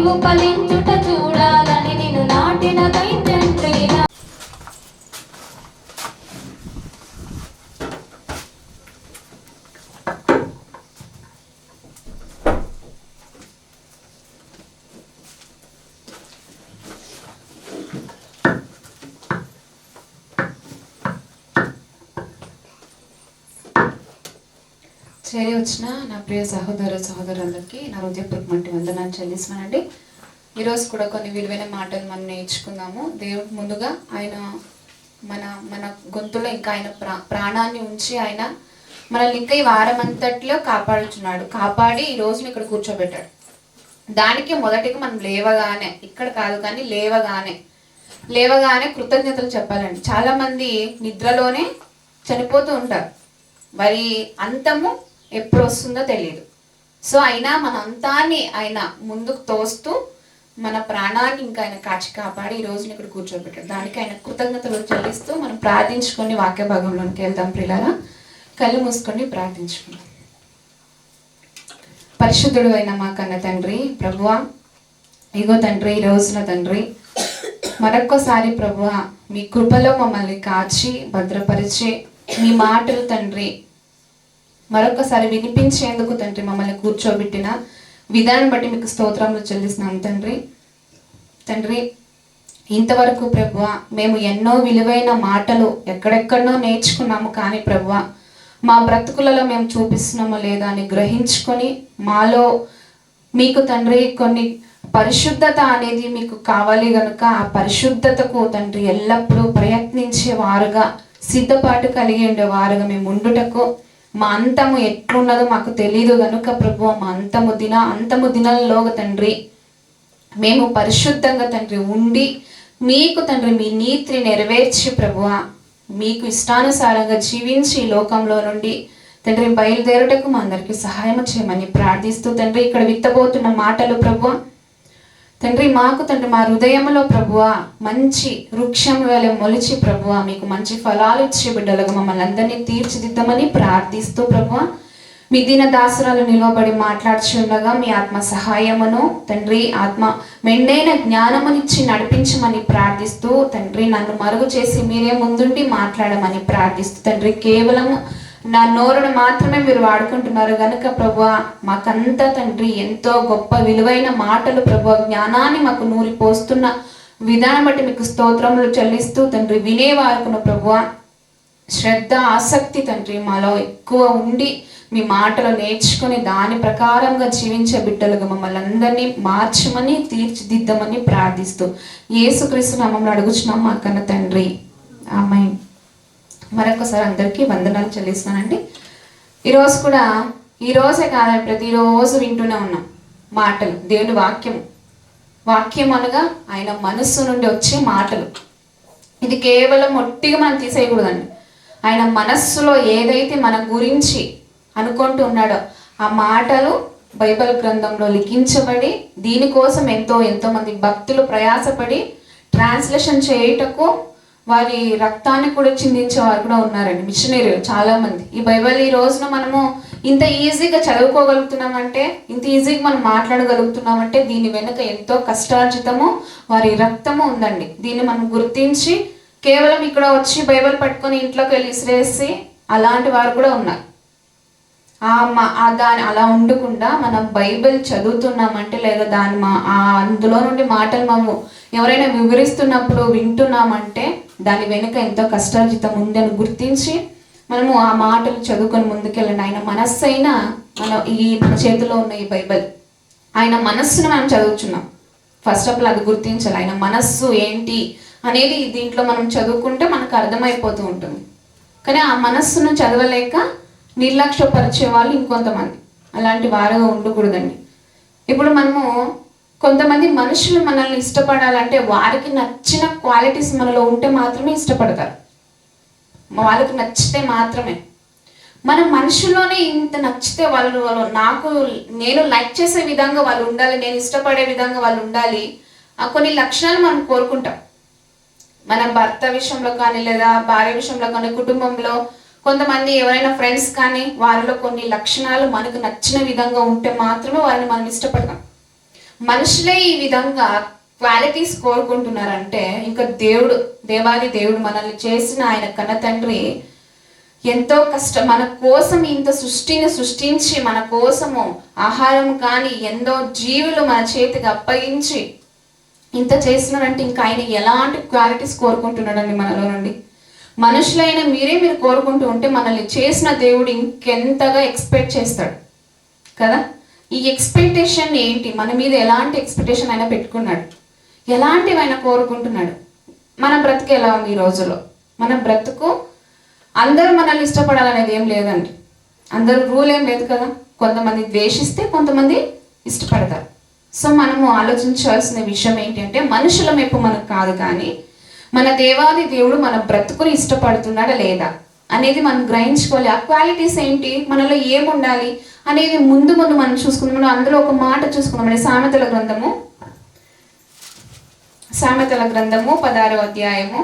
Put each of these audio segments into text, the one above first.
నీవు ఫలించుట చూడాలని నిన్ను నాటినదై తండ్రి. చేరి వచ్చిన నా ప్రియ సహోదరులందరికీ నా హృదయపూర్వకమైన వందనాలు చెల్లిస్తున్నానండి. ఈరోజు కూడా కొన్ని విలువైన మాటలు మనం నేర్చుకుందాము. దేవుడు ముందుగా ఆయన మన గొంతులో ఇంకా ఆయన ప్రాణాన్ని ఉంచి ఆయన మనల్ని ఇంకా ఈ వారం అంతట్లో కాపాడుచున్నాడు. కాపాడి ఈ రోజుని ఇక్కడ కూర్చోబెట్టాడు. దానికి మొదటిగా మనం లేవగానే, ఇక్కడ కాదు కానీ లేవగానే కృతజ్ఞతలు చెప్పాలండి. చాలా మంది నిద్రలోనే చనిపోతూ ఉంటారు. మరి అంతము ఎప్పుడు వస్తుందో తెలియదు. సో అయినా మన అంతాన్ని ఆయన ముందుకు తోస్తూ మన ప్రాణాన్ని ఇంకా ఆయన కాచి కాపాడి ఈ రోజుని ఇక్కడ కూర్చోబెట్టాడు. దానికి ఆయన కృతజ్ఞతలు చెల్లిస్తూ మనం ప్రార్థించుకొని వాక్య భాగంలోనికి వెళ్దాం. ప్రియులారా, కళ్ళు మూసుకొని ప్రార్థించుకుందాం. పరిశుద్ధుడు అయిన మా కన్న తండ్రి, ప్రభువా, ఇగో తండ్రి, ఈ రోజున తండ్రి మరొక్కసారి ప్రభువా మీ కృపలో మమ్మల్ని కాచి భద్రపరిచి మీ మాటలు తండ్రి మరొకసారి వినిపించేందుకు తండ్రి మమ్మల్ని కూర్చోబెట్టిన విధానం బట్టి మీకు స్తోత్రములు చెల్లిస్తున్నాం తండ్రి. ఇంతవరకు ప్రభువా మేము ఎన్నో విలువైన మాటలు ఎక్కడెక్కడనో నేర్చుకున్నాము. కానీ ప్రభువా మా బ్రతుకులలో మేము చూపిస్తున్నామో లేదా అని గ్రహించుకొని మాలో మీకు తండ్రి కొన్ని పరిశుద్ధత అనేది మీకు కావాలి కనుక ఆ పరిశుద్ధతకు తండ్రి ఎల్లప్పుడూ ప్రయత్నించే వారుగా, సిద్ధపాటు కలిగి ఉండే వారుగా మేము ఉండుటకు, మా అంతము ఎట్లున్నదో మాకు తెలియదు కనుక ప్రభువా మా అంతము దినాలలో తండ్రి మేము పరిశుద్ధంగా తండ్రి ఉండి మీకు తండ్రి మీ నీతిని నెరవేర్చి ప్రభువా మీకు ఇష్టానుసారంగా జీవించి ఈ లోకంలో నుండి తండ్రి బయలుదేరుటకు మా అందరికీ సహాయం చేయమని ప్రార్థిస్తూ తండ్రి ఇక్కడ విత్తబోతున్న మాటలు ప్రభువా తండ్రి మాకు తండ్రి మా హృదయంలో ప్రభువా మంచి వృక్షం వేళ మొలిచి ప్రభువా మీకు మంచి ఫలాలు ఇచ్చే బిడ్డలుగా మమ్మల్ని అందరినీ తీర్చిదిద్దామని ప్రార్థిస్తూ ప్రభువా మీ దీన దాసురాలు నిలవబడి మాట్లాడుచు ఉండగా మీ ఆత్మ సహాయమును తండ్రి ఆత్మ మెండైన జ్ఞానమునిచ్చి నడిపించమని ప్రార్థిస్తూ తండ్రి నన్ను మరుగు చేసి మీరే ముందుండి మాట్లాడమని ప్రార్థిస్తూ తండ్రి కేవలము నా నోరును మాత్రమే మీరు వాడుకుంటున్నారు కనుక ప్రభువా మాకంతా తండ్రి ఎంతో గొప్ప విలువైన మాటలు ప్రభువా జ్ఞానాన్ని మాకు నూరి పోస్తున్న విధానం బట్టి మీకు స్తోత్రములు చెల్లిస్తూ తండ్రి వినేవారుకున్న ప్రభువా శ్రద్ధ ఆసక్తి తండ్రి మాలో ఎక్కువ ఉండి మీ మాటలు నేర్చుకుని దాని ప్రకారంగా జీవించే బిడ్డలుగా మమ్మల్ని అందరినీ మార్చమని తీర్చిదిద్దమని ప్రార్థిస్తూ యేసుక్రీస్తు నామములో అడుగుచున్నాం మా కన్న తండ్రి, ఆమేన్. మరొకసారి అందరికీ వందనాలు చెల్లిస్తానండి. ఈరోజే కాదని ప్రతిరోజు వింటూనే ఉన్నాం మాటలు, దేవుని వాక్యం అనగా ఆయన మనస్సు నుండి వచ్చే మాటలు. ఇది కేవలం ఒట్టిగా మనం తీసేయకూడదండి. ఆయన మనస్సులో ఏదైతే మన గురించి అనుకుంటూ ఉన్నాడో ఆ మాటలు బైబిల్ గ్రంథంలో లిఖించబడి దీనికోసం ఎంతో మంది భక్తులు ప్రయాసపడి ట్రాన్స్లేషన్ చేయుటకు వారి రక్తాన్ని కూడా చిందించే వారు కూడా ఉన్నారండి, మిషనరీలు చాలా మంది. ఈ బైబిల్ ఈ రోజున మనము ఇంత ఈజీగా చదువుకోగలుగుతున్నామంటే, ఇంత ఈజీగా మనం మాట్లాడగలుగుతున్నామంటే దీని వెనుక ఎంతో కష్టార్జితము వారి రక్తము ఉందండి. దీన్ని మనం గుర్తించి కేవలం ఇక్కడ వచ్చి బైబిల్ పట్టుకొని ఇంట్లోకి వెళ్ళి ఇసిరేసి అలాంటి వారు కూడా ఉన్నారు. దాని అలా ఉండకుండా మనం బైబిల్ చదువుతున్నామంటే లేదా అందులో నుండి మాటలు మనము ఎవరైనా వివరిస్తున్నప్పుడు వింటున్నామంటే దాని వెనుక ఎంతో కష్టార్జితం ఉందని గుర్తించి మనము ఆ మాటలు చదువుకొని ముందుకెళ్ళండి. ఆయన మనస్సు అయినా మన చేతిలో ఉన్న ఈ బైబిల్ ఆయన మనస్సును మనం చదువుతున్నాం. ఫస్ట్ ఆఫ్ ఆల్ అది గుర్తించాలి. ఆయన మనస్సు ఏంటి అనేది దీంట్లో మనం చదువుకుంటే మనకు అర్థమైపోతూ ఉంటుంది. కానీ ఆ మనస్సును చదవలేక నిర్లక్ష్యపరిచే వాళ్ళు ఇంకొంతమంది, అలాంటి వారుగా ఉండకూడదండి. ఇప్పుడు మనము కొంతమంది మనుషులు మనల్ని ఇష్టపడాలంటే వారికి నచ్చిన క్వాలిటీస్ మనలో ఉంటే మాత్రమే ఇష్టపడతారు. వాళ్ళకి నచ్చితే మాత్రమే. మన మనుషుల్లోనే ఇంత నచ్చితే నేను లైక్ చేసే విధంగా వాళ్ళు ఉండాలి, నేను ఇష్టపడే విధంగా వాళ్ళు ఉండాలి. కొన్ని లక్షణాలు మనం కోరుకుంటాం. మన భర్త విషయంలో కానీ లేదా భార్య విషయంలో కానీ కుటుంబంలో కొంతమంది ఎవరైనా ఫ్రెండ్స్ కానీ వారిలో కొన్ని లక్షణాలు మనకు నచ్చిన విధంగా ఉంటే మాత్రమే వారిని మనం ఇష్టపడతాం. మనుషులే ఈ విధంగా క్వాలిటీస్ కోరుకుంటున్నారంటే ఇంకా దేవాది దేవుడు మనల్ని చేసిన ఆయన కన్న తండ్రి ఎంతో కష్టం మన కోసం ఇంత సృష్టించి మన కోసము ఆహారం కానీ ఎన్నో జీవులు మన చేతికి అప్పగించి ఇంత చేస్తున్నారంటే ఇంకా ఆయన ఎలాంటి క్వాలిటీస్ కోరుకుంటున్నాడండి మనలో నుండి. మనుషులైన మీరు కోరుకుంటూ ఉంటే మనల్ని చేసిన దేవుడు ఇంకెంతగా ఎక్స్పెక్ట్ చేస్తాడు కదా. ఈ ఎక్స్పెక్టేషన్ ఏంటి? మన మీద ఎలాంటి ఎక్స్పెక్టేషన్ అయినా పెట్టుకున్నాడు, ఎలాంటివి ఆయన కోరుకుంటున్నాడు. మన బ్రతుకు ఎలా ఉంది ఈ రోజులో? మన బ్రతుకు అందరూ మనల్ని ఇష్టపడాలనేది ఏం లేదండి. అందరూ రూల్ ఏం లేదు కదా. కొంతమంది ద్వేషిస్తే కొంతమంది ఇష్టపడతారు. సో మనము ఆలోచించాల్సిన విషయం ఏంటి అంటే మనుషుల మెప్పు మనకు కాదు, కానీ మన దేవాది దేవుడు మన బ్రతుకుని ఇష్టపడుతున్నాడా లేదా అనేది మనం గ్రహించుకోవాలి. ఆ క్వాలిటీస్ ఏంటి, మనలో ఏముండాలి అనేది ముందు మనం చూసుకుందాం. అందులో ఒక మాట చూసుకుందామండి. సామెతల గ్రంథము 16వ అధ్యాయము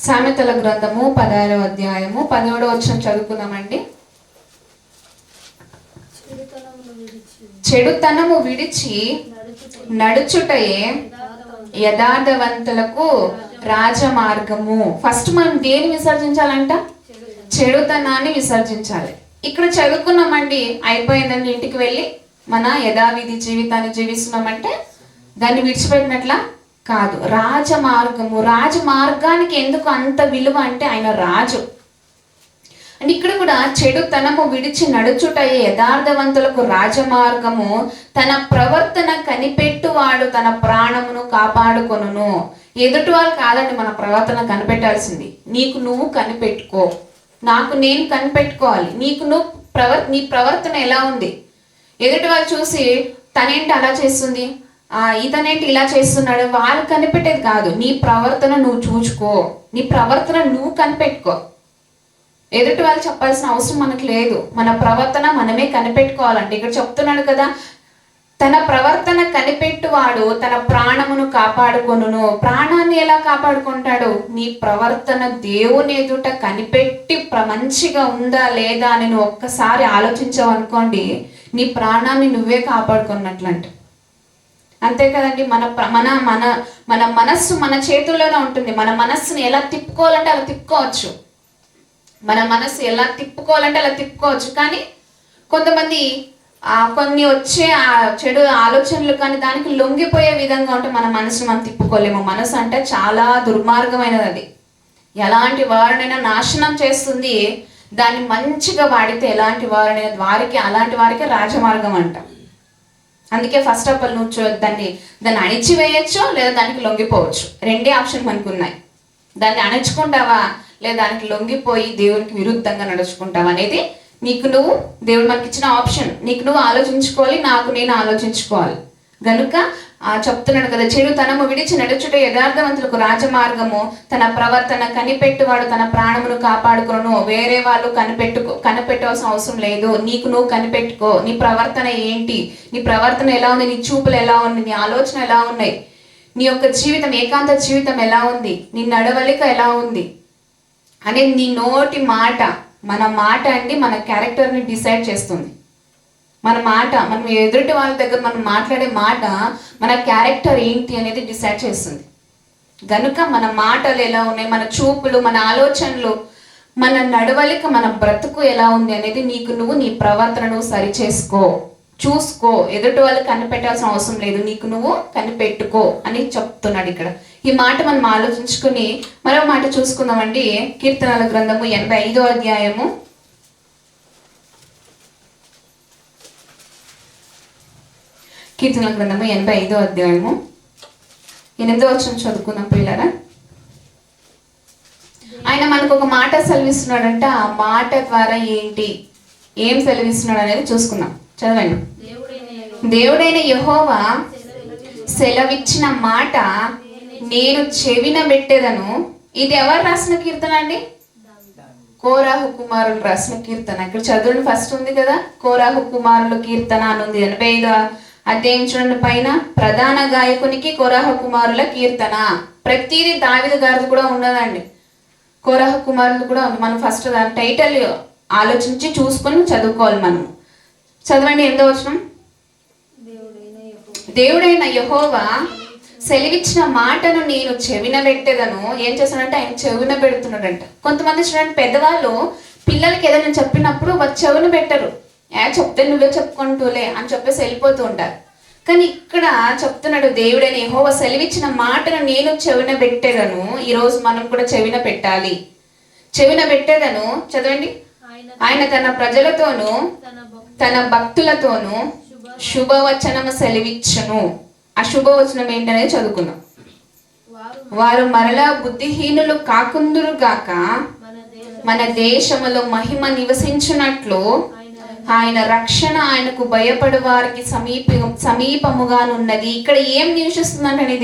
16వ అధ్యాయము 17వ వచనం చదువుకుందామండి. చెడుతనము విడిచి నడుచుటయే యథార్థవంతులకు రాజమార్గము. ఫస్ట్ మనం దేని విసర్జించాలంట? చెడుతనాన్ని విసర్జించాలి. ఇక్కడ చదువుకున్నామండి, అయిపోయిందండి, ఇంటికి వెళ్ళి మన యథావిధి జీవితాన్ని జీవిస్తున్నామంటే దాన్ని విడిచిపెట్టినట్లా కాదు. రాజమార్గానికి ఎందుకు అంత విలువ అంటే ఆయన రాజు. అండ్ ఇక్కడ కూడా చెడుతనము విడిచి నడుచుటయే యథార్థవంతులకు రాజమార్గము, తన ప్రవర్తన కనిపెట్టువాడు తన ప్రాణమును కాపాడుకొనును. ఎదుటి వాళ్ళు కాదండి మన ప్రవర్తన కనిపెట్టాల్సింది. నీకు నువ్వు కనిపెట్టుకో, నాకు నేను కనిపెట్టుకోవాలి. నీ ప్రవర్తన ఎలా ఉంది? ఎదుటి వాళ్ళు చూసి తనేంటి అలా చేస్తుంది, ఇతనేంటి ఇలా చేస్తున్నాడు, వాళ్ళు కనిపెట్టేది కాదు. నీ ప్రవర్తన నువ్వు చూచుకో, నీ ప్రవర్తన నువ్వు కనిపెట్టుకో. ఎదుటి వాళ్ళు చెప్పాల్సిన అవసరం మనకు లేదు. మన ప్రవర్తన మనమే కనిపెట్టుకోవాలంటే ఇక్కడ చెప్తున్నాడు కదా, తన ప్రవర్తన కనిపెట్టువాడు తన ప్రాణమును కాపాడుకొనును. ప్రాణాన్ని ఎలా కాపాడుకుంటాడు? నీ ప్రవర్తన దేవుని ఎదుట కనిపెట్టి మంచిగా ఉందా లేదా అని నువ్వు ఒక్కసారి ఆలోచించావు అనుకోండి, నీ ప్రాణాన్ని నువ్వే కాపాడుకున్నట్లంటే. అంతే కదండి. మన మనస్సు మన చేతుల్లోనే ఉంటుంది. మన మనస్సుని ఎలా తిప్పుకోవాలంటే అలా తిప్పుకోవచ్చు. మన మనస్సు ఎలా తిప్పుకోవాలంటే అలా తిప్పుకోవచ్చు. కానీ కొంతమంది కొన్ని వచ్చే ఆ చెడు ఆలోచనలు కానీ దానికి లొంగిపోయే విధంగా ఉంటే మన మనసును మనం తిప్పుకోలేము. మనసు అంటే చాలా దుర్మార్గమైనది. అది ఎలాంటి వారినైనా నాశనం చేస్తుంది. దాన్ని మంచిగా వాడితే ఎలాంటి వారినైనా అలాంటి వారికి రాజమార్గం అంట. అందుకే ఫస్ట్ ఆఫ్ ఆల్ నువ్వు దాన్ని అణిచివేయచ్చు లేదా దానికి లొంగిపోవచ్చు. రెండే ఆప్షన్ మనకు ఉన్నాయి. దాన్ని అణించుకుంటావా లేదా దానికి లొంగిపోయి దేవునికి విరుద్ధంగా నడుచుకుంటావా అనేది దేవుడు మనకి ఇచ్చిన ఆప్షన్. నీకు నువ్వు ఆలోచించుకోవాలి, నాకు నేను ఆలోచించుకోవాలి. గనుక చెప్తున్నాడు కదా, చెడుతనము విడిచి నడుచుట యథార్థవంతులకు రాజమార్గము, తన ప్రవర్తన కనిపెట్టువాడు తన ప్రాణమును కాపాడుకొను. వేరే వాళ్ళు కనిపెట్టవలసిన అవసరం లేదు. నీకు నువ్వు కనిపెట్టుకో. నీ ప్రవర్తన ఏంటి, నీ ప్రవర్తన ఎలా ఉంది, నీ చూపులు ఎలా ఉంది, నీ ఆలోచన ఎలా ఉన్నాయి, నీ యొక్క జీవితం ఏకాంత జీవితం ఎలా ఉంది, నీ నడవలిక ఎలా ఉంది అనేది నీ నోటి మాట. మన మాట అండి మన క్యారెక్టర్ని డిసైడ్ చేస్తుంది. మనం ఎదుటి వాళ్ళ దగ్గర మనం మాట్లాడే మాట మన క్యారెక్టర్ ఏంటి అనేది డిసైడ్ చేస్తుంది. గనుక మన మాటలు ఎలా ఉన్నాయి, మన చూపులు, మన ఆలోచనలు, మన నడవలిక, మన బ్రతుకు ఎలా ఉంది అనేది నీ ప్రవర్తనను సరి చేసుకో, చూసుకో. ఎదుటి వాళ్ళు కనిపెట్టాల్సిన అవసరం లేదు, నీకు నువ్వు కనిపెట్టుకో అని చెప్తున్నాడు ఇక్కడ. ఈ మాట మనం ఆలోచించుకుని మరో మాట చూసుకుందామండి. కీర్తనల గ్రంథము 85వ అధ్యాయము 85వ అధ్యాయము 8వ వచనం చదువుకుందాం పిల్లరా. ఆయన మనకు ఒక మాట సెలవిస్తున్నాడంట. ఆ మాట ద్వారా ఏం సెలవిస్తున్నాడు అనేది చూసుకుందాం. చదవండి. దేవుడైన యెహోవా సెలవిచ్చిన మాట నేను చెవిన పెట్టేదను. ఇది ఎవరు రాసిన కీర్తన అండి? కోరాహు కుమారులు రాసిన కీర్తన. ఇక్కడ చదువుని ఫస్ట్ ఉంది కదా, కోరాహు కుమారులు కీర్తన అని ఉంది. 85వ అధ్యాయం చూడండి పైన, ప్రధాన గాయకునికి కోరాహు కుమారుల కీర్తన. ప్రతిదీ దావీదు గారిది కూడా ఉన్నదండి. కోరహ కుమారులు కూడా ఉంది. మనం ఫస్ట్ దాని టైటిల్ ఆలోచించి చూసుకొని చదువుకోవాలి. మనం చదవండి. 8వ వచనం. దేవుడైన యెహోవా సెలవిచ్చిన మాటను నేను చెవిన పెట్టేదను. ఏం చేస్తున్నాడంటే ఆయన చెవిన పెడుతున్నాడంట. కొంతమంది చూడండి, పెద్దవాళ్ళు పిల్లలకి ఏదైనా చెప్పినప్పుడు వారు చెవిన పెట్టరు. చెప్తే నువ్వే చెప్పుకుంటూలే అని చెప్పేసి వెళ్ళిపోతూ ఉంటారు. కానీ ఇక్కడ చెప్తున్నాడు, దేవుడైన యెహోవా సెలవిచ్చిన మాటను నేను చెవిన పెట్టేదను. ఈరోజు మనం కూడా చెవిన పెట్టాలి. చెవిన పెట్టేదను. చదవండి. ఆయన తన ప్రజలతోనూ తన భక్తులతోనూ శుభవచనము సెలవిచ్చును. ఆ శుభవచనం ఏంటనేది చదువుకుందాం. వారు మరలా బుద్ధిహీనులు కాకుందురు గాక, మన దేశములో మహిమ నివసించున్నట్లు ఆయన రక్షణ ఆయనకు భయపడు వారికి సమీపముగానున్నది. ఇక్కడ ఏం నివసిస్తుందంటే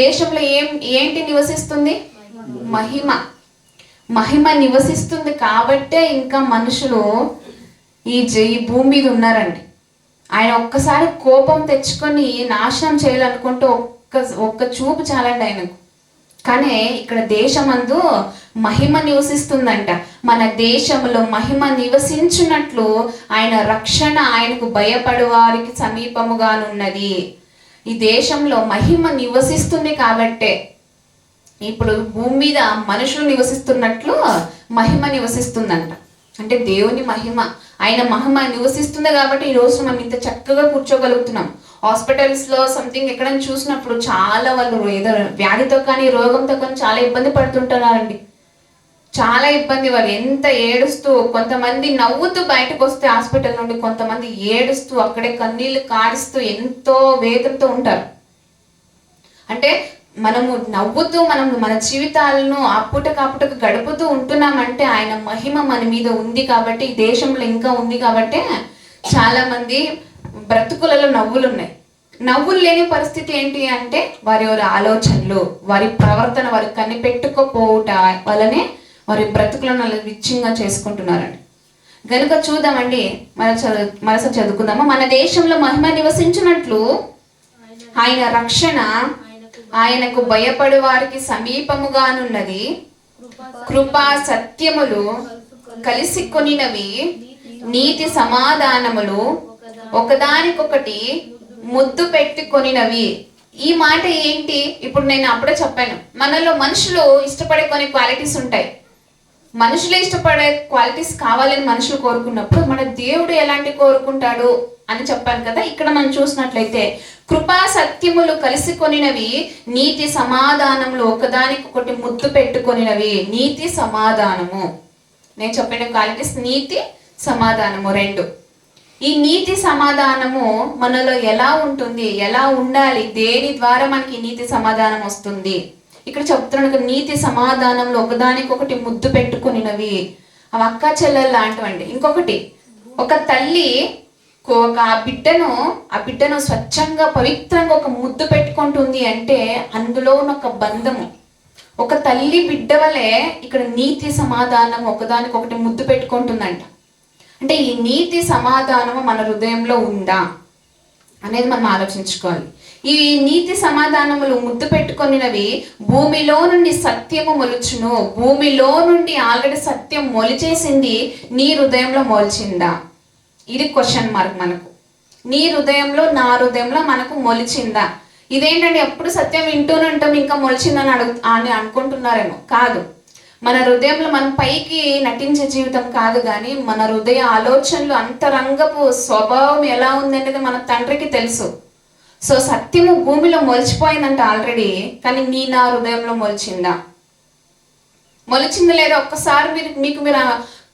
దేశంలో ఏంటి నివసిస్తుంది? మహిమ నివసిస్తుంది. కాబట్టే ఇంకా మనుషులు ఈ భూమి మీద ఉన్నారండి. ఆయన ఒక్కసారి కోపం తెచ్చుకొని నాశనం చేయాలనుకుంటూ ఒక్క చూపు చాలండి ఆయనకు. కానీ ఇక్కడ దేశమందు మహిమ నివసిస్తుందంట. మన దేశంలో మహిమ నివసించున్నట్లు ఆయన రక్షణ ఆయనకు భయపడు వారికి సమీపముగానున్నది. ఈ దేశంలో మహిమ నివసిస్తుంది కాబట్టే ఇప్పుడు భూమి మీద మనుషులు నివసిస్తున్నట్లు మహిమ నివసిస్తుందంట. అంటే దేవుని మహిమ, ఆయన మహిమ నివసిస్తుంది కాబట్టి ఈ రోజు మనం ఇంత చక్కగా కూర్చోగలుగుతున్నాం. హాస్పిటల్స్ లో సంథింగ్ ఎక్కడైనా చూసినప్పుడు చాలా వాళ్ళు ఏదో వ్యాధితో కానీ రోగంతో కానీ చాలా ఇబ్బంది పడుతుంటున్నారండి. చాలా ఇబ్బంది. వాళ్ళు ఎంత ఏడుస్తూ, కొంతమంది నవ్వుతూ బయటకు వస్తే హాస్పిటల్ నుండి, కొంతమంది ఏడుస్తూ అక్కడే కన్నీళ్లు కారుస్తూ ఎంతో వేదనతో ఉంటారు. అంటే మనము నవ్వుతూ మన జీవితాలను అప్పుటకు గడుపుతూ ఉంటున్నామంటే ఆయన మహిమ మన మీద ఉంది కాబట్టి, ఈ దేశంలో ఇంకా ఉంది కాబట్టి చాలా మంది బ్రతుకులలో నవ్వులు ఉన్నాయి. నవ్వులు లేని పరిస్థితి ఏంటి అంటే వారి ఆలోచనలు, వారి ప్రవర్తన వారి కనిపెట్టుకోపోవుట వల్లనే వారి బ్రతుకులను విచ్ఛిన్నంగా చేసుకుంటున్నారండి. గనుక చూద్దామండి, మరొకసారి చదువుకుందాము. మన దేశంలో మహిమ నివసించినట్లు ఆయన రక్షణ ఆయనకు భయపడు వారికి సమీపముగానున్నది. కృపా సత్యములు కలిసి కొనినవి, నీతి సమాధానములు ఒకదానికొకటి ముద్దు పెట్టుకొనినవి. ఈ మాట ఏంటి? ఇప్పుడు నేను అప్పుడే చెప్పాను, మనలో మనుషులు ఇష్టపడే కొన్ని క్వాలిటీస్ ఉంటాయి. మనుషులే ఇష్టపడే క్వాలిటీస్ కావాలని మనుషులు కోరుకున్నప్పుడు మన దేవుడు ఎలాంటి కోరుకుంటాడు అని చెప్పాను కదా. ఇక్కడ మనం చూసినట్లయితే కృపా సత్యములు కలిసి కొనినవి, నీతి సమాధానములు ఒకదానికొకటి ముద్దు పెట్టుకొనినవి. నీతి సమాధానము, నేను చెప్పిన క్వాలిటీస్ నీతి సమాధానము రెండు. ఈ నీతి సమాధానము మనలో ఎలా ఉంటుంది, ఎలా ఉండాలి, దేని ద్వారా మనకి నీతి సమాధానం వస్తుంది? ఇక్కడ చెప్తున్నాడు, నీతి సమాధానంలో ఒకదానికొకటి ముద్దు పెట్టుకొనినవి. అవి అక్క చెల్లెలు లాంటివండి. ఇంకొకటి, ఒక తల్లి ఆ బిడ్డను స్వచ్ఛంగా పవిత్రంగా ఒక ముద్దు పెట్టుకుంటుంది అంటే అందులో ఉన్న ఒక బంధము. ఒక తల్లి బిడ్డ వలె ఇక్కడ నీతి సమాధానం ఒకదానికొకటి ముద్దు పెట్టుకుంటుందంట. అంటే ఈ నీతి సమాధానము మన హృదయంలో ఉందా అనేది మనం ఆలోచించుకోవాలి. ఈ నీతి సమాధానములు ముద్దు పెట్టుకొనినవి భూమిలో నుండి సత్యము మొలుచును. భూమిలో నుండి ఆల్రెడీ సత్యం మొలిచేసింది, నీ హృదయంలో మొలిచిందా? ఇది క్వశ్చన్ మార్క్ మనకు. నీ హృదయంలో, నా హృదయంలో మనకు మొలిచిందా? ఇదేంటంటే ఎప్పుడు సత్యం వింటూనే ఉంటాం, ఇంకా మొలిచిందని అని అనుకుంటున్నారేమో. కాదు, మన హృదయంలో మనం పైకి నటించే జీవితం కాదు, కానీ మన హృదయ ఆలోచనలు, అంతరంగపు స్వభావం ఎలా ఉంది అనేది మన తండ్రికి తెలుసు. సో సత్యము భూమిలో మొలిచిపోయిందంట ఆల్రెడీ, కానీ నా హృదయంలో మొలిచిందా? మొలిచిందా లేదా? ఒక్కసారి మీరు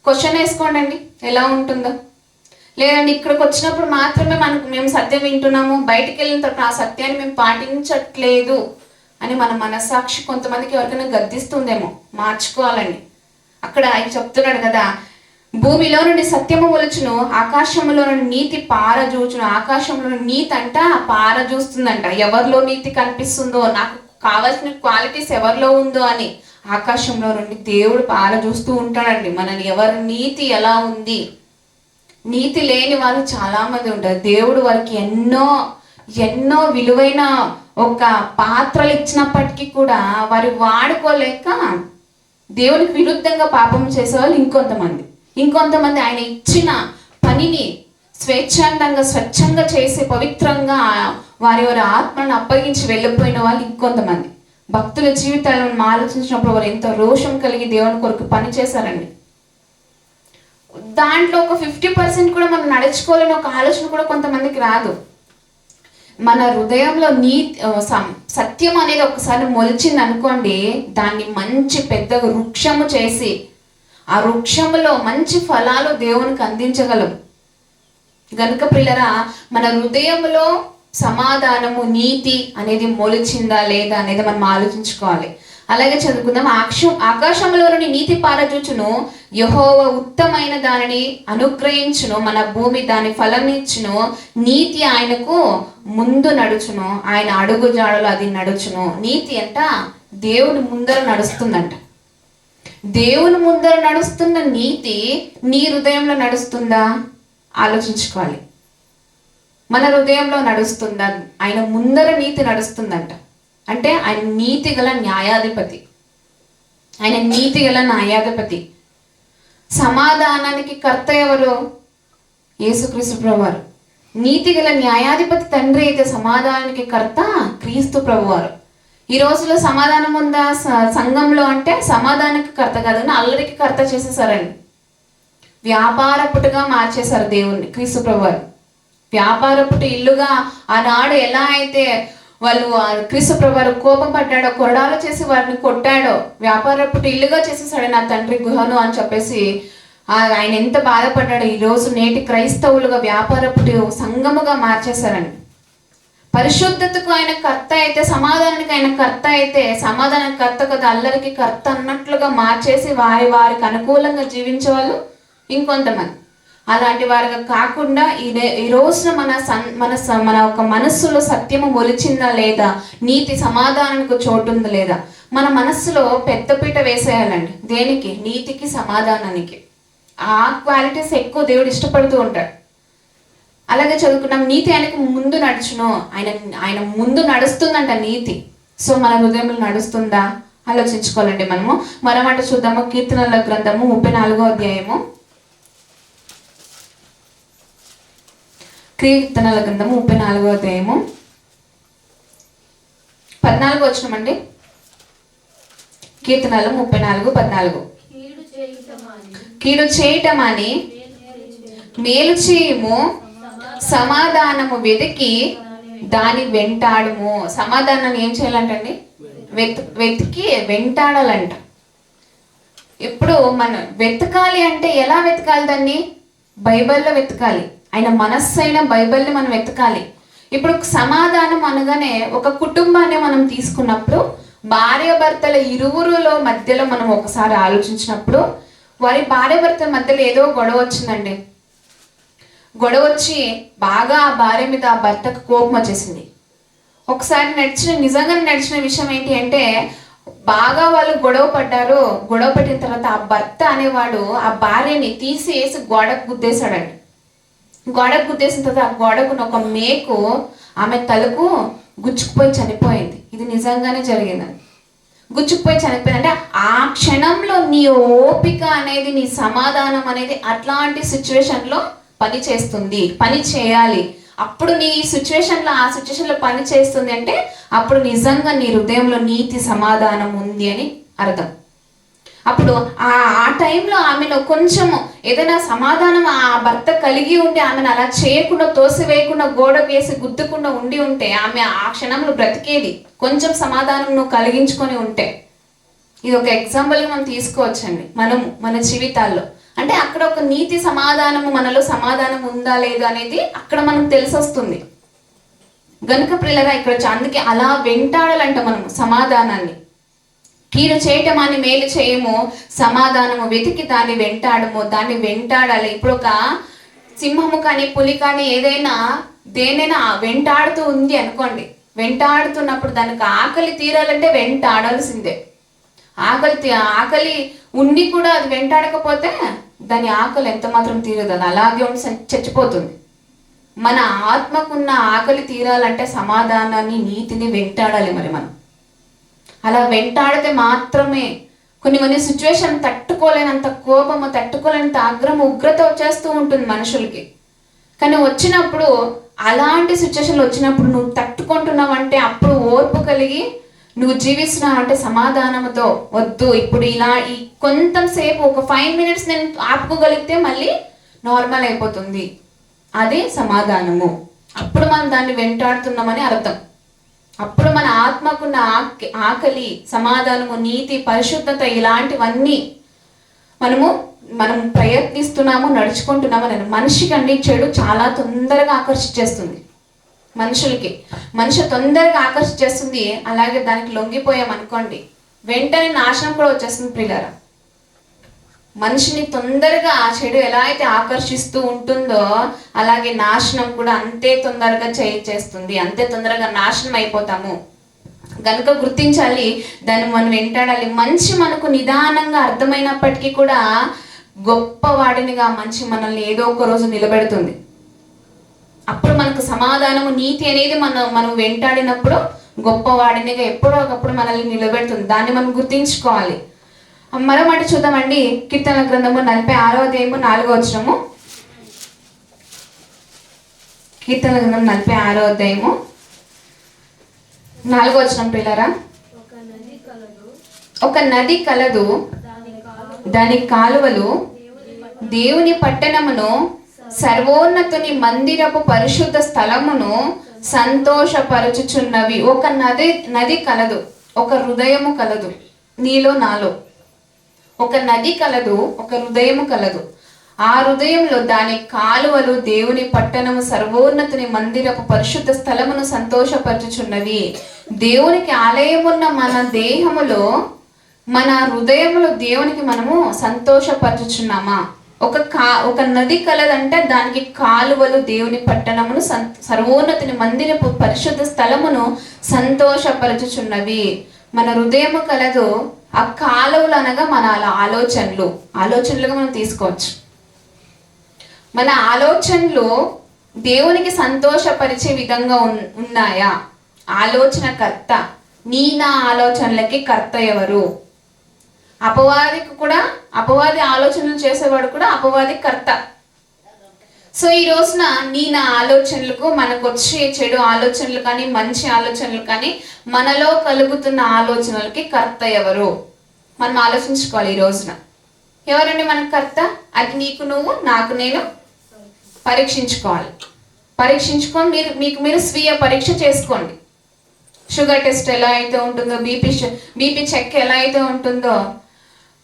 క్వశ్చన్ వేసుకోండి, ఎలా ఉంటుందో. లేదండి ఇక్కడికి వచ్చినప్పుడు మాత్రమే మేము సత్యం వింటున్నాము, బయటికి వెళ్ళిన తర్వాత ఆ సత్యాన్ని మేము పాటించట్లేదు అని మన మనస్సాక్షి కొంతమందికి ఎవరికైనా గద్దిస్తుందేమో. మార్చుకోవాలండి. అక్కడ ఆయన చెప్తున్నాడు కదా, భూమిలో నుండి సత్యము మొలుచును, ఆకాశంలో నుండి నీతి పారజూచును. ఆకాశంలో నీతి అంట పారజూస్తుందంట. ఎవరిలో నీతి కనిపిస్తుందో, నాకు కావాల్సిన క్వాలిటీస్ ఎవరిలో ఉందో అని ఆకాశంలో నుండి దేవుడు పారజూస్తూ ఉంటాడండి. మనని ఎవరి నీతి ఎలా ఉంది. నీతి లేని వాళ్ళు చాలా మంది ఉంటారు. దేవుడు వారికి ఎన్నో విలువైన ఒక పాత్రలు ఇచ్చినప్పటికీ కూడా వారు వాడుకోలేక దేవునికి విరుద్ధంగా పాపం చేసేవాళ్ళు ఇంకొంతమంది ఆయన ఇచ్చిన పనిని స్వచ్ఛంగా చేసి పవిత్రంగా వారి ఆత్మలను అప్పగించి వెళ్ళిపోయిన వాళ్ళు ఇంకొంతమంది. భక్తుల జీవితాలను మనం ఆలోచించినప్పుడు వారు ఎంతో రోషం కలిగి దేవుని కొరకు పని చేశారండి. దాంట్లో ఒక 50% కూడా మనం నడుచుకోలేని ఒక ఆలోచన కూడా కొంతమందికి రాదు. మన హృదయంలో సత్యం అనేది ఒకసారి మొలిచింది అనుకోండి, దాన్ని మంచి పెద్ద వృక్షము చేసి ఆ వృక్షములో మంచి ఫలాలు దేవునికి అందించగలం. గనుక ప్రియులారా, మన హృదయంలో సమాధానము, నీతి అనేది మొలిచిందా లేదా అనేది మనం ఆలోచించుకోవాలి. అలాగే చదువుకుందాం. ఆకాశంలో నుండి నీతి పారజూచును, యెహోవా ఉత్తమైన దానిని అనుగ్రహించును, మన భూమి దాని ఫలమిచ్చును, నీతి ఆయనకు ముందు నడుచును, ఆయన అడుగు జాడలు అది నడుచును. నీతి అంట దేవుని ముందర నడుస్తుందంట. దేవుని ముందర నడుస్తున్న నీతి నీ హృదయంలో నడుస్తుందా ఆలోచించుకోవాలి. మన హృదయంలో నడుస్తుందా? ఆయన ముందర నీతి నడుస్తుందంట. అంటే ఆయన నీతి గల న్యాయాధిపతి. సమాధానానికి కర్త ఎవరు? యేసుక్రీస్తు ప్రభువారు. నీతి గల న్యాయాధిపతి తండ్రి అయితే సమాధానానికి కర్త క్రీస్తు ప్రభువారు. ఈ రోజులో సమాధానం ఉందా సంఘంలో అంటే సమాధానానికి కర్త కాదని అల్లరికి కర్త చేసేసారండి. వ్యాపారపుటుగా మార్చేశారు దేవుణ్ణి. క్రీస్తు ప్రభువారు వ్యాపారపుటి ఇల్లుగా ఆనాడు ఎలా అయితే వాళ్ళు క్రీస్తు ప్రభువారు కోపం పడ్డాడో, కొరడాలు చేసి వారిని కొట్టాడో, వ్యాపారపుటి ఇల్లుగా చేసేసాడు నా తండ్రి గుహను అని చెప్పేసి ఆయన ఎంత బాధపడ్డాడో, ఈరోజు నేటి క్రైస్తవులుగా వ్యాపారపుటి సంఘముగా మార్చేశారండి. పరిశుద్ధతకు ఆయన కర్త అయితే, సమాధానానికి ఆయన కర్త అయితే, సమాధానానికి కర్త కదా అల్లరికి కర్త అన్నట్లుగా మార్చేసి వారికి అనుకూలంగా జీవించే వాళ్ళు ఇంకొంతమంది. అలాంటి వారిగా కాకుండా ఈ రోజున మన ఒక మనస్సులో సత్యము మొలిచిందా లేదా, నీతి సమాధానానికి చోటు ఉందా లేదా, మన మనస్సులో పెద్దపీట వేసేయాలండి. దేనికి? నీతికి, సమాధానానికి. ఆ క్వాలిటీస్ ఎక్కువ దేవుడు ఇష్టపడుతూ ఉంటాడు. అలాగే చదువుకున్నాం, నీతి ఆయనకు ముందు నడుచును, ఆయన ముందు నడుస్తుందంట నీతి. సో మన హృదయంలో నడుస్తుందా ఆలోచించుకోవాలండి మనము. మరమాట చూద్దాము. కీర్తనల గ్రంథము 34వ అధ్యాయము. కీర్తనల గ్రంథము 34వ అధ్యాయము 14వ వచనం అండి. కీర్తనలు 34:14. కీడు చేయటమని మేలు చేయము, సమాధానము వెతికి దాని వెంటాడము. సమాధానాన్ని ఏం చేయాలంటండి? వెతికి వెంటాడాలంట. ఇప్పుడు మనం వెతకాలి అంటే ఎలా వెతకాలి? దాన్ని బైబిల్లో వెతకాలి. ఆయన మనస్సైన బైబిల్ని మనం వెతకాలి. ఇప్పుడు సమాధానం అనగానే ఒక కుటుంబాన్ని మనం తీసుకున్నప్పుడు, భార్యాభర్తల ఇరువురులో మధ్యలో మనం ఒకసారి ఆలోచించినప్పుడు, వారి భార్యాభర్తల మధ్యలో ఏదో గొడవ వచ్చిందండి. గొడవ వచ్చి బాగా ఆ భార్య మీద ఆ భర్తకు కోపం వచ్చేసింది. ఒకసారి నిజంగానే నడిచిన విషయం ఏంటి అంటే, బాగా వాళ్ళు గొడవ పడ్డారు. గొడవ పట్టిన తర్వాత ఆ భర్త అనేవాడు ఆ భార్యని తీసేసి గోడకు గుద్దేశాడండి. గోడకు గుద్దేసిన తర్వాత ఆ గోడకున్న ఒక మేకు ఆమె తలకు గుచ్చుకుపోయి చనిపోయింది. ఇది నిజంగానే జరిగిందండి. గుచ్చుకుపోయి చనిపోయింది. అంటే ఆ క్షణంలో నీ ఓపిక అనేది, నీ సమాధానం అనేది అట్లాంటి సిచ్యువేషన్లో పని చేస్తుంది, పని చేయాలి. అప్పుడు నీ సిచ్యువేషన్లో, ఆ సిచ్యువేషన్లో పని చేస్తుంది అంటే అప్పుడు నిజంగా నీ హృదయంలో నీతి సమాధానం ఉంది అని అర్థం. అప్పుడు ఆ టైంలో ఆమెను కొంచెం ఏదైనా సమాధానం ఆ భర్త కలిగి ఉంటే, ఆమెను అలా చేయకుండా, తోసివేయకుండా, గోడ వేసి గుద్దకుండా ఉండి ఉంటే ఆమె ఆ క్షణంలో బ్రతికేది. కొంచెం సమాధానం నువ్వు కలిగించుకొని ఉంటే. ఇది ఒక ఎగ్జాంపుల్గా మనం తీసుకోవచ్చండి మన జీవితాల్లో. అంటే అక్కడ ఒక నీతి సమాధానము, మనలో సమాధానం ఉందా లేదా అనేది అక్కడ మనకు తెలిసొస్తుంది. గనుక ప్రియులారా, ఇక్కడ అందుకే అలా వెంటాడాలంట మనము సమాధానాన్ని. కీడు చేయటమని మేలు చేయము, సమాధానము వెతికి దాన్ని వెంటాడాలి. ఇప్పుడు ఒక సింహము కానీ, పులి కానీ ఏదైనా దేనైనా వెంటాడుతూ ఉంది అనుకోండి. వెంటాడుతున్నప్పుడు దానికి ఆకలి తీరాలంటే వెంటాడాల్సిందే. ఆకలి ఉండి కూడా అది వెంటాడకపోతే దాని ఆకలి ఎంత మాత్రం తీరదు, అది అలాగే ఉండి చచ్చిపోతుంది. మన ఆత్మకున్న ఆకలి తీరాలంటే సమాధానాన్ని, నీతిని వెంటాడాలి. మనం అలా వెంటాడితే మాత్రమే కొన్ని సిచ్యువేషన్ తట్టుకోలేనంత కోపము, తట్టుకోలేనంత ఆగ్రహం, ఉగ్రత వచ్చేస్తూ ఉంటుంది మనుషులకి. కానీ వచ్చినప్పుడు, అలాంటి సిచ్యువేషన్లు వచ్చినప్పుడు నువ్వు తట్టుకుంటున్నావు అంటే అప్పుడు ఓర్పు కలిగి నువ్వు జీవిస్తున్నావు అంటే సమాధానంతో, వద్దు ఇప్పుడు ఇలా ఈ కొంతసేపు ఒక 5 minutes నేను ఆపుకోగలిగితే మళ్ళీ నార్మల్ అయిపోతుంది, అదే సమాధానము. అప్పుడు మనం దాన్ని వెంటాడుతున్నామని అర్థం. అప్పుడు మన ఆత్మకున్న ఆకలి, సమాధానము, నీతి, పరిశుద్ధత ఇలాంటివన్నీ మనం ప్రయత్నిస్తున్నాము, నడుచుకుంటున్నాము అని. మనిషికండి చెడు చాలా తొందరగా ఆకర్షించేస్తుంది. మనిషి తొందరగా ఆకర్షించేస్తుంది. అలాగే దానికి లొంగిపోయామనుకోండి వెంటనే నాశనం కూడా వచ్చేస్తుంది ప్రియులారా. మనిషిని తొందరగా ఆ చెడు ఎలా అయితే ఆకర్షిస్తూ ఉంటుందో అలాగే నాశనం కూడా అంతే తొందరగా చేస్తుంది, అంతే తొందరగా నాశనం అయిపోతాము. గనుక గుర్తించాలి, దాన్ని మనం వెంటాడాలి. మంచి మనకు నిదానంగా అర్థమైనప్పటికీ కూడా గొప్పవాడినిగా మంచి మనల్ని ఏదో ఒక రోజు నిలబెడుతుంది. అప్పుడు మనకు సమాధానము, నీతి అనేది మనం వెంటాడినప్పుడు గొప్పవాడినిగా ఎప్పుడో ఒకప్పుడు మనల్ని నిలబెడుతుంది. దాన్ని మనం గుర్తించుకోవాలి. మరో మాట చూద్దామండి. కీర్తనల గ్రంథము 46వ అధ్యాయము 4వ వచనము. కీర్తనల గ్రంథం 46వ అధ్యాయము 4వ వచనం పిల్లరా. ఒక నది కలదు, దాని కాలువలు దేవుని పట్టణమును, సర్వోన్నతుని మందిరపు పరిశుద్ధ స్థలమును సంతోషపరచుచున్నవి. ఒక నది కలదు, ఒక హృదయము కలదు. నీలో నాలో ఒక నది కలదు, ఒక హృదయము కలదు. ఆ హృదయంలో దాని కాలువలు దేవుని పట్టణము, సర్వోన్నతుని మందిరపు పరిశుద్ధ స్థలమును సంతోషపరచుచున్నవి. దేవునికి ఆలయమున్న మన దేహములో, మన హృదయములో దేవునికి మనము సంతోషపరచుచున్నామా? ఒక నది కలదంటే దానికి కాలువలు దేవుని పట్టణమును, సర్వోన్నతిని మందిరపు పరిశుద్ధ స్థలమును సంతోషపరచుచున్నవి. మన హృదయము కలదు. ఆ కాలువలు అనగా మన ఆలోచనలుగా మనం తీసుకోవచ్చు. మన ఆలోచనలు దేవునికి సంతోషపరిచే విధంగా ఉన్నాయా? ఆలోచనకర్త, నా ఆలోచనలకి కర్త ఎవరు? అపవాది ఆలోచనలు చేసేవాడు కూడా అపవాది కర్త. సో ఈ రోజున నా ఆలోచనలకు, మనకు వచ్చే చెడు ఆలోచనలు కానీ మంచి ఆలోచనలు కానీ, మనలో కలుగుతున్న ఆలోచనలకి కర్త ఎవరు మనం ఆలోచించుకోవాలి. ఈ రోజున ఎవరండి మనకు కర్త? అది నీకు నువ్వు, నాకు నేను పరీక్షించుకొని మీరు స్వీయ పరీక్ష చేసుకోండి. షుగర్ టెస్ట్ ఎలా అయితే ఉంటుందో, బీపీ చెక్ ఎలా అయితే ఉంటుందో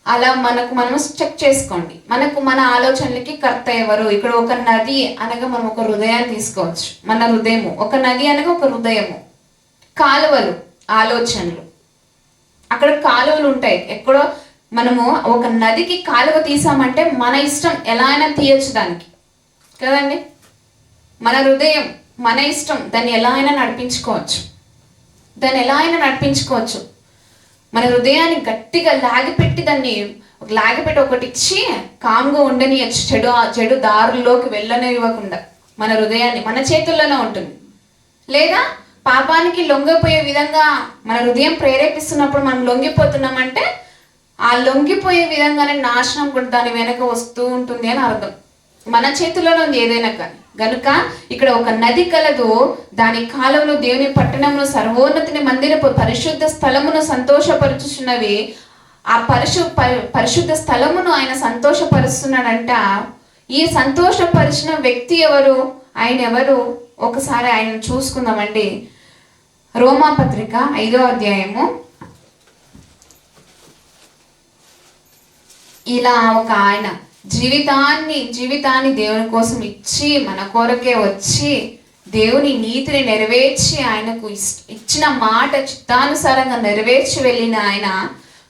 అలా మనం చెక్ చేసుకోండి. మన ఆలోచనలకి కర్త ఎవరు? ఇక్కడ ఒక నది అనగా మనం ఒక హృదయాన్ని తీసుకోవచ్చు. మన హృదయము ఒక నది అనగా ఒక హృదయము. కాలువలు ఆలోచనలు, అక్కడ కాలువలు ఉంటాయి. ఎక్కడో మనము ఒక నదికి కాలువ తీసామంటే మన ఇష్టం ఎలా అయినా తీయచ్చు దానికి కదండి. మన హృదయం మన ఇష్టం, దాన్ని ఎలా అయినా నడిపించుకోవచ్చు. మన హృదయాన్ని గట్టిగా లాగిపెట్టి ఒకటి ఇచ్చి కామ్గా ఉండనియచ్చు. చెడు దారుల్లోకి వెళ్ళనివ్వకుండా మన హృదయాన్ని మన చేతుల్లోనే ఉంటుంది. లేదా పాపానికి లొంగిపోయే విధంగా మన హృదయం ప్రేరేపిస్తున్నప్పుడు మనం లొంగిపోతున్నామంటే ఆ లొంగిపోయే విధంగానే నాశనం కూడా దాని వెనక వస్తూ ఉంటుంది అని అర్థం. మన చేతుల్లోనే ఉంది ఏదైనా కానీ. గనుక ఇక్కడ ఒక నది కలదు, దాని కాలువలు దేవుని పట్టణమును, సర్వోన్నతిని మందిరపు పరిశుద్ధ స్థలమును సంతోషపరుచుచున్నవి. ఆ పరిశుద్ధ స్థలమును ఆయన సంతోషపరుస్తున్నాడంట. ఈ సంతోషపరిచిన వ్యక్తి ఎవరు? ఆయన ఎవరు? ఒకసారి ఆయన చూసుకుందామండి. రోమాపత్రిక 5వ అధ్యాయము. ఇలా ఒక ఆయన జీవితాన్ని దేవుని కోసం ఇచ్చి, మన కొరకే వచ్చి, దేవుని నీతిని నెరవేర్చి, ఆయనకు ఇచ్చిన మాట చిత్తానుసారంగా నెరవేర్చి వెళ్ళిన ఆయన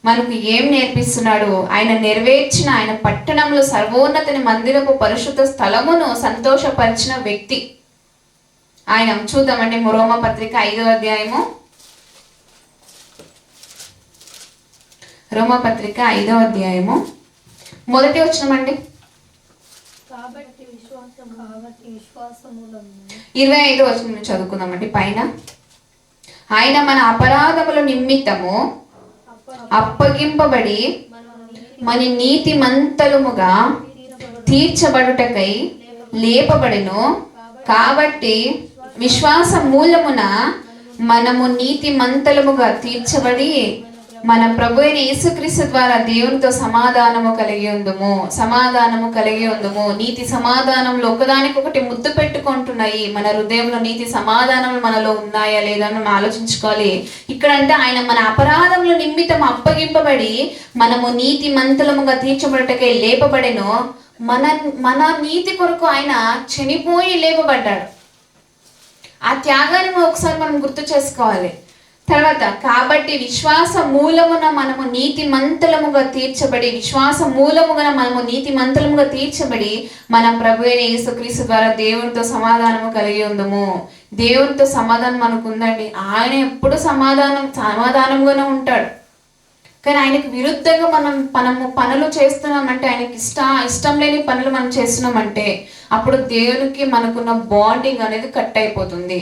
మనకు ఏం నేర్పిస్తున్నాడు? ఆయన నెరవేర్చిన, ఆయన పట్టణంలో సర్వోన్నతిని మందిరపు పరిశుద్ధ స్థలమును సంతోషపరిచిన వ్యక్తి ఆయన. చూద్దామండి రోమాపత్రిక 5వ అధ్యాయము. రోమాపత్రిక 5వ అధ్యాయము మొదటి వచనమండి. 25వ వచనం నుంచి చదువుకుందామండి పైన. ఆయన మన అపరాధముల నిమిత్తము అప్పగింపబడి మన నీతిమంతులముగా తీర్చబడుటకై లేపబడెను. కాబట్టి విశ్వాస మూలమున మనము నీతిమంతులముగా తీర్చబడి మన ప్రభు అయిన యేసుక్రీస్తు ద్వారా దేవునితో సమాధానము కలిగి ఉందుము. నీతి సమాధానంలో ఒకదానికొకటి ముద్దు పెట్టుకుంటున్నాయి. మన హృదయంలో నీతి సమాధానములు మనలో ఉన్నాయా లేదా అని మనం ఆలోచించుకోవాలి. ఇక్కడ అంటే ఆయన మన అపరాధముల నిమిత్తం అప్పగింపబడి మనము నీతిమంతులముగా తీర్చబడటకై లేపబడెను. మన నీతి కొరకు ఆయన చనిపోయి లేపబడ్డాడు. ఆ త్యాగాన్ని ఒకసారి మనం గుర్తు చేసుకోవాలి. తర్వాత కాబట్టి విశ్వాస మూలమున మనము నీతిమంతులముగా తీర్చబడి మన ప్రభు అయిన యేసుక్రీస్తు ద్వారా దేవునితో సమాధానము కలిగి ఉందము. దేవునితో సమాధానం మనకు ఉందండి. ఆయన ఎప్పుడు సమాధానంగానే ఉంటాడు. కానీ ఆయనకు విరుద్ధంగా మనము పనులు చేస్తున్నామంటే, ఆయనకి ఇష్టం లేని పనులు మనం చేస్తున్నామంటే అప్పుడు దేవునికి మనకున్న బాండింగ్ అనేది కట్ అయిపోతుంది.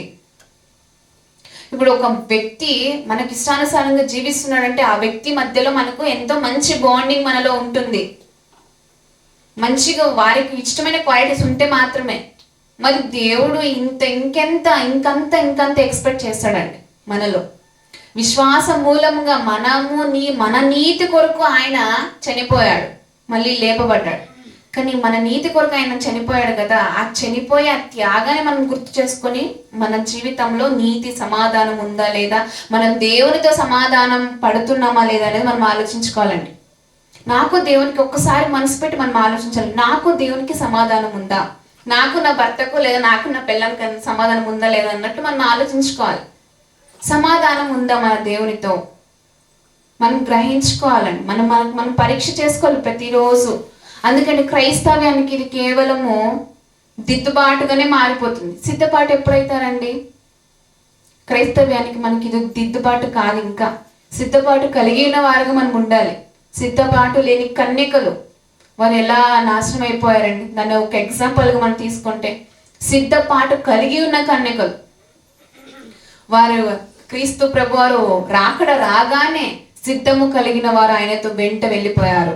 ఇప్పుడు ఒక వ్యక్తి మనకి ఇష్టానుసారంగా జీవిస్తున్నాడంటే ఆ వ్యక్తి మధ్యలో మనకు ఎంతో మంచి బాండింగ్ మనలో ఉంటుంది. మంచిగా వారికి ఇష్టమైన క్వాలిటీస్ ఉంటే మాత్రమే. మరి దేవుడు ఇంకంత ఎక్స్పెక్ట్ చేస్తాడండి మనలో. విశ్వాస మూలముగా మన నీతి కొరకు ఆయన చనిపోయాడు, మళ్ళీ లేపబడ్డాడు. కానీ మన నీతి కొరకు ఆయన చనిపోయాడు కదా, ఆ చనిపోయే ఆ త్యాగాన్ని మనం గుర్తు చేసుకొని మన జీవితంలో నీతి సమాధానం ఉందా లేదా, మనం దేవునితో సమాధానం పడుతున్నామా లేదా అనేది మనం ఆలోచించుకోవాలండి. నాకు దేవునికి ఒక్కసారి మనసు పెట్టి మనం ఆలోచించాలి. నాకు దేవునికి సమాధానం ఉందా, నాకు నా భర్తకు లేదా నాకు నా పిల్లలకి సమాధానం ఉందా లేదా అన్నట్టు మనం ఆలోచించుకోవాలి. సమాధానం ఉందా మన దేవునితో మనం గ్రహించుకోవాలండి. మనం పరీక్ష చేసుకోవాలి ప్రతిరోజు. అందుకని క్రైస్తవ్యానికి ఇది కేవలము దిద్దుబాటుగానే మారిపోతుంది. సిద్ధపాటు ఎప్పుడైతారండి? క్రైస్తవ్యానికి మనకి ఇది దిద్దుబాటు కాదు. ఇంకా సిద్ధపాటు కలిగిన వారుగా మనం ఉండాలి. సిద్ధపాటు లేని కన్యకలు వారు ఎలా నాశనం అయిపోయారండి. దాన్ని ఒక ఎగ్జాంపుల్గా మనం తీసుకుంటే, సిద్ధపాటు కలిగి ఉన్న కన్యకలు వారు క్రీస్తు ప్రభువారు రాగానే సిద్ధము కలిగిన వారు ఆయనతో వెంట వెళ్ళిపోయారు.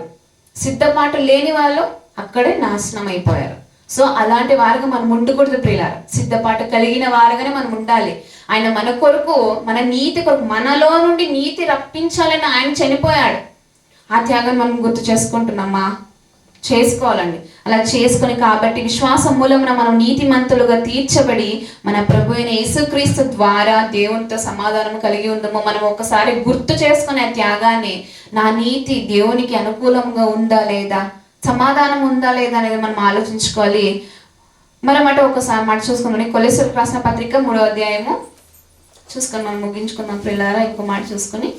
సిద్ధపాటు లేని వాళ్ళు అక్కడే నాశనం అయిపోయారు. సో అలాంటి వారుగా మనం ఉండకూడదు ప్రియులారా. సిద్ధపాటు కలిగిన వారుగానే మనం ఉండాలి. ఆయన మన కొరకు, మన నీతి కొరకు, మనలో నుండి నీతి రప్పించాలని ఆయన చనిపోయాడు. ఆ త్యాగం మనం గుర్తు చేసుకుంటున్నామా? చేసుకోవాలండి. అలా చేసుకొని కాబట్టి విశ్వాసం మూలమున మనం నీతిమంతులుగా తీర్చబడి మన ప్రభు అయిన యేసుక్రీస్తు ద్వారా దేవునితో సమాధానం కలిగి ఉందము. మనం ఒకసారి గుర్తు చేసుకునే త్యాగాన్ని, నా నీతి దేవునికి అనుకూలంగా ఉందా లేదా, సమాధానం ఉందా లేదా అనేది మనం ఆలోచించుకోవాలి. మనం అటు ఒకసారి మాట చూసుకుందాం. కొలెస్సీలకు రాసిన పత్రిక 3వ అధ్యాయము చూసుకొని మనం ముగించుకుందాం ప్రియులారా. ఇంకో మాట చూసుకొని,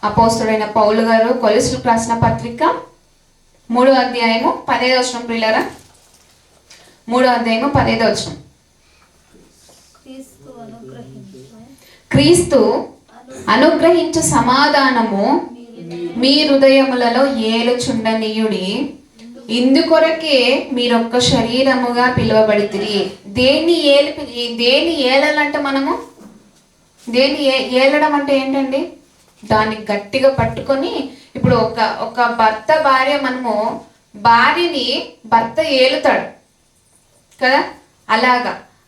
అపోస్తుడైన పౌలు గారు కొలెస్సీలకు రాసిన పత్రిక 3వ అధ్యాయము 15వ వచనం ప్రియులారా. 3వ అధ్యాయము 15వ వచనం. క్రీస్తు అనుగ్రహించు సమాధానము మీ హృదయములలో ఏలుచుండనీయుడి, ఇందుకొరకే మీరొక్క శరీరముగా పిలువబడితిరి. దేన్ని ఏలాలంటే మనము ఏలడం అంటే ఏంటండి? దాన్ని గట్టిగా పట్టుకొని, ఇప్పుడు ఒక భర్త భార్య, మనము భార్యని భర్త ఏలుతాడు కదా,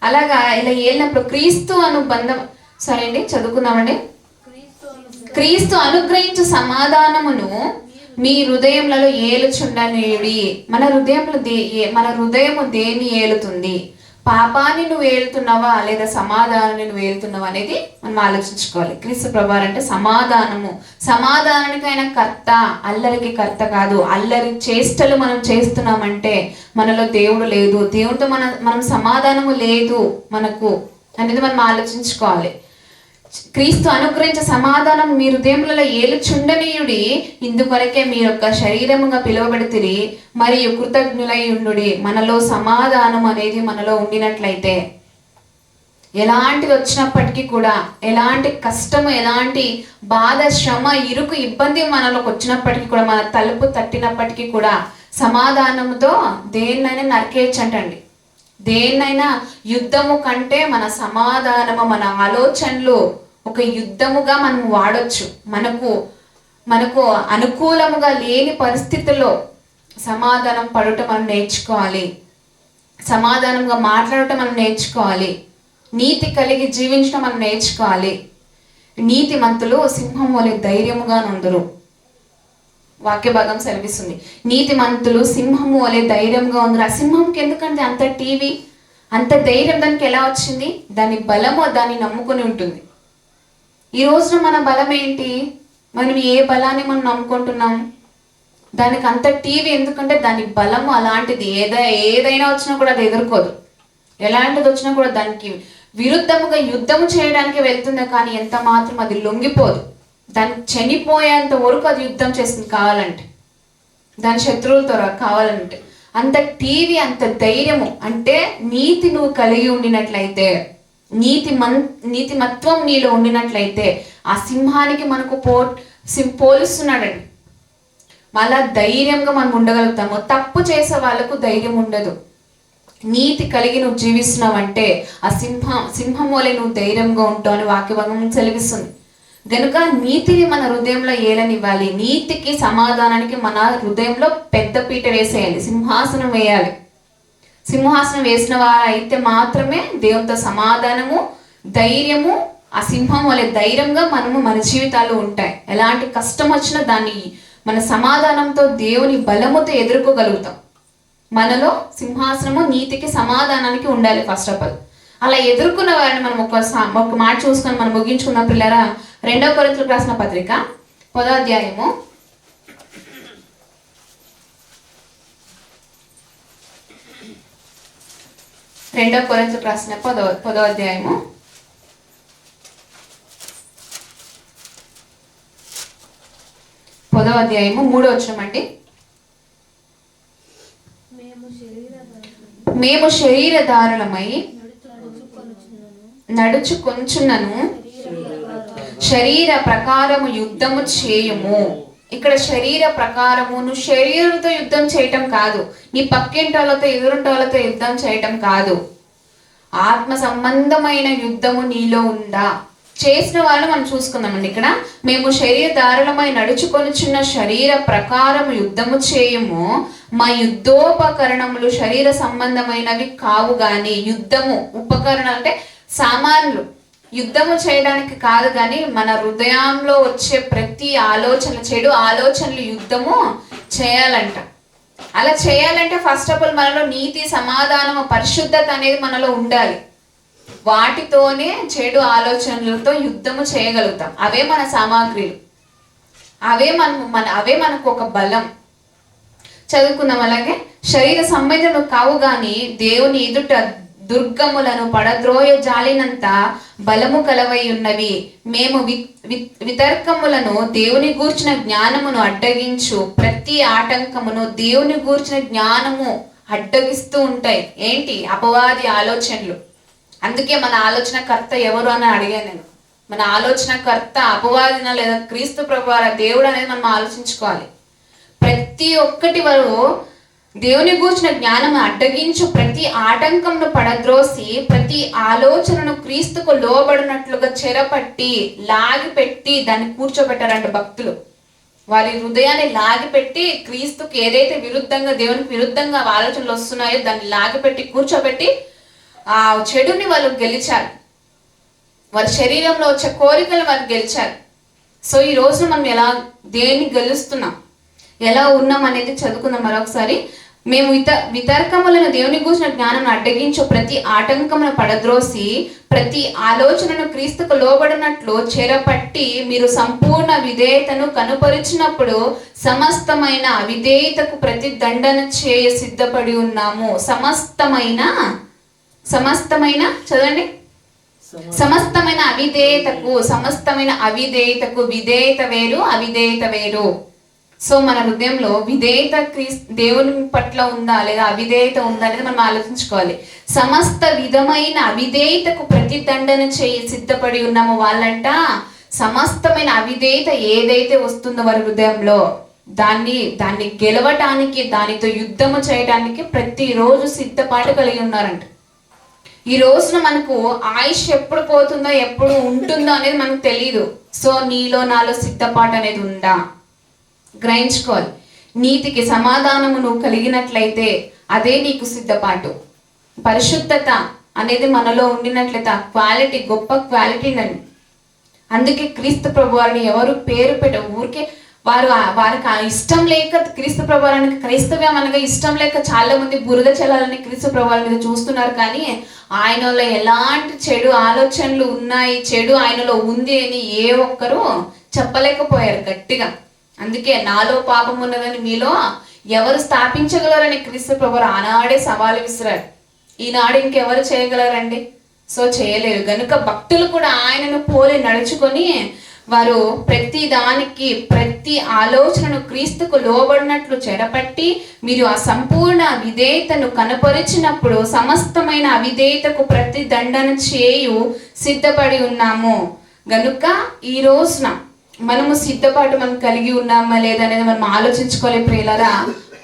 అలాగా ఇలా ఏలినప్పుడు క్రీస్తు అనుబంధం. సరే అండి, చదువుకుందామండి. క్రీస్తు అనుగ్రహించు సమాధానమును మీ హృదయములలో ఏలుచుండనీయుడి. మన హృదయము దేన్ని ఏలుతుంది? పాపాన్ని నువ్వు ఏలుతున్నావా లేదా సమాధానాన్ని నువ్వు ఏలుతున్నావా అనేది మనం ఆలోచించుకోవాలి. క్రీస్తు ప్రభువారు అంటే సమాధానానికి ఆయన కర్త, అల్లరికి కర్త కాదు. అల్లరి చేష్టలు మనం చేస్తున్నామంటే మనలో దేవుడు లేదు, దేవుడితో మనం సమాధానము లేదు మనకు అనేది మనం ఆలోచించుకోవాలి. క్రీస్తు అనుగ్రహించే సమాధానం మీ హృదయములలో ఏలుచుండనీయుడి, ఇందుకొరకే మీరొక్క శరీరముగా పిలువబడితిరి మరియు కృతజ్ఞులై ఉండుడి. మనలో సమాధానం అనేది మనలో ఉండినట్లయితే ఎలాంటిది వచ్చినప్పటికీ కూడా, ఎలాంటి కష్టము, ఎలాంటి బాధ, శ్రమ, ఇరుకు, ఇబ్బంది మనలోకి వచ్చినప్పటికీ కూడా, మన తలుపు తట్టినప్పటికీ కూడా సమాధానంతో దేన్నైనా నరికేయచ్చంటండి. దేన్నైనా యుద్ధము కంటే మన సమాధానము, మన ఆలోచనలు ఒక యుద్ధముగా మనం వాడొచ్చు. మనకు అనుకూలముగా లేని పరిస్థితుల్లో సమాధానం పడుట మనం నేర్చుకోవాలి. సమాధానంగా మాట్లాడటం మనం నేర్చుకోవాలి. నీతి కలిగి జీవించడం మనం నేర్చుకోవాలి. నీతిమంతులు సింహం వలె ధైర్యముగా నుందురు. వాక్య భాగం సెలవిస్తుంది, నీతిమంతులు సింహము వలె ధైర్యంగా ఉందరు. ఆ సింహంకి ఎందుకంటే అంత టీవీ, అంత ధైర్యం దానికి ఎలా వచ్చింది? దాని బలము దాన్ని నమ్ముకుని ఉంటుంది. ఈ రోజున మన బలం ఏంటి? మనం ఏ బలాన్ని మనం నమ్ముకుంటున్నాం? దానికి అంత టీవీ ఎందుకంటే దాని బలము అలాంటిది. ఏదైనా వచ్చినా కూడా అది ఎదుర్కోదు. ఎలాంటిది వచ్చినా కూడా దానికి విరుద్ధముగా యుద్ధము చేయడానికి వెళ్తుంది, కానీ ఎంత మాత్రం అది లొంగిపోదు. దానికి చనిపోయేంత వరకు అది యుద్ధం చేస్తుంది కావాలంటే, దాని శత్రువులతో కావాలంటే. అంత టీవీ, అంత ధైర్యము. అంటే నీతి నువ్వు కలిగి ఉండినట్లయితే, నీతిమత్వం నీలో ఉండినట్లయితే ఆ సింహానికి మనకు పోలుస్తున్నాడండి. మళ్ళా ధైర్యంగా మనం ఉండగలుగుతాము. తప్పు చేసే వాళ్ళకు ధైర్యం ఉండదు. నీతి కలిగి నువ్వు జీవిస్తున్నావంటే ఆ సింహం వలె నువ్వు ధైర్యంగా ఉంటావు అని వాక్యభాగం సెలవిస్తుంది. గనుక నీతిని మన హృదయంలో ఏలనివ్వాలి. నీతికి, సమాధానానికి మన హృదయంలో పెద్ద పీట వేసేయాలి, సింహాసనం వేయాలి. సింహాసనం వేసిన వారు అయితే మాత్రమే దేవునితో సమాధానము, ధైర్యము, ఆ సింహం వలె ధైర్యంగా మన జీవితాలు ఉంటాయి. ఎలాంటి కష్టం వచ్చినా దాన్ని మన సమాధానంతో, దేవుని బలముతో ఎదుర్కోగలుగుతాం. మనలో సింహాసనము నీతికి, సమాధానానికి ఉండాలి ఫస్ట్ ఆఫ్ ఆల్. అలా ఎదుర్కొన్న వారిని మనం ఒక మాట చూసుకొని మనం ముగించుకున్న పిల్లరా, 2 కొరింథీయులకు రాసిన పత్రిక 10వ అధ్యాయము 2 కొరింథీయులకు రాసిన 10వ అధ్యాయము 3వ వచనం అండి. మేము శరీరధారులమై నడుచుకొంచున్నను శరీర ప్రకారము యుద్ధము చేయము. ఇక్కడ శరీర ప్రకారము, నువ్వు శరీరంతో యుద్ధం చేయటం కాదు, నీ పక్కింటోళ్ళతో, ఎదురుంటోళ్ళతో యుద్ధం చేయటం కాదు. ఆత్మ సంబంధమైన యుద్ధము నీలో ఉందా? చేసిన వాళ్ళని మనం చూసుకుందామండి. ఇక్కడ మేము శరీరధారులమై నడుచుకొనుచున్న శరీర ప్రకారము యుద్ధము చేయము, మా యుద్ధోపకరణములు శరీర సంబంధమైనవి కావు గాని. యుద్ధము ఉపకరణాలు అంటే సామాన్లు, యుద్ధము చేయడానికి కాదు కానీ మన హృదయంలో వచ్చే ప్రతి ఆలోచన, చెడు ఆలోచనలు యుద్ధము చేయాలంట. అలా చేయాలంటే ఫస్ట్ ఆఫ్ ఆల్ మనలో నీతి, సమాధానము, పరిశుద్ధత అనేది మనలో ఉండాలి. వాటితోనే చెడు ఆలోచనలతో యుద్ధము చేయగలుగుతాం. అవే మన సామాగ్రిలు, అవే మనకు ఒక బలం. చదువుకుందాం. అలాగే శరీర సంబంధము కావు గాని దేవుని ఎదుట దుర్గములను పడద్రోయ జాలినంత బలము కలవై ఉన్నవి. మేము వితర్కములను, దేవుని గూర్చిన జ్ఞానమును అడ్డగించు ప్రతి ఆటంకమును, దేవుని గూర్చిన జ్ఞానము అడ్డగిస్తూ ఉంటాయి. ఏంటి? అపవాది ఆలోచనలు. అందుకే మన ఆలోచనకర్త ఎవరు అని అడిగాను నేను. మన ఆలోచనకర్త అపవాదిన లేదా క్రీస్తు ప్రభువారా దేవుడు అనేది మనం ఆలోచించుకోవాలి. ప్రతి ఒక్కటి వరకు దేవుని గూర్చిన జ్ఞానం అడ్డగించు ప్రతి ఆటంకంను పడద్రోసి ప్రతి ఆలోచనను క్రీస్తుకు లోబడినట్లుగా చెరపట్టి లాగిపెట్టి దాన్ని కూర్చోబెట్టారంట భక్తులు. వారి హృదయాన్ని లాగిపెట్టి క్రీస్తుకు ఏదైతే విరుద్ధంగా, దేవునికి విరుద్ధంగా ఆలోచనలు వస్తున్నాయో దాన్ని లాగిపెట్టి కూర్చోబెట్టి ఆ చెడుని వాళ్ళు గెలిచారు. వారి శరీరంలో వచ్చే కోరికలు వాళ్ళు గెలిచారు. సో ఈ రోజు మనం దేన్ని గెలుస్తున్నాం, ఎలా ఉన్నాం అనేది చదువుకుందాం మరొకసారి. మేము వితర్కములను, దేవుని గూర్చిన జ్ఞానం అడ్డగించు ప్రతి ఆటంకమును పడద్రోసి ప్రతి ఆలోచనను క్రీస్తుకు లోబడినట్లు చెరపట్టి మీరు సంపూర్ణ విధేయతను కనుపరిచినప్పుడు సమస్తమైన అవిధేయతకు ప్రతి దండన చేయ సిద్ధపడి ఉన్నాము. సమస్తమైన చదవండి. సమస్తమైన అవిధేయతకు విధేయత వేరు, అవిధేయత వేరు. సో మన హృదయంలో విధేయత దేవుని పట్ల ఉందా లేదా అవిధేయత ఉందా అనేది మనం ఆలోచించుకోవాలి. సమస్త విధమైన అవిధేయతకు ప్రతిదండన చేయి సిద్ధపడి ఉన్నాము. వాళ్ళంట సమస్తమైన అవిధేయత ఏదైతే వస్తుందో వారి హృదయంలో దాన్ని గెలవటానికి, దానితో యుద్ధము చేయడానికి ప్రతిరోజు సిద్ధపాటు కలిగి ఉన్నారంట. ఈ రోజున మనకు ఆయుష్ ఎప్పుడు పోతుందో ఎప్పుడు ఉంటుందో అనేది మనకు తెలియదు. సో నీలో నాలో సిద్ధపాటు అనేది ఉందా గ్రహించుకోవాలి. నీతికి సమాధానము నువ్వు కలిగినట్లయితే అదే నీకు సిద్ధపాటు. పరిశుద్ధత అనేది మనలో ఉండినట్లయితే ఆ క్వాలిటీ గొప్ప క్వాలిటీ అండి. అందుకే క్రీస్తు ప్రభు వారిని ఎవరు పేరు ఊరికే వారికి ఇష్టం లేక క్రీస్తు ప్రభువారికి, క్రైస్తవ్యం అనగా ఇష్టం లేక చాలా మంది బురద చల్లాలని క్రీస్తు ప్రభువారి మీద చూస్తున్నారు. కానీ ఆయనలో ఎలాంటి చెడు ఆలోచనలు ఉన్నాయి, చెడు ఆయనలో ఉంది అని ఏ ఒక్కరూ చెప్పలేకపోయారు గట్టిగా. అందుకే నాలో పాపం ఉన్నదని మీలో ఎవరు స్థాపించగలరని క్రీస్తు ప్రభువారు ఆనాడే సవాలు విసిరారు. ఈనాడు ఇంకెవరు చేయగలరండి? సో చేయలేరు. గనుక భక్తులు కూడా ఆయనను పోలి నడుచుకొని వారు ప్రతి దానికి, ప్రతి ఆలోచనను క్రీస్తుకు లోబడినట్లు చెరపట్టి మీరు ఆ సంపూర్ణ విధేయతను కనపరిచినప్పుడు సమస్తమైన అవిధేయతకు ప్రతి దండన చేయు సిద్ధపడి ఉన్నాము. గనుక ఈ రోజున మనము సిద్ధపాటు మనం కలిగి ఉన్నామా లేదనేది మనం ఆలోచించుకోలే ప్రియులారా.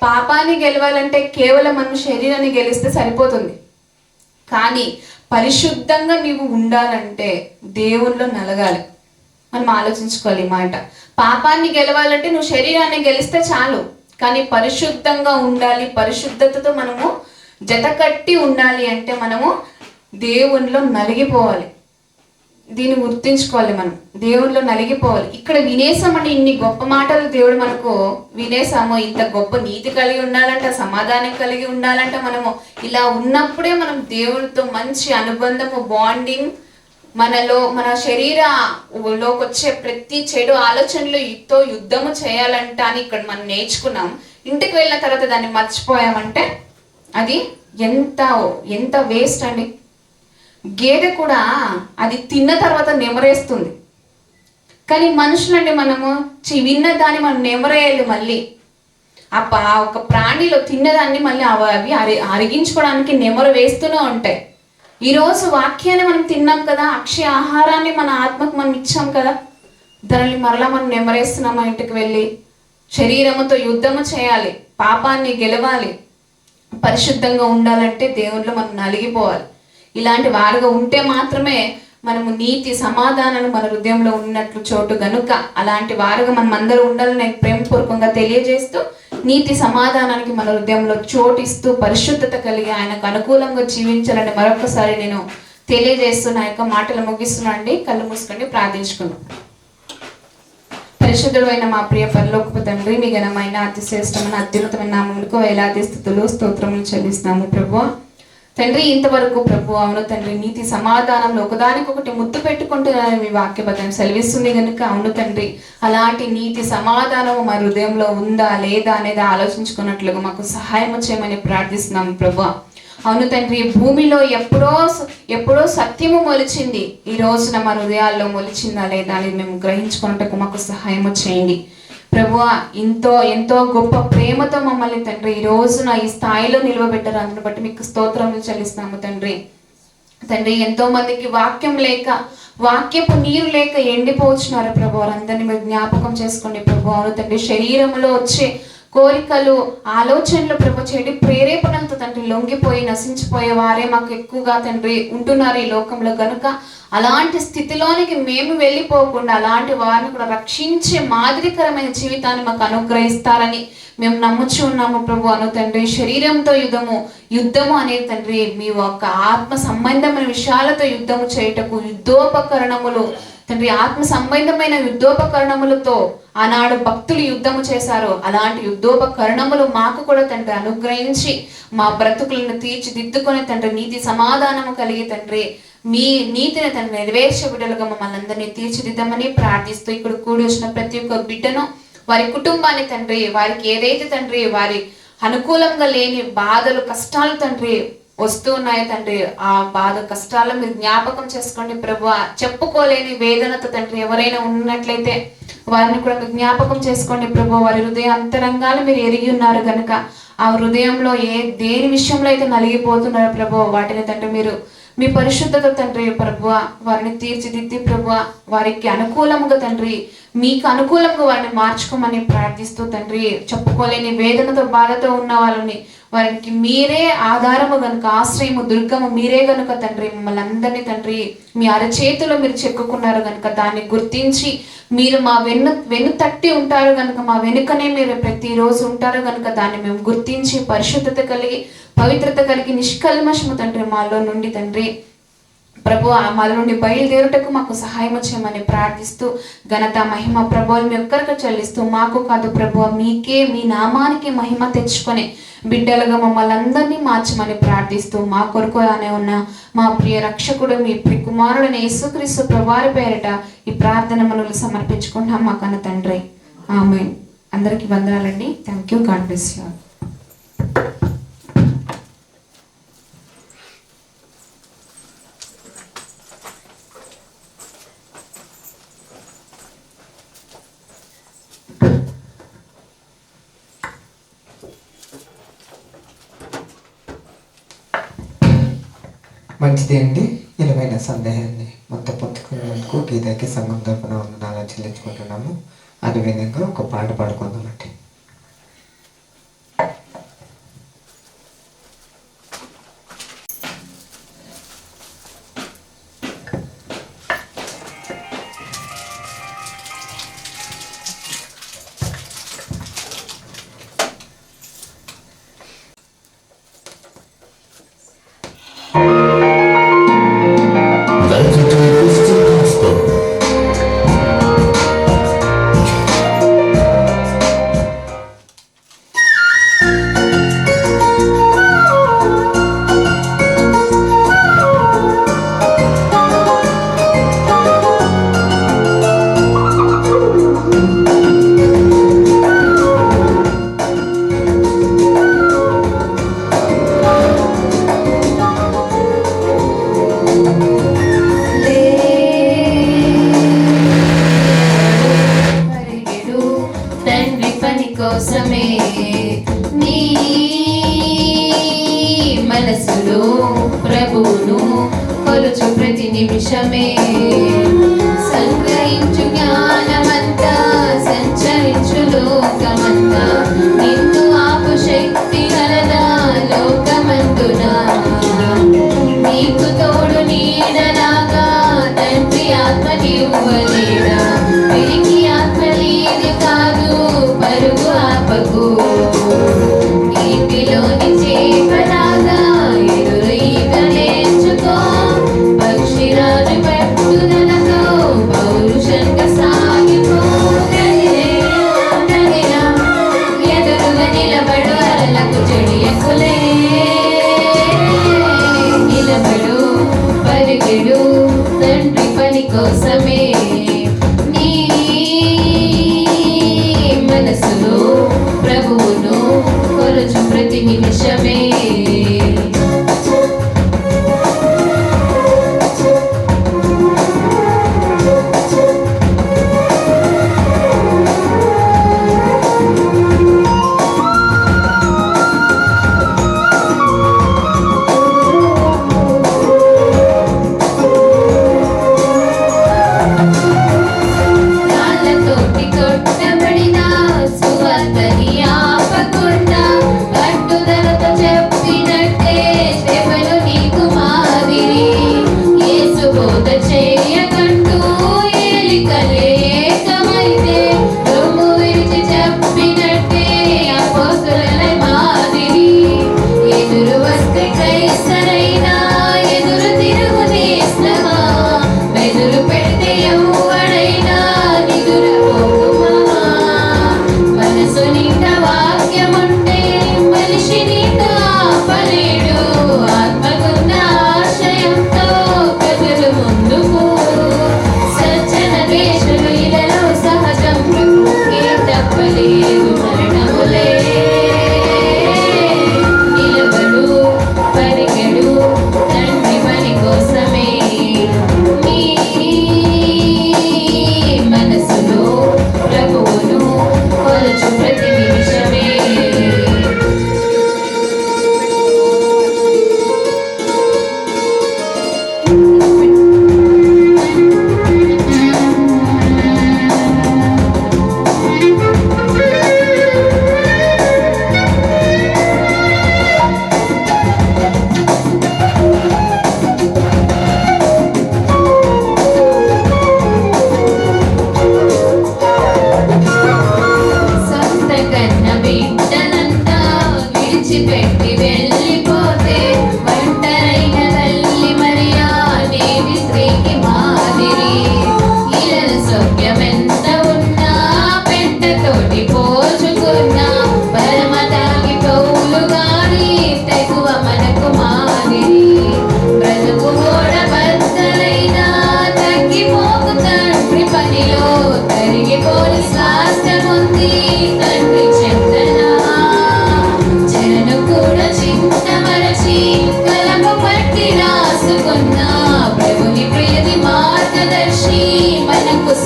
పాపాన్ని గెలవాలంటే కేవలం మనం శరీరాన్ని గెలిస్తే సరిపోతుంది. కానీ పరిశుద్ధంగా నీవు ఉండాలంటే దేవుల్లో నలగాలి. మనం ఆలోచించుకోవాలి ఈ మాట. పాపాన్ని గెలవాలంటే నువ్వు శరీరాన్ని గెలిస్తే చాలు, కానీ పరిశుద్ధంగా ఉండాలి. పరిశుద్ధతతో మనము జతకట్టి ఉండాలి అంటే మనము దేవునిలో నలిగిపోవాలి. దీన్ని గుర్తించుకోవాలి. మనం దేవునిలో నలిగిపోవాలి. ఇక్కడ వినేసామంటే ఇన్ని గొప్ప మాటలు దేవుడు మనకు వినేసాము. ఇంత గొప్ప నీతి కలిగి ఉండాలంట, సమాధానం కలిగి ఉండాలంట. మనము ఇలా ఉన్నప్పుడే మనం దేవుడితో మంచి అనుబంధము, బాండింగ్, మనలో మన శరీరంలోకి వచ్చే ప్రతి చెడు ఆలోచనలతో యుద్ధము చేయాలంట అని ఇక్కడ మనం నేర్చుకున్నాం. ఇంటికి వెళ్ళిన తర్వాత దాన్ని మర్చిపోయామంటే అది ఎంత వేస్ట్ అండి. గేదె కూడా అది తిన్న తర్వాత నెమరేస్తుంది, కానీ మనుషులండి మనము విన్న దాన్ని మనం నెమరేయాలి. మళ్ళీ ఒక ప్రాణిలో తిన్నదాన్ని మళ్ళీ అవి అరిగించుకోవడానికి నెమరు వేస్తూనే ఉంటాయి. ఈరోజు వాక్యాన్ని మనం తిన్నాం కదా, అక్షయ ఆహారాన్ని మన ఆత్మకు మనం ఇచ్చాం కదా, దానిని మరలా మనం నెమరేస్తున్నామా? ఇంటికి వెళ్ళి శరీరముతో యుద్ధము చేయాలి, పాపాన్ని గెలవాలి, పరిశుద్ధంగా ఉండాలంటే దేవునిలో మనం నలిగిపోవాలి. ఇలాంటి వారుగా ఉంటే మాత్రమే మనము నీతి సమాధానాలు మన హృదయంలో ఉన్నట్లు చోటు. గనుక అలాంటి వారుగా మనం అందరూ ఉండాలని నేను ప్రేమపూర్వకంగా తెలియజేస్తూ, నీతి సమాధానానికి మన హృదయంలో చోటిస్తూ పరిశుద్ధత కలిగి ఆయనకు అనుకూలంగా జీవించాలని మరొకసారి నేను తెలియజేస్తూ నా యొక్క మాటలు ముగిస్తున్నా అండి. కళ్ళు మూసుకొని ప్రార్థించుకున్నాం. పరిశుద్ధుడు అయిన మా ప్రియ పరలోకపు తండ్రి, మీ ఘనమైన అతిశ్రేష్టమైన అత్యున్నతమైన నామములకు వేలాది స్తుతులు స్తోత్రములు చెల్లిస్తున్నాము ప్రభువా. తండ్రి, ఇంతవరకు ప్రభు అవును తండ్రి, నీతి సమాధానంలో ఒకదానికొకటి ముద్దు పెట్టుకుంటున్నారని మీ వాక్యబద్ధం సెలవిస్తుంది కనుక అవును తండ్రి, అలాంటి నీతి సమాధానము మా హృదయంలో ఉందా లేదా అనేది ఆలోచించుకున్నట్లుగా మాకు సహాయం చేయమని ప్రార్థిస్తున్నాము ప్రభు. అవును తండ్రి, భూమిలో ఎప్పుడో సత్యము మొలిచింది, ఈ రోజున మా హృదయాల్లో మొలిచిందా లేదా అనేది మేము గ్రహించుకున్నట్టుకు మాకు సహాయం చేయండి ప్రభువా. ఎంతో గొప్ప ప్రేమతో మమ్మల్ని తండ్రి ఈ రోజున ఈ స్థాయిలో నిలవబెట్టారు. అందుని బట్టి మీకు స్తోత్రములు చెల్లిస్తున్నాము తండ్రి. ఎంతో మందికి వాక్యపు నీరు లేక ఎండిపోతున్నారు ప్రభు, వారందరినీ మీరు జ్ఞాపకం చేసుకోండి ప్రభు. అవును తండ్రి, శరీరంలో వచ్చే కోరికలు, ఆలోచనలు ప్రభు, చెడు ప్రేరేపణలతో తండ్రి లొంగిపోయి నశించిపోయే వారే మాకు ఎక్కువగా తండ్రి ఉంటున్నారు ఈ లోకంలో. కనుక అలాంటి స్థితిలోనికి మేము వెళ్ళిపోకుండా అలాంటి వారిని కూడా రక్షించే మాదిరికరమైన జీవితాన్ని మాకు అనుగ్రహిస్తారని మేము నమ్ముచు ఉన్నాము ప్రభు. అను తండ్రి, శరీరంతో యుద్ధము అనేది తండ్రి మీ యొక్క ఆత్మ సంబంధమైన విషయాలతో యుద్ధము చేయుటకు యుద్ధోపకరణములు తండ్రి, ఆత్మ సంబంధమైన యుద్ధోపకరణములతో ఆనాడు భక్తులు యుద్ధము చేశారు. అలాంటి యుద్ధోపకరణములు మాకు కూడా తండ్రి అనుగ్రహించి మా బ్రతుకులను తీర్చిదిద్దుకొని తండ్రి నీతి సమాధానము కలిగి తండ్రి మీ నీతిని తండ్రి నెరవేర్చే బిడ్డలుగా మమ్మల్ని అందరినీ తీర్చిదిద్దామని ప్రార్థిస్తూ, ఇక్కడ కూడి వచ్చిన ప్రతి ఒక్క బిడ్డను, వారి కుటుంబాన్ని తండ్రి, వారికి ఏదైతే తండ్రి వారి అనుకూలంగా లేని బాధలు, కష్టాలు తండ్రి వస్తూ ఉన్నాయి తండ్రి. ఆ బాధ కష్టాలు మీరు జ్ఞాపకం చేసుకోండి ప్రభు. చెప్పుకోలేని వేదనతో తండ్రి ఎవరైనా ఉన్నట్లయితే వారిని కూడా మీరు జ్ఞాపకం చేసుకోండి ప్రభు. వారి హృదయ అంతరంగాలు మీరు ఎరిగి ఉన్నారు కనుక ఆ హృదయంలో దేని విషయంలో అయితే నలిగిపోతున్నారో ప్రభు, వాటిని తండ్రి మీరు మీ పరిశుద్ధత తండ్రి ప్రభువ వారిని తీర్చిదిద్ది ప్రభువ వారికి అనుకూలముగా తండ్రి మీకు అనుకూలంగా వారిని మార్చుకోమని ప్రార్థిస్తూ తండ్రి, చెప్పుకోలేని వేదనతో బాధతో ఉన్న వాళ్ళని వారికి మీరే ఆధారము గనుక, ఆశ్రయము దుర్గము మీరే గనుక తండ్రి, మమ్మల్ని అందరినీ తండ్రి మీ అరచేతిలో మీరు చెక్కుకున్నారు కనుక దాన్ని గుర్తించి మీరు మా వెన్ను తట్టి ఉంటారు కనుక, మా వెనుకనే మీరు ప్రతిరోజు ఉంటారు కనుక దాన్ని మేము గుర్తించి పరిశుద్ధత కలిగి పవిత్రత కలిగి నిష్కల్మషము తండ్రి మాలో నుండి తండ్రి ప్రభు మాలో నుండి బయలుదేరుటకు మాకు సహాయం చేయమని ప్రార్థిస్తూ ఘనత మహిమ ప్రభువులు మీ ఒక్కరికి చెల్లిస్తూ మాకు కాదు ప్రభు మీకే మీ నామానికి మహిమ తెచ్చుకొని బిడ్డలుగా మమ్మల్ని అందరినీ మార్చమని ప్రార్థిస్తూ మా కొరకు అనే ఉన్న మా ప్రియ రక్షకుడు మీ ప్రియ కుమారుడైన యేసుక్రీస్తు ప్రభువారి పేరిట ఈ ప్రార్థన మనలు సమర్పించుకుంటాం మా కన్న తండ్రి. ఆమేన్. అందరికీ వందనాలండి. Thank you. God bless you. మంచిది అండి. ఇలామైన సందేహాన్ని మొత్తం పొందుకునేందుకు గీతకి సంఘం తరపున వందనాలు చెల్లించుకుంటున్నాము. అదేవిధంగా ఒక పాట పాడుకుందామండి. కోసమే నీ మనసులో ప్రభువును కొలుచు ప్రతి నిమిషమే సంగ్రహించు జ్ఞానమంతా సంచరించు లోకమంతా నిన్ను ఆపు శక్తి గలదా లోకమందునా నీకు తోడు నీడలాగా తండ్రి ఆత్మ నీవ్వలేడా పిరికి ఆత్మ నీది కాదు పరుగు ఆపకు నీటిలోని చేపలాగా ఎదురు ఈత నేర్చుకో పక్షిరాజు పట్టుదలతో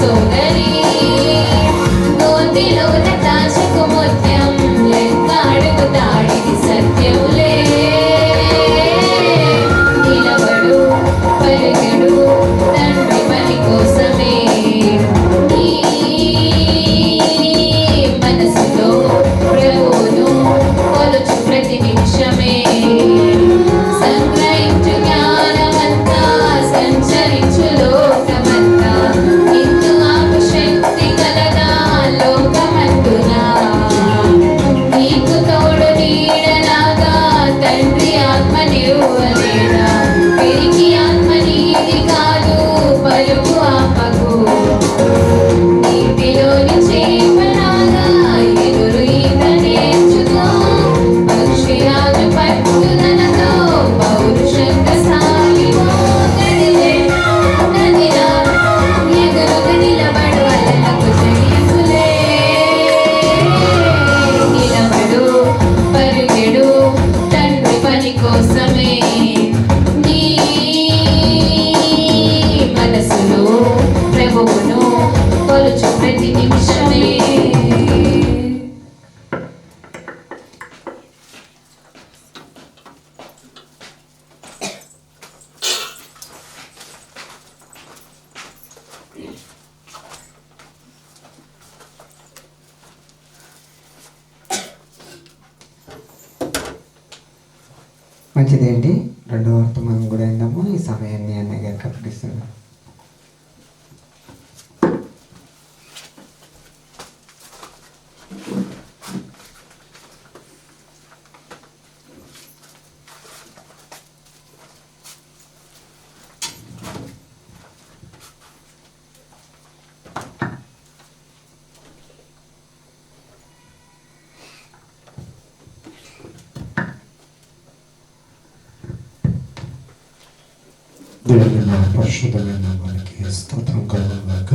సోదరి గోతిలోన దాచుకు ముత్యం లెక్క అడుగుతాడిది సత్యంలే నిలబడు పరిగెడు తండ్రి పని కోసమే నీ మనసులో ప్రభువును కొలుచు ప్రతి నిమిషమే సంగ్రహించు జ్ఞానమంతా సంచరించు లోకమంతా ఇందు ఆకు శక్తి కలదా లోకమందునా నీకు తోడు నీడలాగా తండ్రి ఆత్మ నిరువలేడా పెరిగి ఆత్మ నీది కాదు పలుకు ఆపకు నీటిలోని చేపలాగా ఎదురు ఈత నేర్చుకో పక్షిరాజు పట్టుదలతో పౌరుషంగా సాగిపో నదిలా ఎదురుగా నిలబడు అలలకు జయించులే నిలబడు పరిగెడు తండ్రి పని కోసమే నీ మనసులో ప్రభువును కొలుచు ప్రతి నిమిషమే మంచిదేంటి, రెండో వర్తమానం కూడా అయిందాము. ఈ సమయాన్ని అన్నయ్య గారికి అప్పగిస్తున్నాను. దేవుని నా పరిశుద్ధమైన నామానికి స్తోత్రం కలుగుగాక.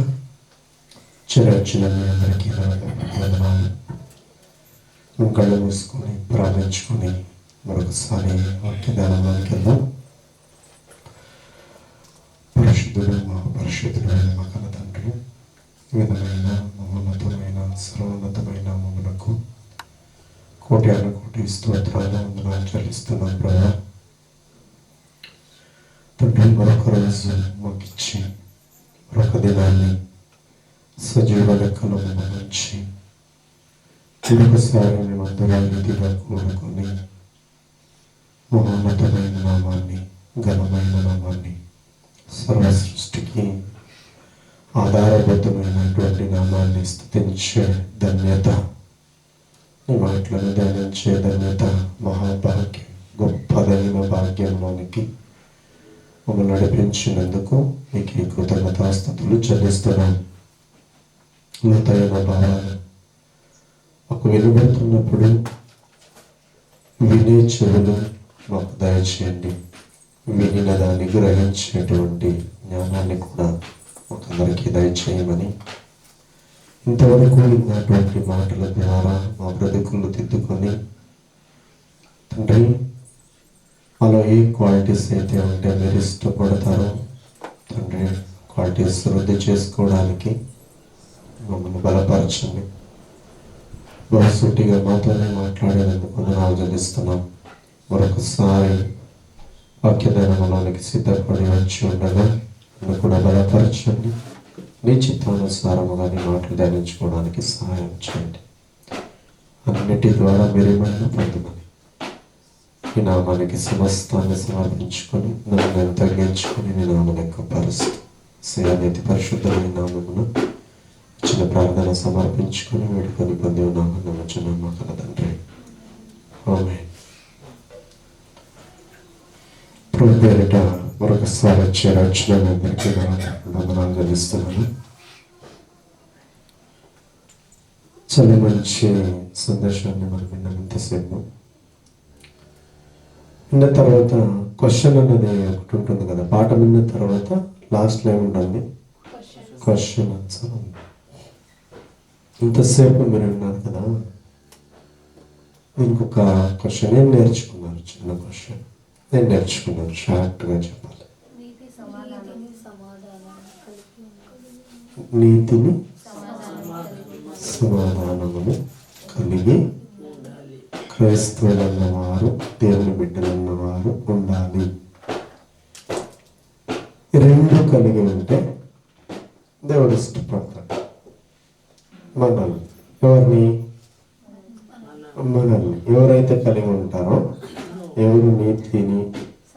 చేరొచ్చిన మీ అందరికీ వందనాలు. కళ్ళు మూసుకొని ప్రార్థించుకొని మరొకసారి వాక్యదానంలోకి వెళ్దాం. పరిశుద్ధుడు మహాపరిశుద్ధుడైన మా కన్న తండ్రి, విధమైన మహోన్నతమైన సర్వోన్నతమైన మమ్మలకు కోటి స్తోత్రాలు వందనాలు చెల్లిస్తున్నాం ప్రభా. తండ్రి, మరొక రోజు మాకిచ్చి మరొక దినాన్ని సజీవ లెక్కలో నుంచి మరొకసారి మేమందరం నీతిగా కూడుకొని మహోన్నతమైన నామాన్ని, ఘనమైన నామాన్ని, సర్వ సృష్టికి ఆధారబద్ధమైనటువంటి నామాన్ని స్తుతించే ధన్యత, నీ మాటలను ధ్యానించే ధన్యత, మహాభాగ్యం, గొప్పదైన భాగ్యంలోనికి మమ్మల్ని నడిపించినందుకు మీకు కృతజ్ఞతాస్తుతులు చెల్లిస్తున్నాం. లోతైన భావాలు మాకు వినబడుతున్నప్పుడు వినే చెవులు మాకు దయచేయండి. వినిన దాన్ని గ్రహించేటువంటి జ్ఞానాన్ని కూడా మాకందరికీ దయచేయమని, ఇంతవరకు విన్నటువంటి మాటల ద్వారా మా బ్రతుకులు దిద్దుకొని తండ్రి, మాలో ఏ క్వాలిటీస్ అయితే ఉంటే మీరు ఇష్టపడతారో తండ్రి, క్వాలిటీస్ వృద్ధి చేసుకోవడానికి మమ్మల్ని బలపరచండి. బహుసూటిగా మాతోనే మాట్లాడేందుకు వందనాలు చెల్లిస్తున్నాం. మరొకసారి వాక్యదానంలోనికి సిద్ధపడి వచ్చి ఉండగా నన్ను కూడా బలపరచండి. నీ చిత్తానుసారముగా నీ మాటలు ధ్యానించుకోవడానికి సహాయం చేయండి. అన్నిటి ద్వారా మీరేమైనా పొందమని ఈ నామానికి సమస్తాన్ని సమర్పించుకొని నన్ను నేను తగ్గించుకొని నీ నామను ఎక్కువపరుస్తూ సేవనీతి పరిశుద్ధమైన నామమున చిన్న ప్రార్థన సమర్పించుకొని వేడుకొని పొంది ఉన్నామని నమ్ముచున్నాం మా కన్న తండ్రి. ఆమేన్. ప్రభు పేరిట మరొకసారి వచ్చిన మీ అందరికీ వందనాలు చెల్లిస్తున్నాను. చాలా మంచి సందేశాన్ని మనం విన్నాం ఇంతసేపు. విన్న తర్వాత క్వశ్చన్ అన్నది ఒకటి ఉంటుంది కదా, పాట విన్న తర్వాత లాస్ట్లో ఏముంటుంది? క్వశ్చన్ ఆన్సర్ ఉంది. ఇంతసేపు మీరు విన్నారు కదా, దీనికి ఒక క్వశ్చన్ ఏం నేర్చుకున్నారు? చిన్న క్వశ్చన్ ఏం నేర్చుకున్నారు? షార్ట్గా చెప్పాలి. నీతిని సమాధానమును కలిగి క్రైస్తవులన్నవారు, దేవుని బిడ్డలన్నవారు ఉండాలి. రెండు కలిగి ఉంటే దేవుడు ఇష్టపడతాడు. మనల్ని ఎవరైతే కలిగి ఉంటారో, ఎవరు నీతిని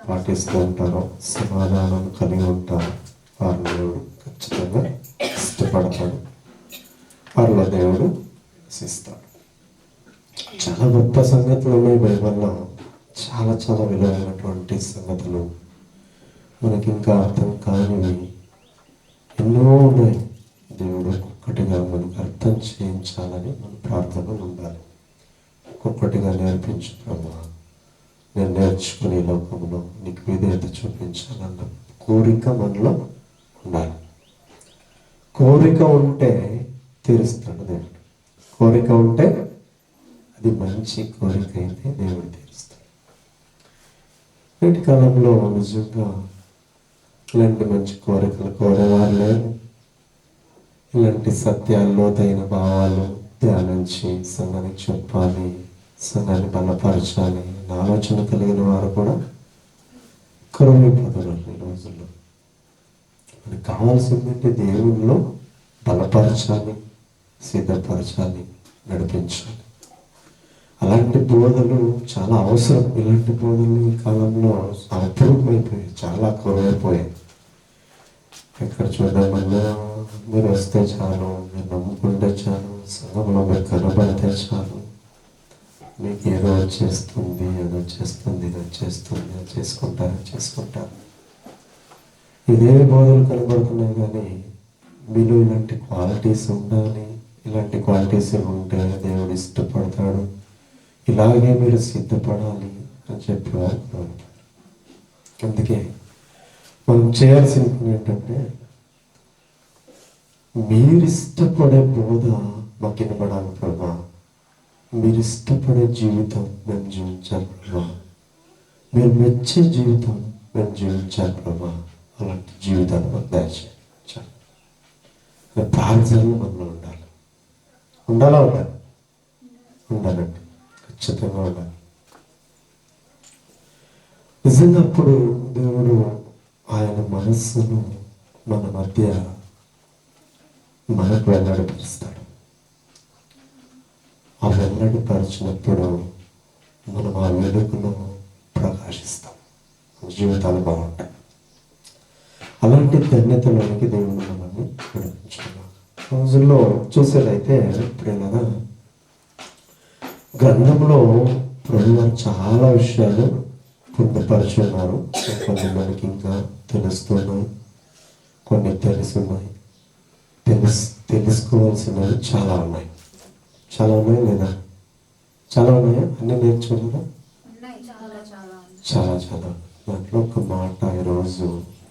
పాటిస్తూ ఉంటారో, సమాధానం కలిగి ఉంటారో వారిని దేవుడు ఖచ్చితంగా ఇష్టపడతాడు. వారిలో దేవుడు ఆశిస్తాడు. చాలా గొప్ప సంగతులు ఉన్నాయి బైబిల్లో. చాలా చాలా విలువైనటువంటి సంగతులు, మనకి ఇంకా అర్థం కానివి ఎన్నో ఉన్నాయి. దేవుడు ఒక్కొక్కటిగా మనకు అర్థం చేయించాలని మన ప్రార్థనలు ఉండాలి. ఒక్కొక్కటిగా నేర్పించు ప్రభువా, నేను నేర్చుకునే లోకంలో నీకు విధేయత చూపించాలన్న కోరిక మనలో ఉండాలి. కోరిక ఉంటే తీరుస్తాడు దేవుడు. కోరిక ఉంటే అది మంచి కోరిక అయితే దేవుడు తీరుస్తాడు. నేటి కాలంలో నిజంగా ఇలాంటి మంచి కోరికలు కోరేవారు లేరు. ఇలాంటి సత్యాలు, లోతైన భావాలు ధ్యానించి సంఘానికి చెప్పాలి, సంఘాన్ని బలపరచాలి అనే ఆలోచన కలిగిన వారు కూడా కరువైపోతున్నారు ఈ రోజుల్లో. మనకు కావాల్సిందంటే దేవునిలో బలపరచాలి, సిద్ధపరచాలి, నడిపించాలి. అలాంటి బోధలు చాలా అవసరం. ఇలాంటి బోధలు ఈ కాలంలో అపూర్వమైపోయాయి, చాలా కరువైపోయాయి. ఎక్కడ చూద్దామన్నా మీరు వస్తే చాలు, మీరు నమ్ముకుంటే చాలు, సంఘంలో మీరు కనబడితే చాలు, మీకు ఏదో వచ్చేస్తుంది, అది వచ్చేస్తుంది, ఇది వచ్చేస్తుంది, అది చేసుకుంటారు. ఇదే బోధలు కనబడుతున్నాయి. కానీ మీలో ఇలాంటి క్వాలిటీస్ ఉండాలి. ఇలాంటి క్వాలిటీస్ ఉంటే దేవుడు ఇష్టపడతాడు. ఇలాగే మీరు సిద్ధపడాలి అని చెప్పేవారు. అందుకే మనం చేయాల్సింది ఏంటంటే, మీరు ఇష్టపడే బోధ మాకు వినబడాలి ప్రభా, మీరు ఇష్టపడే జీవితం మేము జీవించాలి ప్రభా, మీరు మెచ్చే జీవితం మేము జీవించాలి ప్రభా. అలాంటి జీవితాన్ని మాకు దయచేయాలి. ప్రార్థనలు మనలో ఉండాలా ఉండాలండి, ఖచ్చితంగా ఉండాలి. నిజంగా అప్పుడు దేవుడు ఆయన మనస్సును మన మధ్య మనకు వెల్లడిపరుస్తాడు. ఆ వెల్లడిపరిచినప్పుడు మనం ఆ వెలుగును ప్రకాశిస్తాం, జీవితాలు బాగుంటాయి. అలాంటి ధన్యతలోనికి దేవుడు మనల్ని నడిపించుకున్నాం. రోజుల్లో చూసేదైతే ఇప్పుడు ఎలాగా గ్రంథంలో ప్రభువారు చాలా విషయాలు పొందుపరుచున్నారు. కొన్ని మనకి ఇంకా తెలుస్తున్నాయి, కొన్ని తెలుసున్నాయి, తెలుసుకోవాల్సినవి చాలా ఉన్నాయి లేదా? చాలా ఉన్నాయా? అన్నీ నేర్చుకున్నారా? చాలా దాంట్లో ఒక మాట ఈరోజు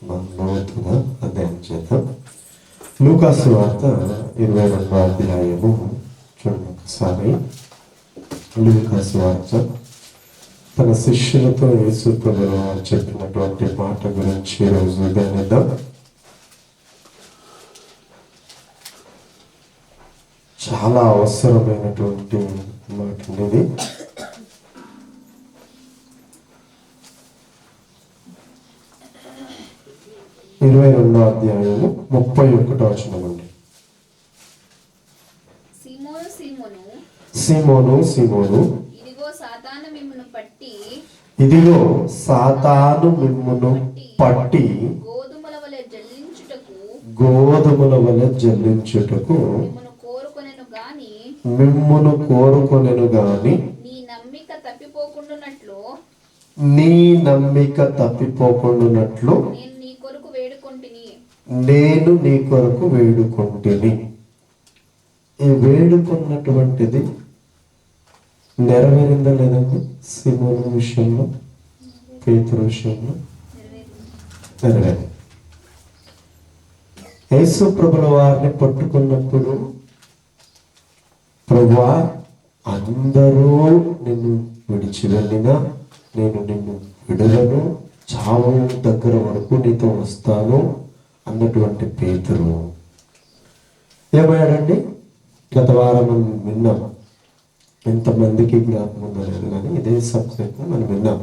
మనం లోతుగా అధ్యయనం చేద్దాం. లూకాసు వార్త 22వ అధ్యాయము చూడండి ఒకసారి. లూకాసు వార్త తన శిష్యులతో యేసు ప్రభువు చెప్పినటువంటి మాట గురించి ఈరోజు ధ్యానిద్దాం. చాలా అవసరమైనటువంటి మాట ఇది. 22వ అధ్యాయము 31వ వచనం నుండి. సీమోను ఇదిగో సాతాను మిమ్మును పట్టి గోధుమల వలె జల్లించుటకు మిమ్మును కోరుకొనెను గాని నీ నమ్మిక తప్పిపోకుండునట్లు నేను నీ కొరకు వేడుకొంటిని. ఈ వేడుకున్నటువంటిది నెరవేరిందా లేదండి? సీమోను విషయంలో, పేతురు విషయంలో నెరవేరింది. యేసు ప్రభుల వారిని పట్టుకున్నప్పుడు, ప్రభువా అందరూ నిన్ను విడిచి వెళ్ళినా నేను నిన్ను విడుదలను, చావు దగ్గర వరకు నీతో వస్తాను అన్నటువంటి పేతురు ఏమయ్యాడండి? గత వారం మనం విన్నాం, ఎంతమందికి జ్ఞాపకం ఉందో లేదు కానీ ఇదే సబ్జెక్ట్ మనం విన్నాం.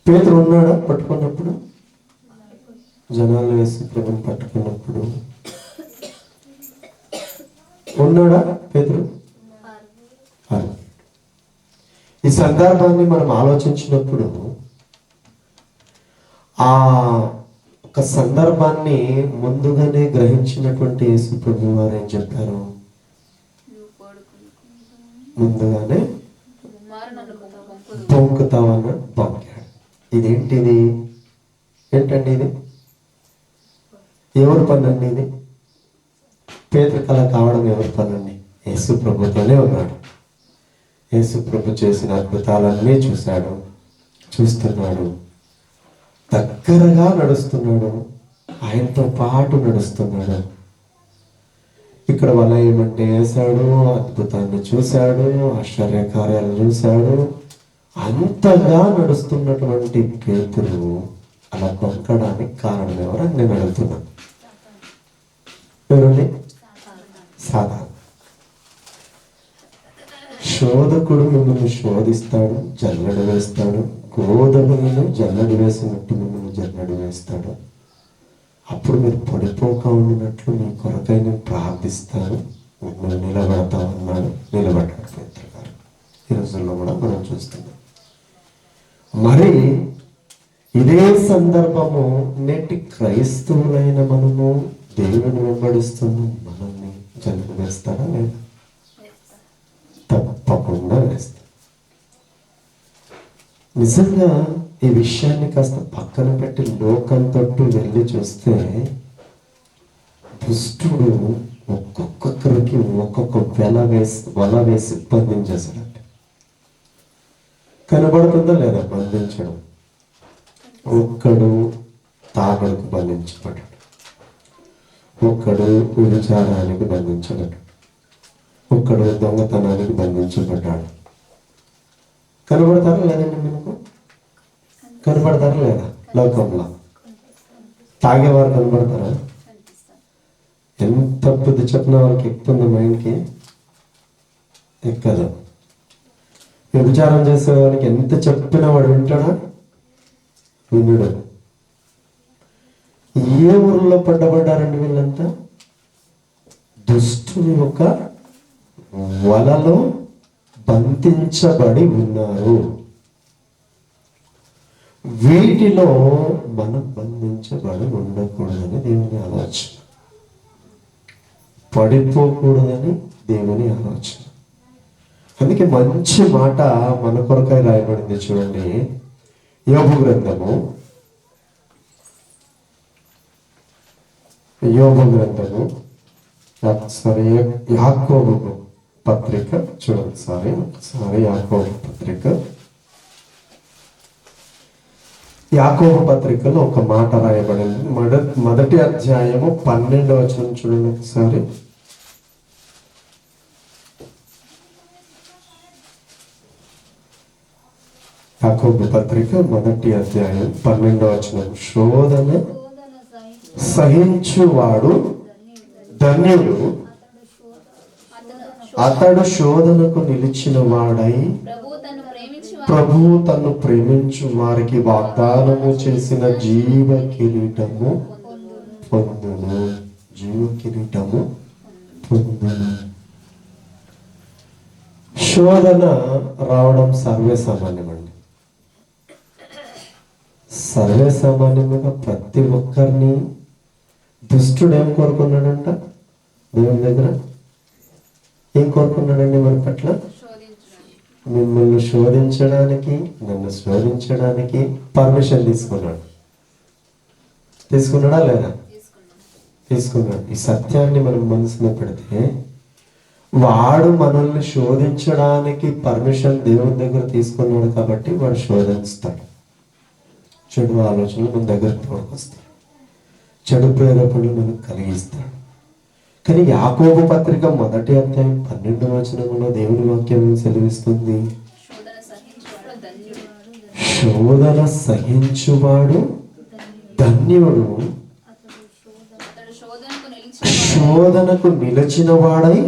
పేతురు ఉన్నాడా పట్టుకున్నప్పుడు? జనాలు వేసి ప్రభుని పట్టుకున్నప్పుడు ఉన్నాడా పేతురు? ఈ సందర్భాన్ని మనం ఆలోచించినప్పుడు ఆ ఒక సందర్భాన్ని ముందుగానే గ్రహించినటువంటి యేసు ప్రభు వారు ఏం చెప్పారు? ముందుగానే పొంకుతావన్నాడు, పొంకాడు. ఇదేంటిది? ఏంటండి ఇది? ఎవరి పని అండి ఇది? పేతురు కళ కావడం ఎవరి పని అండి? యేసు ప్రభుతోనే ఉన్నాడు. యేసు ప్రభు చేసిన అద్భుతాలన్నీ చూశాడు, చూస్తున్నాడు, దగ్గరగా నడుస్తున్నాడు, ఆయనతో పాటు నడుస్తున్నాడు. ఇక్కడ వల్ల ఏమంటే వేశాడు, అద్భుతాన్ని చూశాడు, ఆశ్చర్యకార్యాలు చూశాడు. అంతగా నడుస్తున్నటువంటి పేతురు అలా కొనకడానికి కారణం ఎవరని నేను అడుగుతున్నాను. ఎవరండి? సాధారణ శోధకుడు మిమ్మల్ని శోధిస్తాడు, జల్లెడ వేస్తాడు. గోధుమలను జల్లెడ వేసినట్టు మిమ్మల్ని జల్లెడ వేస్తాడు. అప్పుడు మీరు పడిపోక ఉండినట్లు మీ కొరకై నేను ప్రార్థిస్తాను, మిమ్మల్ని నిలబడతా ఉన్నాడు. నిలబడ్డాడు పేతురు గారు. ఈ రోజుల్లో కూడా మనం చూస్తున్నాం. మరి ఇదే సందర్భము నేటి క్రైస్తవులైన మనము దేవుని వెంబడిస్తున్నాం, మనల్ని జల్లెడ వేస్తాడా లేదా? తప్పకుండా వేస్తాం. నిజంగా ఈ విషయాన్ని కాస్త పక్కన పెట్టి లోకం తట్టు వెళ్ళి చూస్తే దుష్టుడు ఒక్కొక్కరికి ఒక్కొక్క వల వేసి బంధించేశాడంటే కనబడుతుందా లేదా? బంధించడం. ఒక్కడు తాగడుకు బంధించబడ్డాడు, ఒక్కడు వ్యభిచారానికి బంధించబడ్డాడు, ఒక్కడు దొంగతనానికి బంధించబడ్డాడు. కనబడతారా లేదండి? మనకు కనబడతారా లేదా? లోకంలో తాగేవారు కనబడతారా? ఎంత బుద్ధి చెప్పిన వారికి ఎక్కుతుంది మైండ్కి, ఎక్కదు. వ్యభిచారం చేసేవారికి ఎంత చెప్పినా వాడు వింటాడా? వినుడు. ఏ ఊరిలో పడ్డబడ్డారండి వీళ్ళంతా? దుష్టుని యొక్క వలలో బంధించబడి ఉన్నారు. వీటిలో మనం బంధించబడి ఉండకూడదని దేవుని ఆలోచన, పడిపోకూడదని దేవుని ఆలోచన. అందుకే మంచి మాట మన కొరకై రాయబడింది చూడండి. యోబు గ్రంథము, యాకోబు పత్రిక చూడండి. ఒకసారి యాకోబు పత్రికలో ఒక మాట రాయబడింది. మొదటి అధ్యాయము 12వ వచనం చూడండి ఒకసారి. యాకోబు పత్రిక మొదటి అధ్యాయం 12వ వచనం. శోధన సహించువాడు ధన్యుడు, అతడు శోధనకు నిలిచిన వాడై ప్రభువు తను ప్రేమించు వారికి వాగ్దానము చేసిన జీవ కిరీటము పొందును. జీవ కిరీటము పొందును. శోధన రావడం సర్వేసామాన్యమండి. సర్వేసామాన్యముగా ప్రతి ఒక్కరిని దుష్టుడు ఏం కోరుకున్నాడంట? దేవుని దగ్గర ఏం కోరుకున్నాడండి మన పట్ల? మిమ్మల్ని శోధించడానికి, నన్ను శోధించడానికి పర్మిషన్ తీసుకున్నాడా లేదా? తీసుకున్నాడు. ఈ సత్యాన్ని మనం మనసులో పెడితే వాడు మనల్ని శోధించడానికి పర్మిషన్ దేవుని దగ్గర తీసుకున్నాడు కాబట్టి వాడు శోధిస్తాడు. చెడు ఆలోచనలు మన దగ్గరకు తోడుకొస్తాడు, చెడు ప్రేరేపణలు మనకు కలిగిస్తాడు. కానీ యాకోబు పత్రిక మొదటి అధ్యాయం 12వ వచనంలో దేవుని వాక్యం సెలవిస్తుంది, శోధన సహించువాడు ధన్యుడు, శోధనకు నిలిచిన వాడై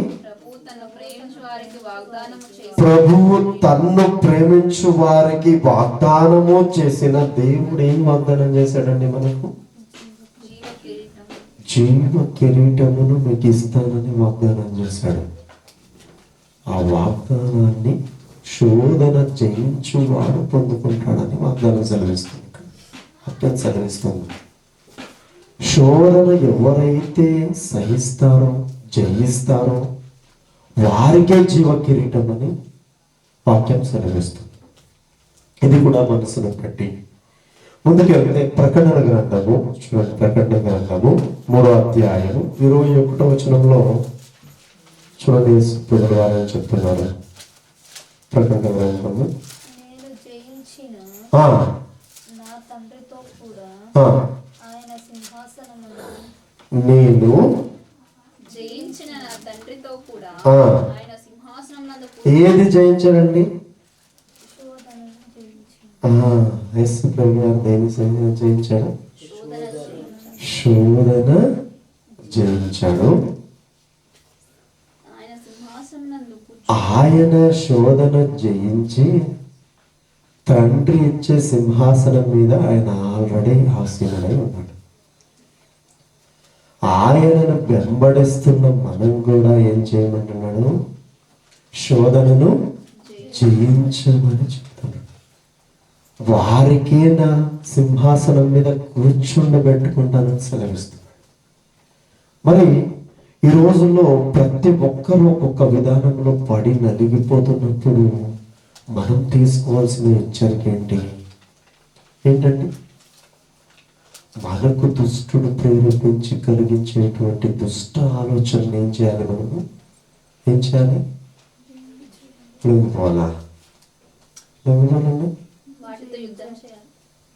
ప్రభువు తన్ను ప్రేమించు వారికి వాగ్దానము చేసిన దేవుడు ఏం వాగ్దానం చేశాడండి మనకు? జీవ కిరీటమును మీకు ఇస్తానని వాగ్దానం చేశాడు. ఆ వాగ్దానాన్ని శోధన జయించువాడు పొందుకుంటాడని వాగ్దానం సెలవిస్తుంది. అర్థం సెలవిస్తుంది. శోధన ఎవరైతే సహిస్తారో జయిస్తారో వారికే జీవ కిరీటం అని వాక్యం సెలవిస్తుంది. ఇది కూడా మనసును పెట్టి ముందుకు వెళ్తే ప్రకటన గ్రంథము చూడండి. ప్రకటన గ్రంథము 3వ అధ్యాయము 21వ వచనంలో చూడండి, వారు చెప్తున్నారు. ప్రకటన గ్రంథము నేను ఏది జయించాడండి? యేసు ప్రభువు గారు దేని జయించాడు? శోధన జయించాడు. ఆయన శోధన జయించి తండ్రి ఇచ్చే సింహాసనం మీద ఆయన ఆల్రెడీ ఆసీనుడై ఉన్నాడు. ఆయనను వెంబడిస్తున్న మనం కూడా ఏం చేయమంటున్నాడు? శోధనను జయించమని చెప్తున్నాడు. వారికే నా సింహాసనం మీద కూర్చుండబెట్టుకుంటానని సెలవిస్తున్నాడు. మరి ఈ రోజుల్లో ప్రతి ఒక్కరూ ఒక్కొక్క విధానంలో పడి నలిగిపోతున్నప్పుడు మనం తీసుకోవాల్సిన హెచ్చరిక ఏంటంటే మనకు దుష్టుడు ప్రేరేపించి కలిగించేటువంటి దుష్ట ఆలోచనలు ఏం చేయాలి? మనము ఏం చేయాలి?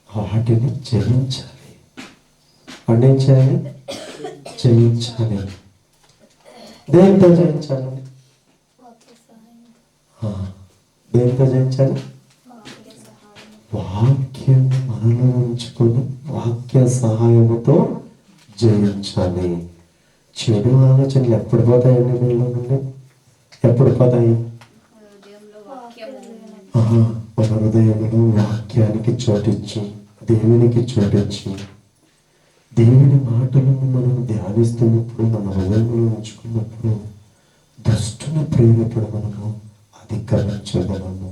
వాటిని జయించాలి. వాటిని ఏం చేయాలి? జయించాలి. దేంతో జయించాలండి? దేంతో జయించాలి? వాక్యం మనలో ఉంచుకొని వాక్య సహాయముతో జయించాలి. చెడు ఆలోచనలు ఎప్పుడు పోతాయండి మనలో నుండి? ఎప్పుడు పోతాయి? మన హృదయంలో వాక్యానికి చోటిచ్చి దేవునికి చోటిచ్చి దేవుని మాటలను మనం ధ్యానిస్తున్నప్పుడు మన హృదయంలో ఉంచుకున్నప్పుడు దుష్టుని ప్రేరేపణ మనము అధిగమించగలము,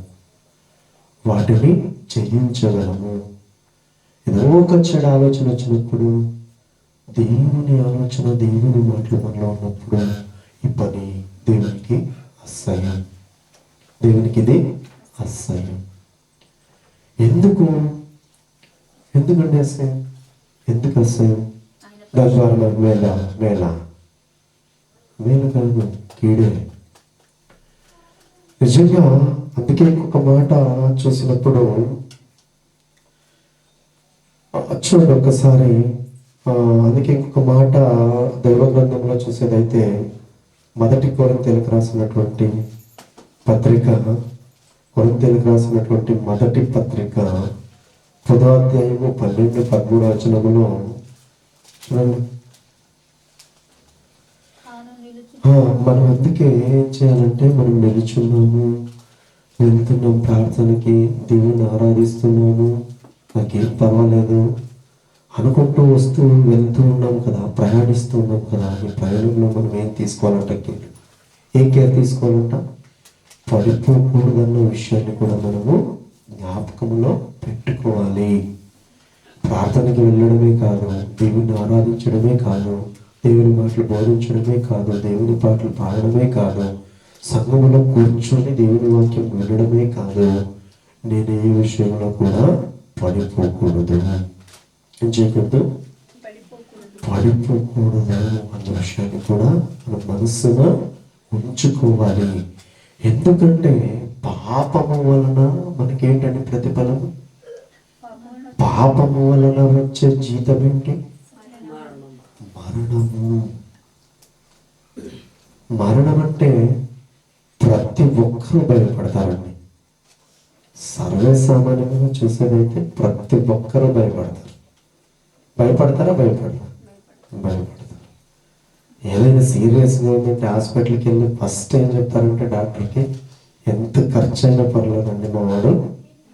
వాటిని జయించగలము. ఏదో ఒక చెడు ఆలోచన వచ్చినప్పుడు దేవుని ఆలోచన దేవుని మాటలు మనలో ఉన్నప్పుడు ఈ పని దేవునికి అసహ్యం. దేవునికి ఇది అసహ్యం. ఎందుకంటే అసహ్యం? ఎందుకు అసహ్యం? దాని ద్వారా మేల కాదు, కీడే. నిజంగా అందుకే ఇంకొక మాట చూసినప్పుడు చూడండి ఒకసారి. అందుకే ఇంకొక మాట దైవ గ్రంథంలో చూసేదైతే 1 కొరింథీయులకు రాసినటువంటి పత్రిక, కొరింథీయులకు రాసినటువంటి 1వ పత్రిక 10వ అధ్యాయము 12-13 వచనములో చూడండి. మనం అందుకే ఏం చేయాలంటే మనం నిలుచున్నాము, వెళ్తున్నాం ప్రార్థనకి, దేవుని ఆరాధిస్తున్నాము, నాకేం పర్వాలేదు అనుకుంటూ వస్తూ వెళ్తూ ఉన్నాం కదా, ప్రయాణిస్తూ ఉన్నాం కదా. ఈ ప్రయాణంలో మనం ఏం తీసుకోవాలంట? ఏ కేర్ తీసుకోవాలంట? పడిపోకూడదన్న విషయాన్ని కూడా మనము జ్ఞాపకంలో పెట్టుకోవాలి. ప్రార్థనకి వెళ్ళడమే కాదు, దేవుని ఆరాధించడమే కాదు, దేవుని మాటలు బోధించడమే కాదు, దేవుని పాటలు పాడడమే కాదు, సంఘములో కూర్చొని దేవుని వాక్యం వినడమే కాదు, నేను ఏ విషయంలో కూడా పడిపోకూడదు. ఏం చేయకూడదు? పడిపోకూడదు అన్న విషయాన్ని కూడా మన మనస్సును ఉంచుకోవాలి. ఎందుకంటే పాపము వలన మనకేంటంటే ప్రతిఫలం? పాపము వలన వచ్చే జీతం ఏంటి? మరణము. మరణం అంటే ప్రతి ఒక్కరూ భయపడతారండి. సర్వసామాన్యంగా చూసేదైతే ప్రతి ఒక్కరూ భయపడతారు. భయపడతారా? భయపడతారు. ఏదైనా సీరియస్గా ఉందంటే హాస్పిటల్కి వెళ్ళి ఫస్ట్ ఏం చెప్తారంటే డాక్టర్కి, ఎంత ఖర్చు అయినా పర్లేదండి, మా వాడు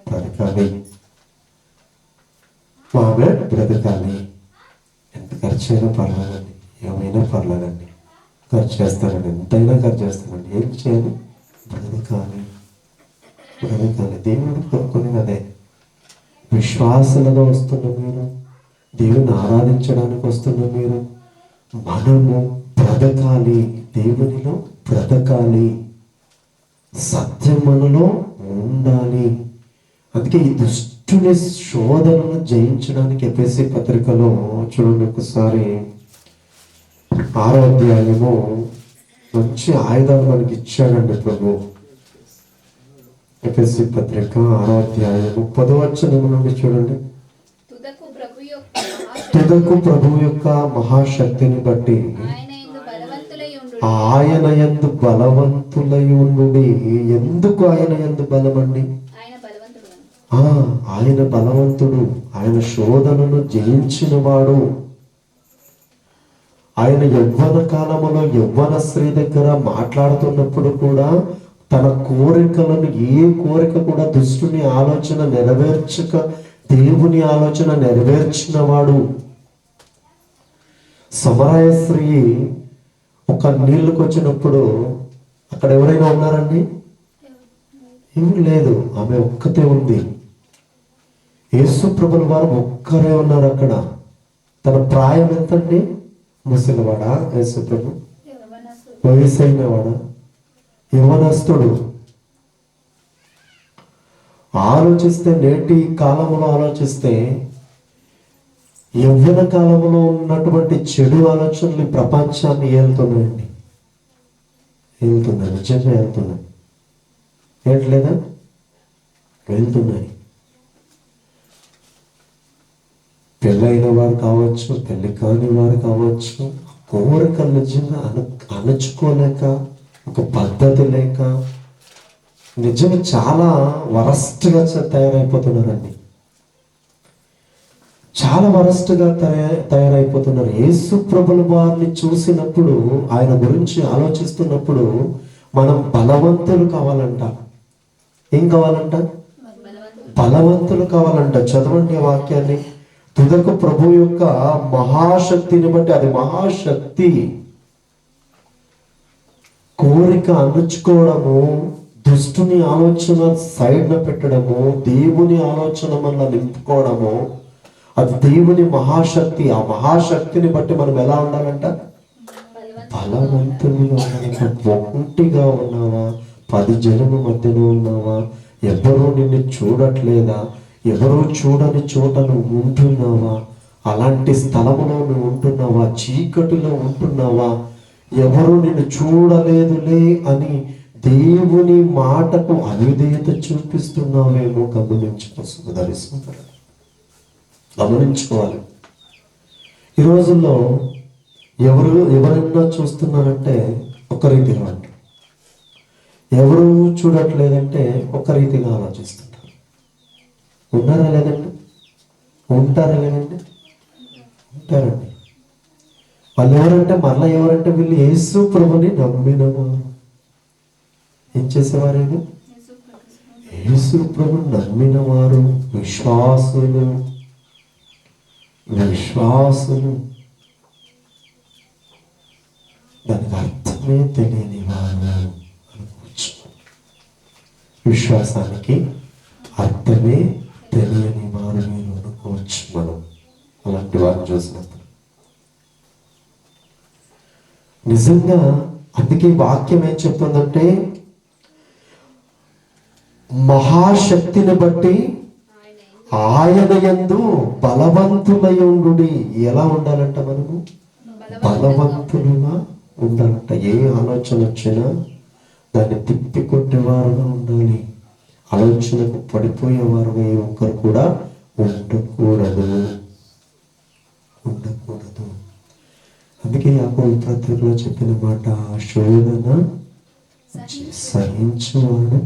బ్రతకాలి, మా ఆమె బ్రతకాలి, ఎంత ఖర్చు అయినా పర్లేదండి, ఏమైనా పర్లేదండి, ఖర్చు చేస్తానండి, ఎంతైనా ఖర్చు చేస్తానండి, ఏం చేయాలి, బ్రతకాలి, బ్రతకాలి. దేవుడు కోరుకునేది అదే. విశ్వాసులుగా వస్తున్న మీరు, దేవుని ఆరాధించడానికి వస్తున్న మీరు, మనము బ్రతకాలి, దేవునిలో బ్రతకాలి, సత్యం మనలో ఉండాలి. అందుకే ఈ దుష్టుని శోధనను జయించడానికి ఎఫెసీ పత్రికలో చూడండి ఒకసారి 6వ అధ్యాయము మంచి ఆయుధాలు మనకి ఇచ్చాడండి ప్రభు. ఎఫెసీ పత్రిక 6వ అధ్యాయము 10వ వచనం నుండి చూడండి. తుదకు ప్రభు యొక్క మహాశక్తిని బట్టి ఆయన యందు బలవంతులై ఉండుడి. ఎందుకు ఆయన యందు బలమండి? ఆయన బలవంతుడు, ఆయన శోధనను జయించిన వాడు. ఆయన యవ్వన కాలములో యవ్వన స్త్రీ దగ్గర మాట్లాడుతున్నప్పుడు కూడా తన కోరికలను, ఏ కోరిక కూడా దుష్టుని ఆలోచన నెరవేర్చక దేవుని ఆలోచన నెరవేర్చిన వాడు. సమరయ స్త్రీ ఒక నీళ్ళకు వచ్చినప్పుడు అక్కడ ఎవరైనా ఉన్నారండి? ఏమీ లేదు, ఆమె ఒక్కతే ఉంది. యేసు ప్రభుల వారు ఒక్కరే ఉన్నారు అక్కడ. తన ప్రాయం ఎంతండి? ముసలివాడా యేసు ప్రభు? వయసైనవాడా? యవ్వనస్తుడు. ఆలోచిస్తే, నేటి కాలంలో ఆలోచిస్తే, యవ్వన కాలంలో ఉన్నటువంటి చెడు ఆలోచనలు ఈ ప్రపంచాన్ని ఏలుతున్నాయండి. వెళ్తున్నాయి, నిజంగా వెళ్తున్నాయి. ఏంట్లేదా? వెళ్తున్నాయి. పెళ్ళైన వారు కావచ్చు, పెళ్లి కాని వారు కావచ్చు, కోరికలు నిజంగా అణచుకోలేక, ఒక పద్ధతి లేక నిజంగా చాలా వరస్ట్గా తయారైపోతున్నారండి. చాలా వరస్ట్గా తయారైపోతున్నారు. యేసు ప్రభుల వారిని చూసినప్పుడు, ఆయన గురించి ఆలోచిస్తున్నప్పుడు మనం బలవంతులు కావాలంట. ఏం కావాలంట? బలవంతులు కావాలంట. చదవండి ఆ వాక్యాన్ని. తుదకు ప్రభు యొక్క మహాశక్తిని బట్టి, అది మహాశక్తి. కోరిక అణుచుకోవడము, దుష్టుని ఆలోచన సైడ్న పెట్టడము, దేవుని ఆలోచన మన నింపుకోవడము, అది దేవుని మహాశక్తి. ఆ మహాశక్తిని బట్టి మనం ఎలా ఉండాలంట? బలవంతులుగా ఉండాలంట. ఒంటిగా ఉన్నావా? 10 జనము మధ్యలో ఉన్నావా? ఎవరూ నిన్ను చూడట్లేదా? ఎవరూ చూడని చోట నువ్వు ఉంటున్నావా? అలాంటి స్థలములో నువ్వు ఉంటున్నావా? చీకటిలో ఉంటున్నావా? ఎవరు నిన్ను చూడలేదులే అని దేవుని మాటకు అవిధేయత చూపిస్తున్నావేమో గమనించుకోవాలి. ఈ రోజుల్లో ఎవరైనా చూస్తున్నారంటే ఒక రీతిలో అంటారు, ఎవరు చూడట్లేదంటే ఒక రీతిగా ఆలోచిస్తుంటారు. ఉన్నారా లేదండి? ఉంటారా లేదండి? ఉంటారండి. వాళ్ళు ఎవరంటే, మరలా ఎవరంటే, వీళ్ళు యేసు ప్రభుని నమ్మినవారు. ఏం చేసేవారేమో? యేసు ప్రభుని నమ్మినవారు, విశ్వాసులు. దానికి అర్థమే తెలియని వారు అనుకోవచ్చు. విశ్వాసానికి అర్థమే తెలియని వారు మీరు అనుకోవచ్చు. మనం అలాంటి వారిని చూసినప్పుడు నిజంగా, అందుకే వాక్యం ఏం చెప్తుందంటే, మహాశక్తిని బట్టి ఆయన యందు బలవంతులయుండుడి. ఎలా ఉండాలంట? మనము బలవంతులుగా ఉండాలంట. ఏ ఆలోచన వచ్చినా దాన్ని తిప్పికొట్టేవారుగా ఉండాలి. ఆలోచనకు పడిపోయేవారు ఏ ఒక్కరు కూడా ఉండకూడదు. అందుకే యాకోబు పత్రికలో చెప్పిన మాట, శోధన సహించువాడు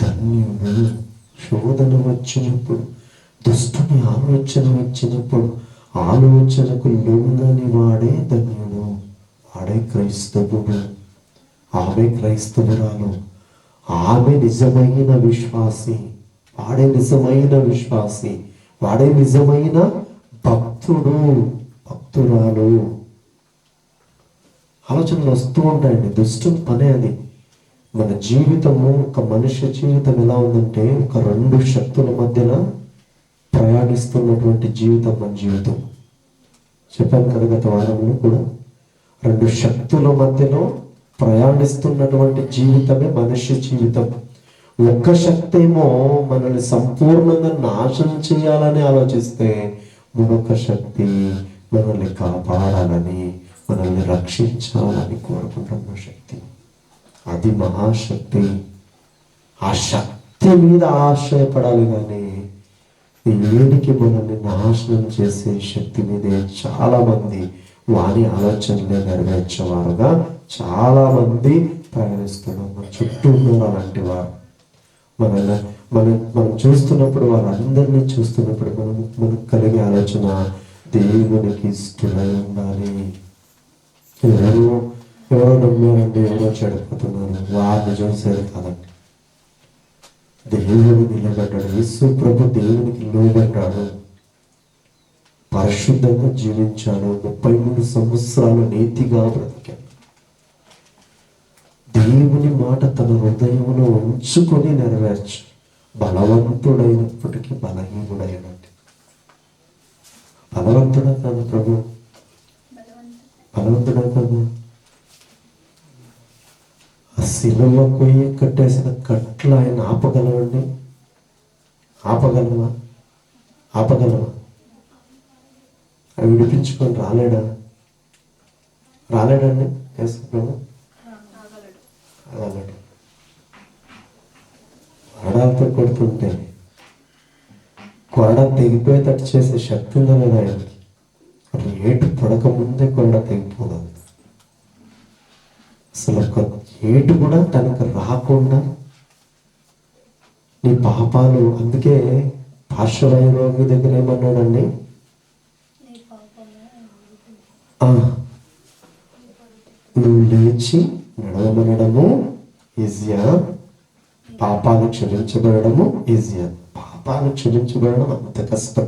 ధన్యుడు. శోధన వచ్చినప్పుడు, దుష్టుని ఆలోచన వచ్చినప్పుడు, ఆలోచనకు లొంగని వాడే ధన్యుడు. వాడే క్రైస్తవుడు, ఆమె క్రైస్తవురాలు, ఆమె నిజమైన విశ్వాసి, వాడే నిజమైన విశ్వాసి, వాడే నిజమైన భక్తుడు, భక్తురాలు. ఆలోచనలు వస్తూ ఉంటాయండి. దుష్టుని పనే అది. మన జీవితము, ఒక మనిషి జీవితం ఎలా ఉందంటే ఒక రెండు శక్తుల మధ్యన ప్రయాణిస్తున్నటువంటి జీవితం మన జీవితం. చెప్పాను కదా గత వారంలో కూడా, రెండు శక్తుల మధ్యలో ప్రయాణిస్తున్నటువంటి జీవితమే మనిషి జీవితం. ఒక్క శక్తి ఏమో మనల్ని సంపూర్ణంగా నాశనం చేయాలని ఆలోచిస్తే, మరొక శక్తి మనల్ని కాపాడాలని, మనల్ని రక్షించాలని కోరుకుంటున్న శక్తి, అది మహాశక్తి. ఆ శక్తి మీద ఆశ్రయపడాలి కానీ ఏడికి మనల్ని నాశనం చేసే శక్తి మీదే చాలా మంది వారి ఆలోచనలే నెరవేర్చేవారుగా చాలా మంది ప్రయాణిస్తున్నాం. మన చుట్టూ ఉన్నారు అలాంటి వారు. మనం చూస్తున్నప్పుడు, వాళ్ళందరినీ చూస్తున్నప్పుడు మనకు కలిగే ఆలోచన దేవునికి ఇష్టమై ఉండాలి. ఎవరో నమ్మారండి, ఎవరో చెడిపోతున్నారు, వారిని చూసేది కాదండి. దేవుడు నిలబడ్డాడు. యేసు ప్రభు దేవునికి లోబడ్డాడు, పరిశుద్ధంగా జీవించాడు, 33 సంవత్సరాలు నీతిగా బ్రతికాడు. దేవుని మాట తన హృదయంలో ఉంచుకొని నెరవేర్చు. బలవంతుడైనప్పటికీ బలహీనుడైనట్టు. బలవంతుడా కాదు ప్రభు, బలవంతుడా కాదు. ఆ శిలువ కొయ్యి కట్టేసిన కట్లు ఆయన ఆపగలవండి? ఆపగలవా? అవి విడిపించుకొని రాలేడండి యేసు ప్రభు? రాలేడు. కొరడాలతో కొడుతుంటే కొరడ తెగిపోయేటట్టు చేసే శక్తి ఉందా లేదా ఆయనకి? ఏటు పడక ముందే కొరడ తెగిపోదు. అసలు ఒక ఏటు కూడా తనకు రాకుండా నీ పాపాలు. అందుకే పార్శ్వవాయు రోగి దగ్గర ఏమన్నాడండి? నువ్వు లేచి నడవమనడము ఈజీయా, పాపాలు క్షమించబడము ఈజీయా. పాపాలు క్షమించబడడం అంత కష్టం.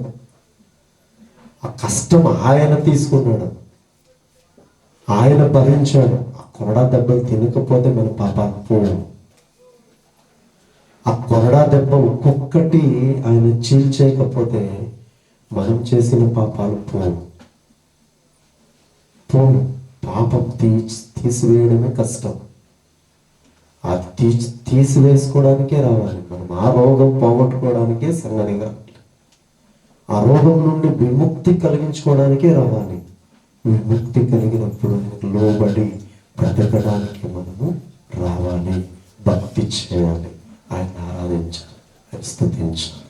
ఆ కష్టం ఆయన తీసుకున్నాడు, ఆయన భరించాడు. ఆ కొరడా దెబ్బలు తినకపోతే మన పాపాలు పోవు. ఆ కొరడా దెబ్బ ఒక్కొక్కటి ఆయన చీల్చేయకపోతే మనం చేసిన పాపాలు పోవు. పాపం తీసివేయడమే కష్టం. అది తీసివేసుకోవడానికే రావాలి మనం. ఆ రోగం పోగొట్టుకోవడానికే సంగతిగా, ఆ రోగం నుండి విముక్తి కలిగించుకోవడానికే రావాలి. విముక్తి కలిగినప్పుడు లోబడి బ్రతకడానికి మనము రావాలి, భక్తి చేయాలి, ఆయన ఆరాధించాలి, ఆయన స్తుతించాలి.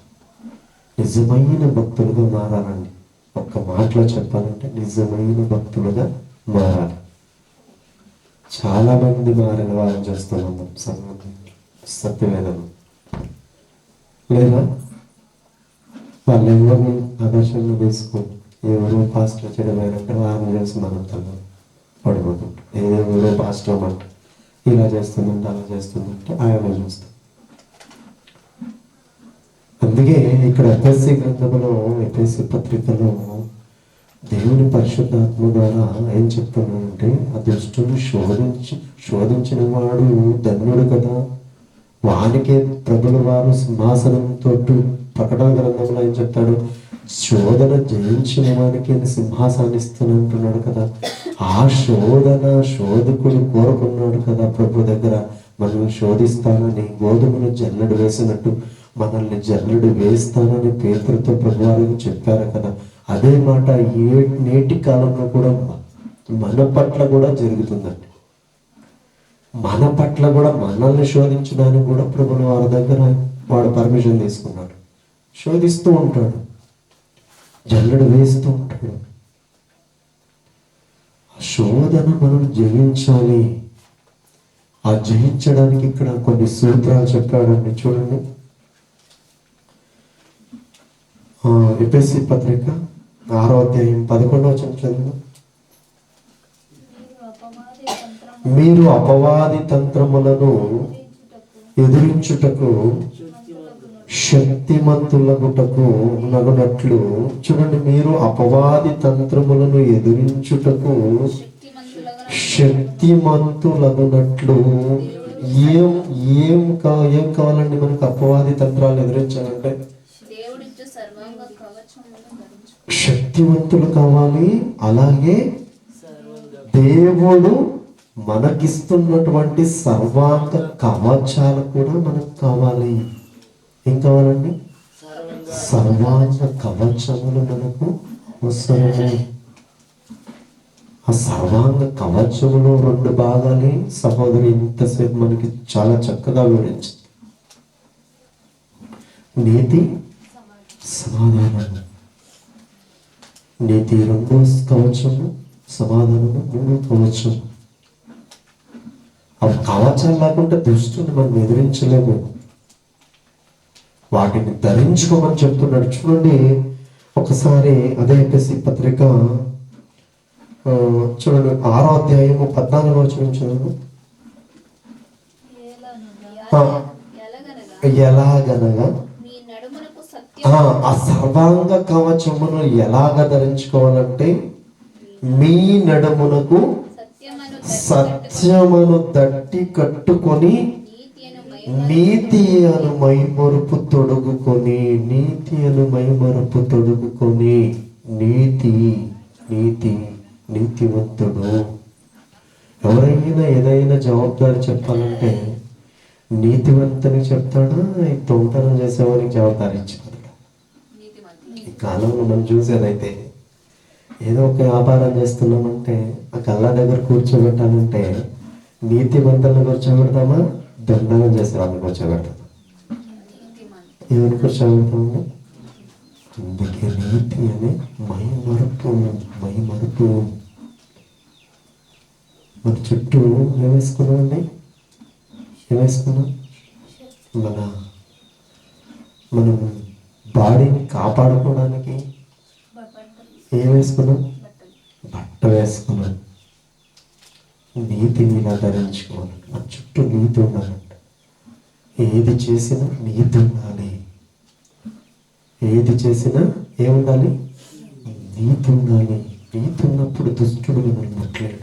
నిజమైన భక్తులుగా మారాలండి. ఒక్క మాటలో చెప్పాలంటే నిజమైన భక్తులుగా మారాలి. చాలా మంది మారిన వారిని చేస్తున్నాం సత్యవేదం లేదా వాళ్ళు ఎవరిని ఆదర్శంగా తీసుకోండి. ఎవరో పాస్టర్ చేయడమేనంటే వారిని చేసి మనం తను పడిపోతుంటాం. ఎవరో పాస్టర్ అంట ఇలా చేస్తుందంటే అలా చేస్తుందంటే ఆయన చూస్తాం. అందుకే ఇక్కడ ఎఫెసీ గ్రంథంలో, ఎఫెసీ పత్రికలో దేవుని పరిశుద్ధాత్మ ద్వారా ఏం చెప్తున్నాడంటే, ఆ దుష్టుని శోధించిన వాడు ధన్యుడు కదా, వానికే ప్రభుల వారు సింహాసనంతో, ప్రకటన గ్రంథంలో ఏం చెప్తాడు, శోధన జయించిన వానికి సింహాసాన్ని ఇస్తున్నట్టున్నాడు కదా. ఆ శోధకుడు కోరుకున్నాడు కదా ప్రభు దగ్గర, మనల్ని శోధిస్తానని, గోధుమను జల్లెడు వేసినట్టు మనల్ని జల్లెడు వేస్తానని పేతురుతో ప్రభువారికి చెప్పారు కదా. అదే మాట నేటి కాలంలో కూడా మన పట్ల కూడా జరుగుతుందండి. మన పట్ల కూడా మనల్ని శోధించడానికి కూడా ప్రభుల వారి దగ్గర వాడు పర్మిషన్ తీసుకున్నాడు. శోధిస్తూ ఉంటాడు, జల్లెడు వేస్తూ ఉంటాడు. ఆ శోధన మనం జయించాలి. ఆ జయించడానికి ఇక్కడ కొన్ని సూత్రాలు చెప్పాడండి. చూడండి, ఎఫెసీ పత్రిక 6వ అధ్యాయం 11వ వచనం చదువు. మీరు అపవాది తంత్రములను ఎదురించుటకు శక్తిమంతులగుటకు నగునట్లు. చూడండి, మీరు అపవాది తంత్రములను ఎదురించుటకు శక్తిమంతులగునట్లు. ఏం ఏం ఏం కావాలండి మనకు అపవాది తంత్రాలు ఎదురించాలంటే? శక్తివంతులు కావాలి. అలాగే దేవుడు మనకిస్తున్నటువంటి సర్వాంగ కవచాలు కూడా మనకు కావాలి. ఏం కావాలండి? సర్వాంగ కవచములు మనకు అవసరమే. ఆ సర్వాంగ కవచములు 2 భాగాలు సహోదరి ఇంతసేపు మనకి చాలా చక్కగా వివరించింది. నీతి, సమాధానము. నీతి 2 కవచము, సమాధానము 3 కవచము. ఆ కవచాలు లేకుంటే దుష్టుని మనం ఎదిరించలేము. వాటిని ధరించుకోమని చెప్తున్నాడు. చూడండి ఒకసారి అదే ఎఫెసీ పత్రిక చూడండి 6వ అధ్యాయము 14వ వచనం చదువు. ఎలాగనగా ఆ సర్వాంగ కవచమును ఎలాగ ధరించుకోవాలంటే మీ నడుమునకు సత్యమును దట్టి కట్టుకొని నీతి అను మైమరుపు తొడుగుకొని. నీతి అను మైమరుపు తొడుగుకొని. నీతి నీతి నీతివంతుడు. ఎవరైనా ఏదైనా జవాబుదారి చెప్పాలంటే నీతివంతుని చెప్తాడా, ఈ దొంగతనం చేసేవారికి జవాబుదారి ఇచ్చాడు. ఈ కాలంలో మనం చూసేదైతే ఏదో ఒక వ్యాపారం చేస్తున్నామంటే ఆ కళ్ళ దగ్గర కూర్చోబెట్టాలంటే నీతివంతులను కూర్చోబెడతామా, దొంగతనం చేసే వాళ్ళని కూర్చోబెడతామా? ఎవరు కూర్చోబెడతాము? అందుకే నీతి అనే మైమరుపు. మన చుట్టూ ఏమేసుకున్నామండి? ఏమేసుకున్నాం? మనం బాడీని కాపాడుకోవడానికి ఏం వేసుకున్నాం? బట్ట వేసుకున్నాం. నీతిని ఇలా ధరించుకోవాలి. మన చుట్టూ నీతి ఉండాలంట. ఏది చేసినా నీతి ఉండాలి. ఏది చేసినా ఏముండాలి? నీతి ఉండాలి. నీతి ఉన్నప్పుడు దుష్టుడు మనల్ని ముట్టలేడు.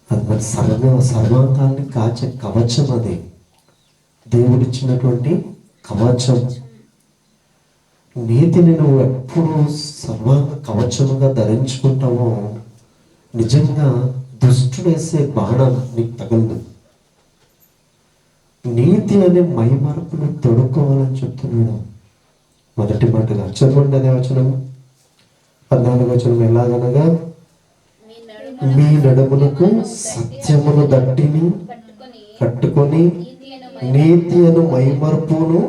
అది మన సర్వాంగాన్ని కాచే కవచం. అది దేవుడిచ్చినటువంటి కవచం. నీతిని నువ్వు ఎప్పుడు సర్వాంగ కవచముగా ధరించుకుంటావో నిజంగా దుష్టుడు వేసే బాణం నీకు తగలదు. నీతి అనే మైమరుపును తొడుక్కోవాలని చెప్తున్నాడు. మొదటి మాటగా చదవండి అదే వచనం 14వ వచనం. ఎలాగనగా మీ నడుములకు సత్యమును దట్టిని కట్టుకొని నీతి అను మైమరుపును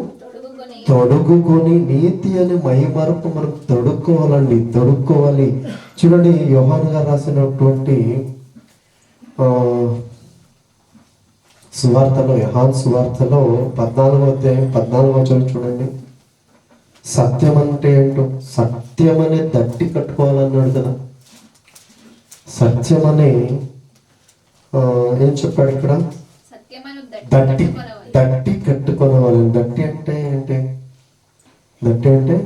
తొడుగుకొని. నీతి అనే మైమరుపు మనం తొడుక్కోవాలండి, తొడుక్కోవాలి. చూడండి యోహాను గారు రాసినటువంటి సువార్తలో, యోహాను సువార్తలో 14వ అధ్యాయం 14వ వచనం చూడండి. సత్యం అంటే ఏంటో, సత్యం అనే దట్టి కట్టుకోవాలన్నాడు కదా. సత్యం అనే ఏం చెప్పాడు ఇక్కడ? దట్టి కట్టుకోవాలని. దట్టి అంటే ఏంటి? దట్టి అంటే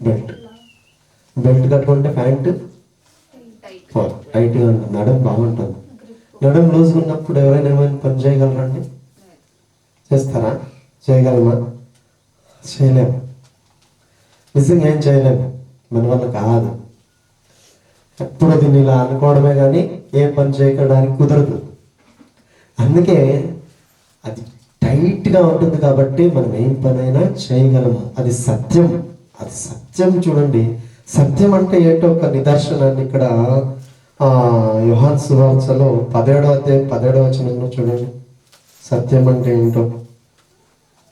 బెల్ట్. బెల్ట్ కట్టుకుంటే ప్యాంట్ టైట్గా ఉంటుంది, నడుం బాగుంటుంది. నడుం లూజ్గా ఉన్నప్పుడు ఎవరైనా ఏమైనా పని చేయగలరండి? చేస్తారా? చేయగలమా? చేయలేము. నిజంగా ఏం చేయలేము, మన వల్ల కాదు. ఎప్పుడు దీన్ని ఇలా అనుకోవడమే కానీ ఏ పని చేయడానికి కుదరదు. అందుకే అది టైట్గా ఉంటుంది కాబట్టి మనం ఏం పనైనా చేయగలము. అది సత్యం. అది సత్యం. చూడండి సత్యం అంటే ఏంటో ఒక నిదర్శనాన్ని ఇక్కడ యోహాను సువార్తలో 17వ అధ్యాయం 17వ వచనంలో చూడండి. సత్యం అంటే ఏంటో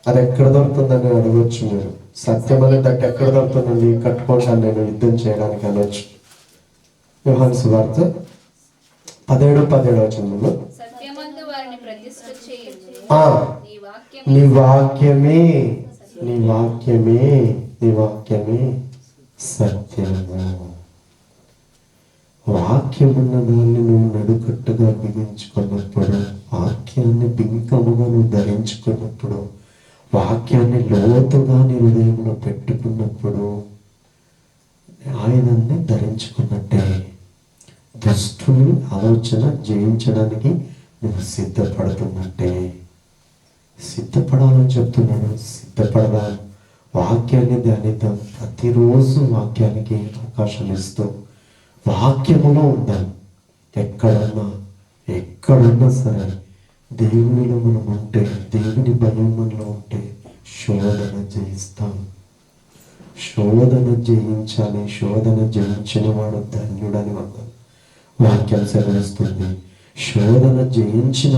అది ఎక్కడ దొరుకుతుందని అడగవచ్చు మీరు. సత్యం అనేది దట్టి ఎక్కడ దొరుకుతుందండి? కట్టుకుంటాను నేను యుద్ధం చేయడానికి అనొచ్చు. యోహాను సువార్త 17వ వచనంలో నీ వాక్యమే సత్యము. వాక్యమున్న దాన్ని నువ్వు నడుకట్టుగా బిగించుకున్నప్పుడు, వాక్యాన్ని బింకముగా నువ్వు ధరించుకున్నప్పుడు, వాక్యాన్ని లోతుగా నీ హృదయంలో పెట్టుకున్నప్పుడు ఆయుధాన్ని ధరించుకున్నట్టే. దుష్టుని ఆలోచన జయించడానికి నువ్వు సిద్ధపడుతున్నట్టే. సిద్ధపడాలని చెప్తున్నాడు. సిద్ధపడదాం, వాక్యాన్ని ధ్యానిద్దాం. ప్రతిరోజు వాక్యానికి అవకాశం ఇస్తూ వాక్యములో ఉందాం. ఎక్కడున్నా సరే దేవునిలో మనం ఉంటే, దేవుని భయం మనలో ఉంటే శోధన జయిస్తాం. శోధన జయించాలి. శోధన జయించిన వాడు ధన్యుడని వాక్యం సెలవిస్తుంది. శోధన జయించిన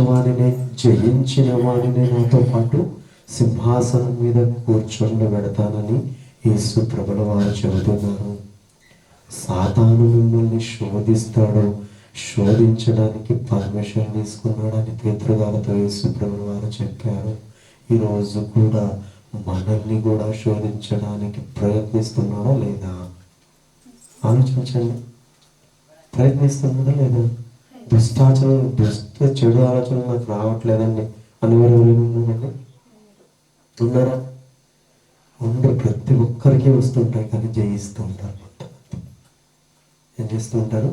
వాడినే నాతో పాటు సింహాసనం మీద కూర్చోబెడతానని యేసు ప్రభుల వారు చెబుతున్నారు. సాతాను మిమ్మల్ని శోధిస్తాడు. శోధించడానికి పర్మిషన్ తీసుకున్నాడని పేతురుగారితో యేసు ప్రభుల వారు చెప్పారు. ఈరోజు కూడా మనల్ని కూడా శోధించడానికి ప్రయత్నిస్తున్నాడా లేదా ఆలోచించండి. ప్రయత్నిస్తున్నాడా లేదా? చెడు ఆలోచనలు నాకు రావట్లేదండి అని ఎవరెవరైనా ఉన్నారా? ఉండరు. ప్రతి ఒక్కరికి వస్తుంటాయి, కానీ జయిస్తూ ఉంటారు. ఏం చేస్తూ ఉంటారు?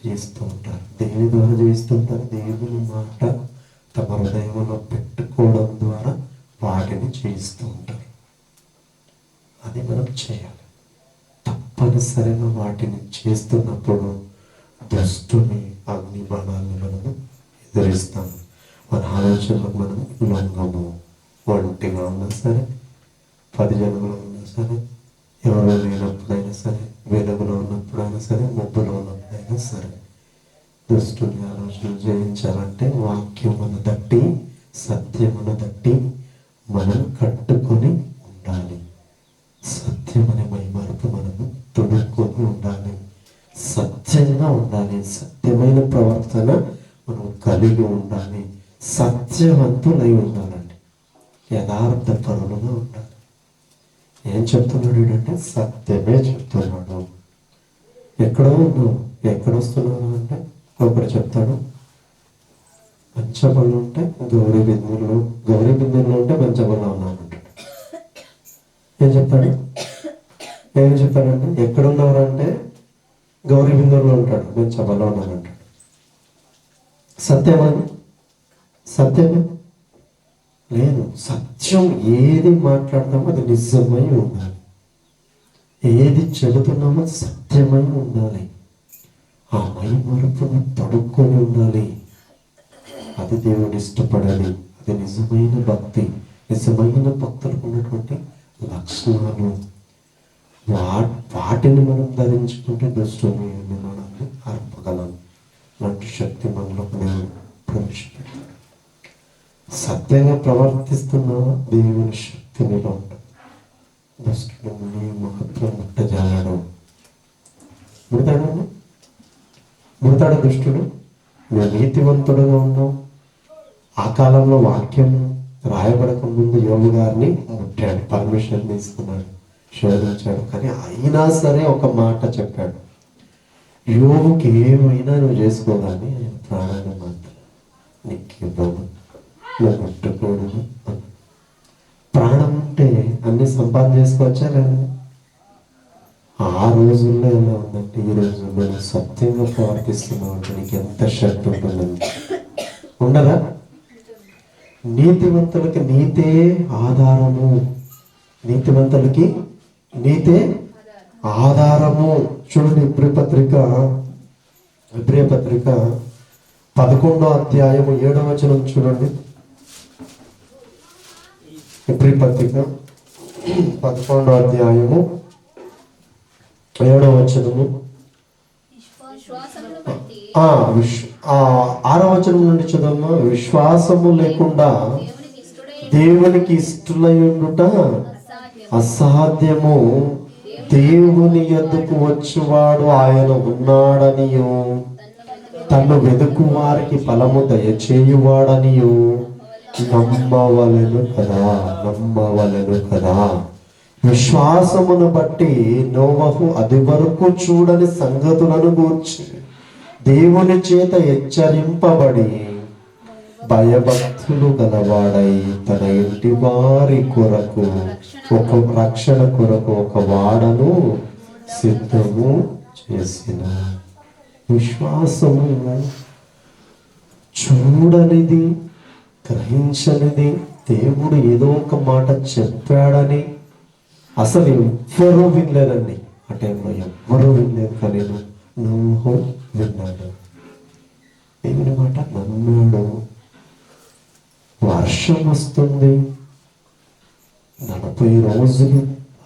జయిస్తూ ఉంటారు. దేని ద్వారా జయిస్తూ ఉంటారు? దేవుని మాట తమ హృదయంలో పెట్టుకోవడం ద్వారా వాటిని చేయిస్తూ ఉంటారు. అది మనం చేయాలి. తప్పనిసరిగా వాటిని చేస్తున్నప్పుడు దుష్టుని అగ్ని బాణాలను మనము ఎదురిస్తాము. మన ఆలోచనలకు మనం లొంగము. ఒంటిగా ఉన్నా సరే, 10 జనంలో ఉన్నా సరే, ఎవరో లేనప్పుడైనా సరే, వెలుగులో ఉన్నప్పుడైనా సరే, మబ్బులో ఉన్నప్పుడైనా సరే, దుష్టుని ఆలోచనలు జయించాలంటే వాక్యమును దట్టి, సత్యమును దట్టి మనం కట్టుకొని ఉండాలి. సత్యం అనే మైమరుపు మనము తొడుక్కొని ఉండాలి. సత్యంగా ఉండాలి. సత్యమైన ప్రవర్తన మనం కలిగి ఉండాలి. సత్యవంతులై ఉండాలండి. యథార్థ పరులుగా ఉండాలి. ఏం చెప్తున్నాడు అంటే సత్యమే చెప్తున్నాడు. ఎక్కడో ఉన్నావు, ఎక్కడొస్తున్నావు అంటే ఒకరు చెప్తాడు పంచబల్లో ఉంటే గౌరీ బిందుల్లో ఉంటే పంచబల్లో ఉన్నాను అంటాడు. ఏం చెప్తాడంటే ఎక్కడున్నారు అంటే గౌరీ బిందుల్లో ఉంటాడు, పంచబల్లో ఉన్నాను అంటాడు. సత్యమే లేదు. సత్యం ఏది మాట్లాడతామో అది నిజమై ఉండాలి. ఏది చెబుతున్నామో సత్యమై ఉండాలి. ఆ మైమరుపును తడుక్కొని ఉండాలి. అది దేవుడు ఇష్టపడాలి. అది నిజమైన భక్తి. నిజమైన భక్తులకు ఉన్నటువంటి లక్షణాలు. వాటిని మనం ధరించుకుంటే దుష్టుని నిర్మాణాన్ని ఆర్పగలం. లాంటి శక్తి మనలో దేవుడు ప్రవేశపెట్టాడు. సత్యంగా ప్రవర్తిస్తున్నావా దేవుని శక్తి నీలో ఉంటుంది. దుష్టుడు నీ మహత్వం ముట్టజాలడు. ముడతాడు దుష్టుడు. నువ్వు నీతివంతుడుగా ఉన్నావు. ఆ కాలంలో వాక్యం రాయబడక ముందు యోగు గారిని ముట్టాడు, పర్మిషన్ తీసుకున్నాడు, శోధించాడు. కానీ అయినా సరే ఒక మాట చెప్పాడు, యోగుకి ఏమైనా నువ్వు చేసుకోగాని ఆయన ప్రాణాన్ని మాత్రం నీకు ఇవ్వదు, నువ్వు ముట్టకూడదు. ప్రాణం అంటే అన్ని సంపాదన చేసుకోవచ్చా లేదా? ఆ రోజుల్లో ఎలా ఉందంటే ఈ రోజుల్లో సత్యంగా ప్రవర్తిస్తున్నావు అంటే నీకు ఎంత శక్తి ఉంటుందండి. ఉండదా? నీతివంతులకి నీతే ఆధారము. నీతివంతులకి నీతే ఆధారము. చూడండి, ఇబ్రియ పత్రిక 11వ అధ్యాయము 7వ వచనం చూడండి. ఇబ్రియ పత్రిక 11వ అధ్యాయము 7వ వచనము 6వ వచనం నుండి చదవమ్మా. విశ్వాసము లేకుండా దేవునికి ఇష్టలై ఉండుట అసాధ్యము. దేవుని యొద్దకు వచ్చువాడు ఆయన ఉన్నాడనియు, తను వెదుకు వారికి ఫలము దయచేయువాడనియు నమ్మవలెను కదా. విశ్వాసమును బట్టి నోవహు అది వరకు చూడని సంగతులను గూర్చి దేవుని చేత హెచ్చరింపబడి భయభక్తులు గలవాడై తన ఇంటి వారి కొరకు ఒక రక్షణ కొరకు ఒక వాడను సిద్ధము చేసిన. విశ్వాసము చూడనిది, గ్రహించనిది, దేవుడు ఏదో ఒక మాట చెప్పాడని అసలు ఎవ్వరూ వినలేదండి. ఆ టైంలో ఎవ్వరూ వినలేదు, కానీ నోహు విన్నాడు. దేవుని మాట నమ్మాడు. వర్షం వస్తుంది, 40 రోజులు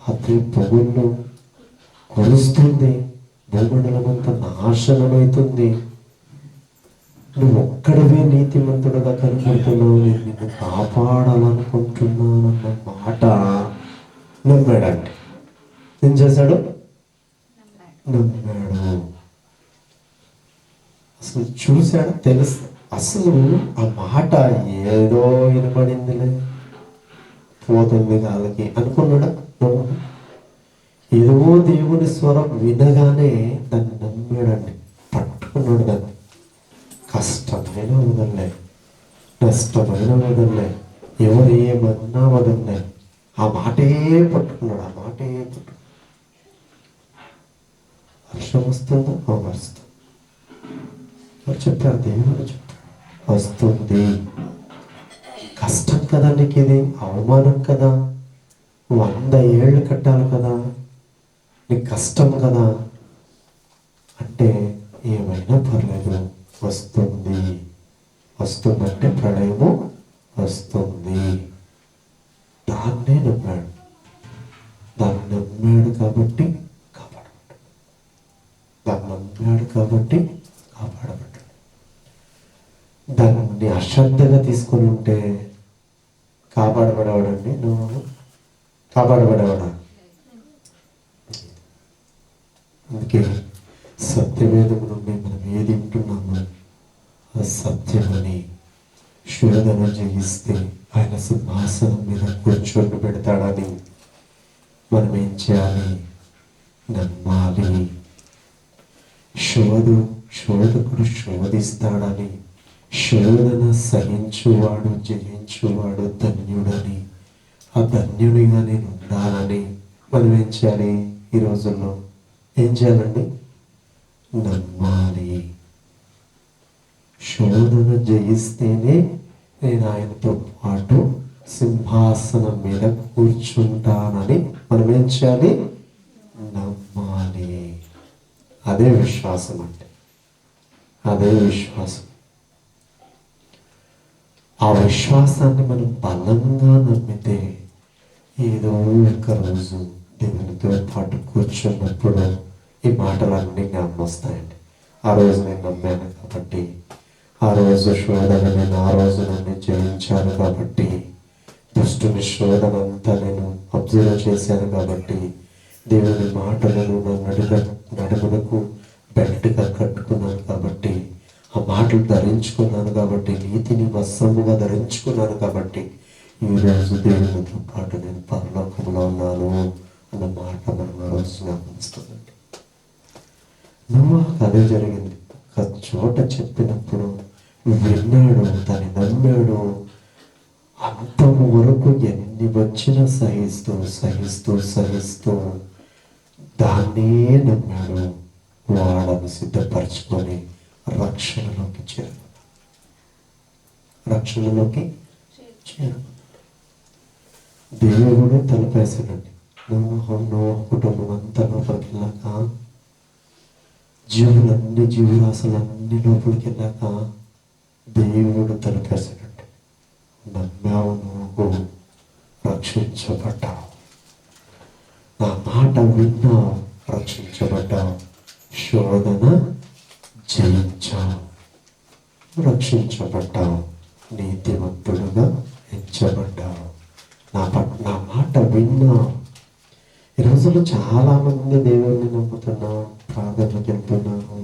రాత్రి పొగుళ్ళు కురుస్తుంది, భూమండలమంతా నాశనమవుతుంది. నువ్వు ఒక్కడివే నీతిమంతుడుగా కనబడుతున్నావు, నేను నిన్ను కాపాడాలనుకుంటున్నానన్న మాట నమ్మాడండి. ఏం చేశాడు? నమ్మాడు. అసలు చూశాడు, తెలుసు. అసలు ఆ మాట ఏదో వినపడిందిలే, పోతుంది గాలికి అనుకున్నాడా? ఏదో దేవుని స్వరం వినగానే దాన్ని నమ్మాడండి, పట్టుకున్నాడు. దాన్ని కష్టమైన వదలలే, నష్టమైన వదలలే, ఎవరు ఏమన్నా వదలలే, ఆ మాటే పట్టుకున్నాడు. ఆ మాటే పట్టుకున్నాడు. వర్షం వస్తుందో వస్తుంది, చెప్పారు, దేవుడు చెప్పాడు వస్తుంది. కష్టం కదా నీకు, ఇది అవమానం కదా, 100 ఏళ్ళు కట్టాలి కదా, నీకు కష్టం కదా అంటే ఏమైనా పర్లేదు, వస్తుంది. వస్తుందంటే ప్రళయము వస్తుంది. దాన్నే నమ్మాడు. దాన్ని నమ్మాడు కాబట్టి కాపాడబడ్డాడు. దాన్ని నమ్మాడు కాబట్టి కాపాడబడ్డాడు. దాన్ని అశ్రద్ధగా తీసుకొని ఉంటే కాపాడబడేవాడండి. నువ్వు కాపాడబడేవాడా? అందుకే సత్యవేదము నుండి మనం ఏది వింటున్నామో ఆ సత్యమని శోధన జయిస్తే ఆయన సింహాసనం మీద కూర్చొని పెడతాడని మనం ఏం చేయాలి? నమ్మాలి. శోధకుడు శోధిస్తాడని, శోధన సహించువాడు జయించువాడు ధన్యుడని, ఆ ధన్యుడిగా నేను ఉండాలని మనం ఏం చేయాలి? ఈ రోజుల్లో ఏం చేయాలండి? నమ్మాలి. శోధన జయిస్తేనే నేను ఆయనతో పాటు సింహాసనం మీద కూర్చుంటానని మనం ఏం చేయాలి? నమ్మాలి. అదే విశ్వాసం అంటే, అదే విశ్వాసం. ఆ విశ్వాసాన్ని మనం బలంగా నమ్మితే ఏదో ఒక రోజు దేవునితో పాటు కూర్చున్నప్పుడు ఈ మాటలన్నీ జ్ఞాపకం వస్తాయండి. ఆ రోజు నేను నమ్మాను కాబట్టి, ఆ రోజు శోధన నేను ఆ రోజు నన్ను జయించాను కాబట్టి, దుష్టుని శోధన అంతా నేను అబ్జర్వ్ చేశాను కాబట్టి, దేవుని మాటలను నా నడుమునకు బెల్ట్గా కట్టుకున్నాను కాబట్టి, ఆ మాటలు ధరించుకున్నాను కాబట్టి, నీతిని వస్త్రముగా ధరించుకున్నాను కాబట్టి, ఈరోజు దేవునితో పాటు నేను పరలోకంలో ఉన్నాను అన్న మాట మనం ఆ రోజు జ్ఞాపనిస్తుందండి. నోవాహుకు అదే జరిగింది. ఒక చోట చెప్పినప్పుడు విన్నాడు, దాన్ని నమ్మాడు. అంతము వరకు ఎన్ని వచ్చినా సహిస్తూ సహిస్తూ సహిస్తూ దాన్నే నమ్మాడు. వాడను సిద్ధపరచుకొని రక్షణలోకి చేరుకున్నాడు. రక్షణలోకి చేరుకున్నాడు. దేవుడు తలపేశాడండి. నోవాహు కుటుంబం అంతా లోపలికి వెళ్ళాక, జీవరాశులన్నీ లోపలికి వెళ్ళాక దేవుడు తలపేశాడండి. నమ్మావు, నువ్వు రక్షించబడ్డావు. నా మాట విన్నావు, రక్షించబడ్డావు. శోధన జయించావు, రక్షించబడ్డావు. నీతివంతుడుగా ఎంచబడ్డావు. నా మాట విన్నావు. ఈ రోజుల్లో చాలామంది దేవుణ్ణి నమ్ముతున్నారు, ప్రార్థనలకు వెళ్తున్నారు,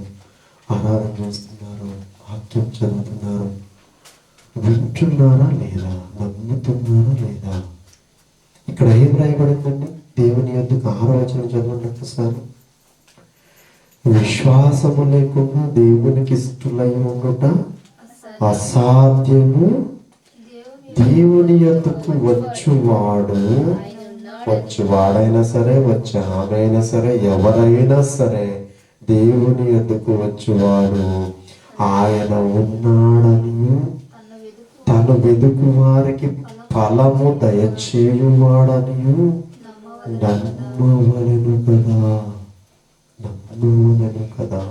ఆరాధన చేస్తున్నారు, వాక్యం చదువుతున్నారు. వింటున్నారా లేదా? నమ్ముతున్నారా లేదా? ఇక్కడ ఏం రాయబడిందండి? దేవుని యొద్దకు 6వ వచనం చదవండి ఒకసారి. విశ్వాసము లేకుండా దేవునికి ఇష్టలై ఉండుట అసాధ్యము. దేవుని యొద్దకు వచ్చువాడైనా సరే, వచ్చే ఆమె అయినా సరే, ఎవరైనా సరే దేవుని యొద్దకు వచ్చువాడు ఆయన ఉన్నాడని తను వెదుకు వారికి ఫలము దయచేయువాడని నమ్మవలెను కదా.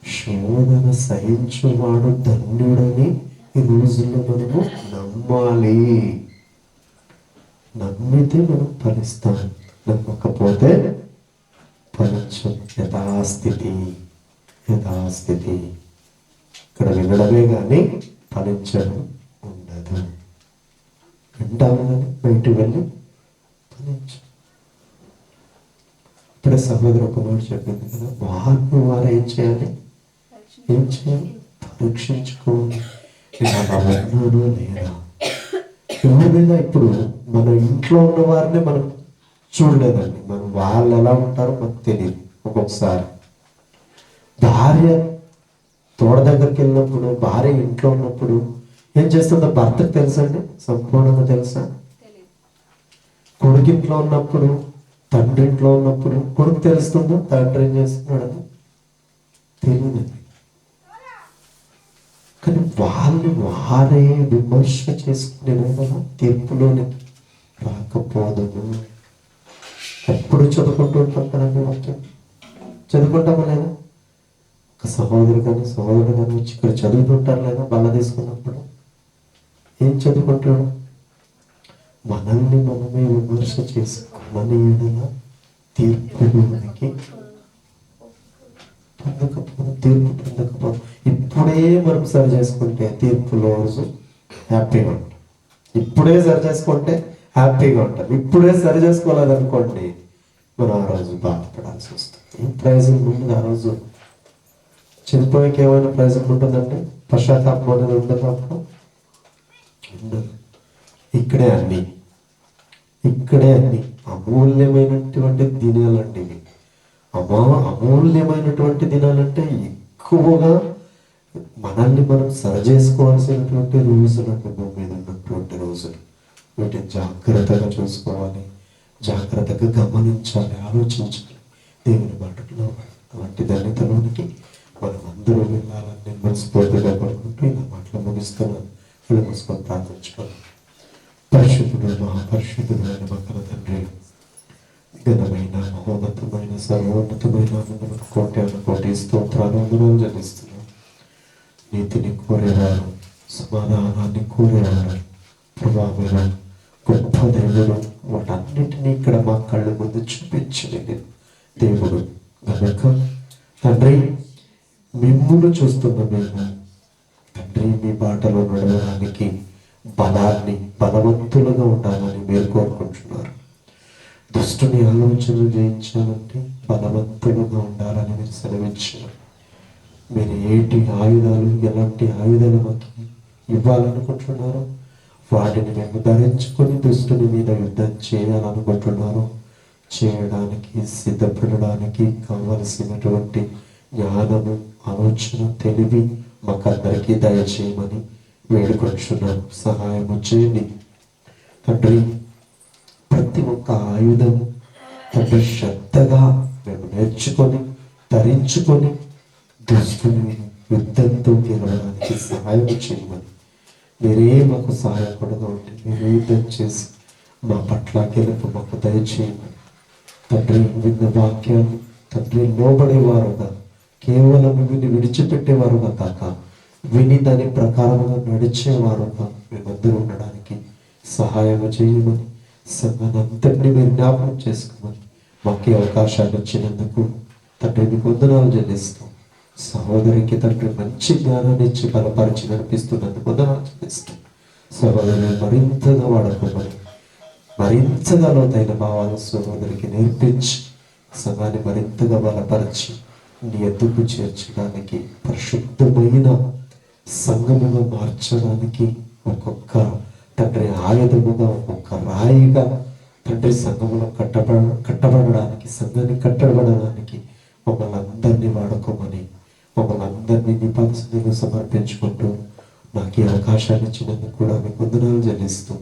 శోధన సహించువాడు ధన్యుడని ఈ రోజుల్లో మనము నమ్మాలి. నమ్మితే మనం ఫలిస్తాం, నమ్మకపోతే ఫలించం. యథాస్థితి ఇక్కడ వినడమే కానీ ఫలించడం ఉండదు. వింటాము కానీ బయటకు వెళ్ళి ఫలించం. ఇప్పుడే సహోదరు ఒక మాట చెప్పింది కదా, వారు ఏం చేయాలి? పరీక్షించుకోవాలి. ఉన్నాను లేదా? ఎవరైనా ఇప్పుడు మన ఇంట్లో ఉన్న వారిని మనం చూడలేదండి, మనం వాళ్ళు ఎలా ఉంటారో మనకు తెలియదు. ఒక్కొక్కసారి భార్య తోడ దగ్గరికి వెళ్ళినప్పుడు, భార్య ఇంట్లో ఉన్నప్పుడు ఏం చేస్తుందో భర్తకు తెలుసండి, సంపూర్ణంగా తెలుసా? కొడుకు ఇంట్లో ఉన్నప్పుడు, తండ్రి ఇంట్లో ఉన్నప్పుడు కొడుకు తెలుస్తుందో తండ్రి ఏం చేస్తున్నాడని తెలియదండి. కానీ వారే విమర్శ చేసుకునే కదా తీర్పులోని రాకపోదు. ఎప్పుడు చదువుకుంటూ ఉంటాం కదండి, వాక్యం చదువుకుంటామా లేదా? ఒక సహోదరుడు కానీ వచ్చి ఇక్కడ చదువుతుంటారు లేదా? బల్ల తీసుకున్నప్పుడు ఏం చదువుకుంటాడు? మనల్ని మనమే విమర్శ చేసుకోమని ఏదైనా తీర్పులోనికి పొందకపోదు. ఇప్పుడే మనం సరి చేసుకుంటే తీర్పులో రోజు హ్యాపీగా ఉంటాం. ఇప్పుడే సరి చేసుకుంటే హ్యాపీగా ఉంటాం. ఇప్పుడే సరి చేసుకోలేదనుకోండి మనం ఆ రోజు బాధపడాల్సి వస్తుంది. ఈ ప్రయోజనం ఉంటుంది. ఆ రోజు చనిపోయాక ఏమైనా ప్రయోజనం ఉంటుందండి? పశ్చాత్తాపం అనేది ఉండదు. అప్పుడు ఉండదు. ఇక్కడే అన్ని అమూల్యమైనటువంటి దినాలండి ఇవి. అమూల్యమైనటువంటి దినాలంటే ఎక్కువగా మనల్ని మనం సరి చేసుకోవాల్సినటువంటి రోజులు అంటే భూమి మీద ఉన్నటువంటి రోజులు. వీటిని జాగ్రత్తగా చూసుకోవాలి, జాగ్రత్తగా గమనించాలి, ఆలోచించాలి. దేవుని మాటలో అలాంటి ధన్యతలోనికి మనం అందరూ వెళ్ళాలని నేను మనస్ఫూర్తిగా కోరుకుంటూ ఇలా మాటలు ముగిస్తున్నాను. వీళ్ళు మూసుకొని ప్రార్థించుకోవాలి. పరిశుద్ధుడు, మహాపరిశుద్ధుడు అని మక్కల తండ్రి, ఘనమైన మహోన్నతమైన సర్వోన్నతమైన కోటి స్తోత్రాలు వందనాలు చెల్లిస్తున్నాం. నీతిని కోరేవారు, సమాధానాన్ని కోరేవారు, ప్రభావం గొప్ప దేవుడు వాటన్నిటినీ ఇక్కడ మా కళ్ళ ముందు చూపించలేదు దేవుడు కనుక తండ్రి మిమ్మును చూస్తున్న మేము తండ్రి మీ బాటలో నడవడానికి బలవంతులుగా ఉండాలని మీరు కోరుకుంటున్నారు. దుష్టుని ఆలోచనలు జయించాలంటే బలవంతులుగా ఉండాలని మీరు సెలవిచ్చారు. మీరు ఎలాంటి ఆయుధాలు మాకు ఇవ్వాలనుకుంటున్నారు, వాటిని మేము ధరించుకొని దుష్టుని మీద యుద్ధం చేయాలనుకుంటున్నారు. చేయడానికి సిద్ధపడడానికి కావలసినటువంటి జ్ఞానము, ఆలోచన, తెలివి మాకందరికీ దయచేయమని వేడుకొంటున్నాను. సహాయము చేయండి తండ్రి. ప్రతి ఒక్క ఆయుధం తండ్రి శ్రద్ధగా మేము నేర్చుకొని ధరించుకొని దుష్టుని యుద్ధంతో గెలవడానికి సహాయం చేయమని మీరే మాకు సహాయపడగా ఉంటే మీరు యుద్ధం చేసి మా పట్ల గెలుపు మాకు దయచేయమని తండ్రి. విన్న వాక్యాన్ని తండ్రి లోబడేవారుగా, కేవలం విని విడిచిపెట్టేవారుగా కాక విని దాని ప్రకారంగా నడిచేవారుగా మేమందరూ ఉండడానికి సహాయం చేయమని, సంఘానంతటినీ మీరు జ్ఞాపకం చేసుకోమని మాకు అవకాశాన్ని ఇచ్చినందుకు తండ్రి మీకు వందనాలు చెల్లిస్తాం. సహోదరికి తండ్రి మంచి జ్ఞానాన్ని ఇచ్చి బలపరిచి నడిపిస్తున్నందుకు వందనాలు చెల్లిస్తాం. సహోదరుని మరింతగా వాడుకోమని, మరింతగా లోతైన భావాలు సహోదరికి నేర్పించి సంఘాన్ని మరింతగా బలపరిచి నీ ఎద్దుకు చేర్చడానికి, పరిశుద్ధమైన సంఘముగా మార్చడానికి ఒక్కొక్క తండ్రి ఆయుధముగా, ఒక్కొక్క రాయిగా తండ్రి సంఘములో కట్టబడడానికి, సంఘాన్ని కట్టబడడానికి మమ్మల్ని అందరినీ వాడుకోమని, మమ్మల్ని అందరినీ నీ పాదసన్నిధిలో సమర్పించుకుంటూ నాకు ఈ అవకాశాన్ని ఇచ్చినందుకు కూడా మీకు వందనాలు చెల్లిస్తూ,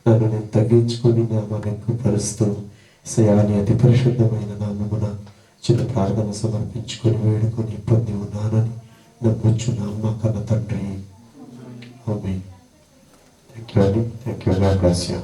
నన్ను నేను తగ్గించుకొని నామాన్ని ఎక్కువపరుస్తూ సయాని అతి పరిశుద్ధమైన నామమున చిన్న ప్రార్థన సమర్పించుకొని వేడుకొని పొంది ఉన్నానని నమ్ముచు నామ కన్న తండ్రి. ఆమేన్. థ్యాంక్ యూ అండి. Thank you. God bless you.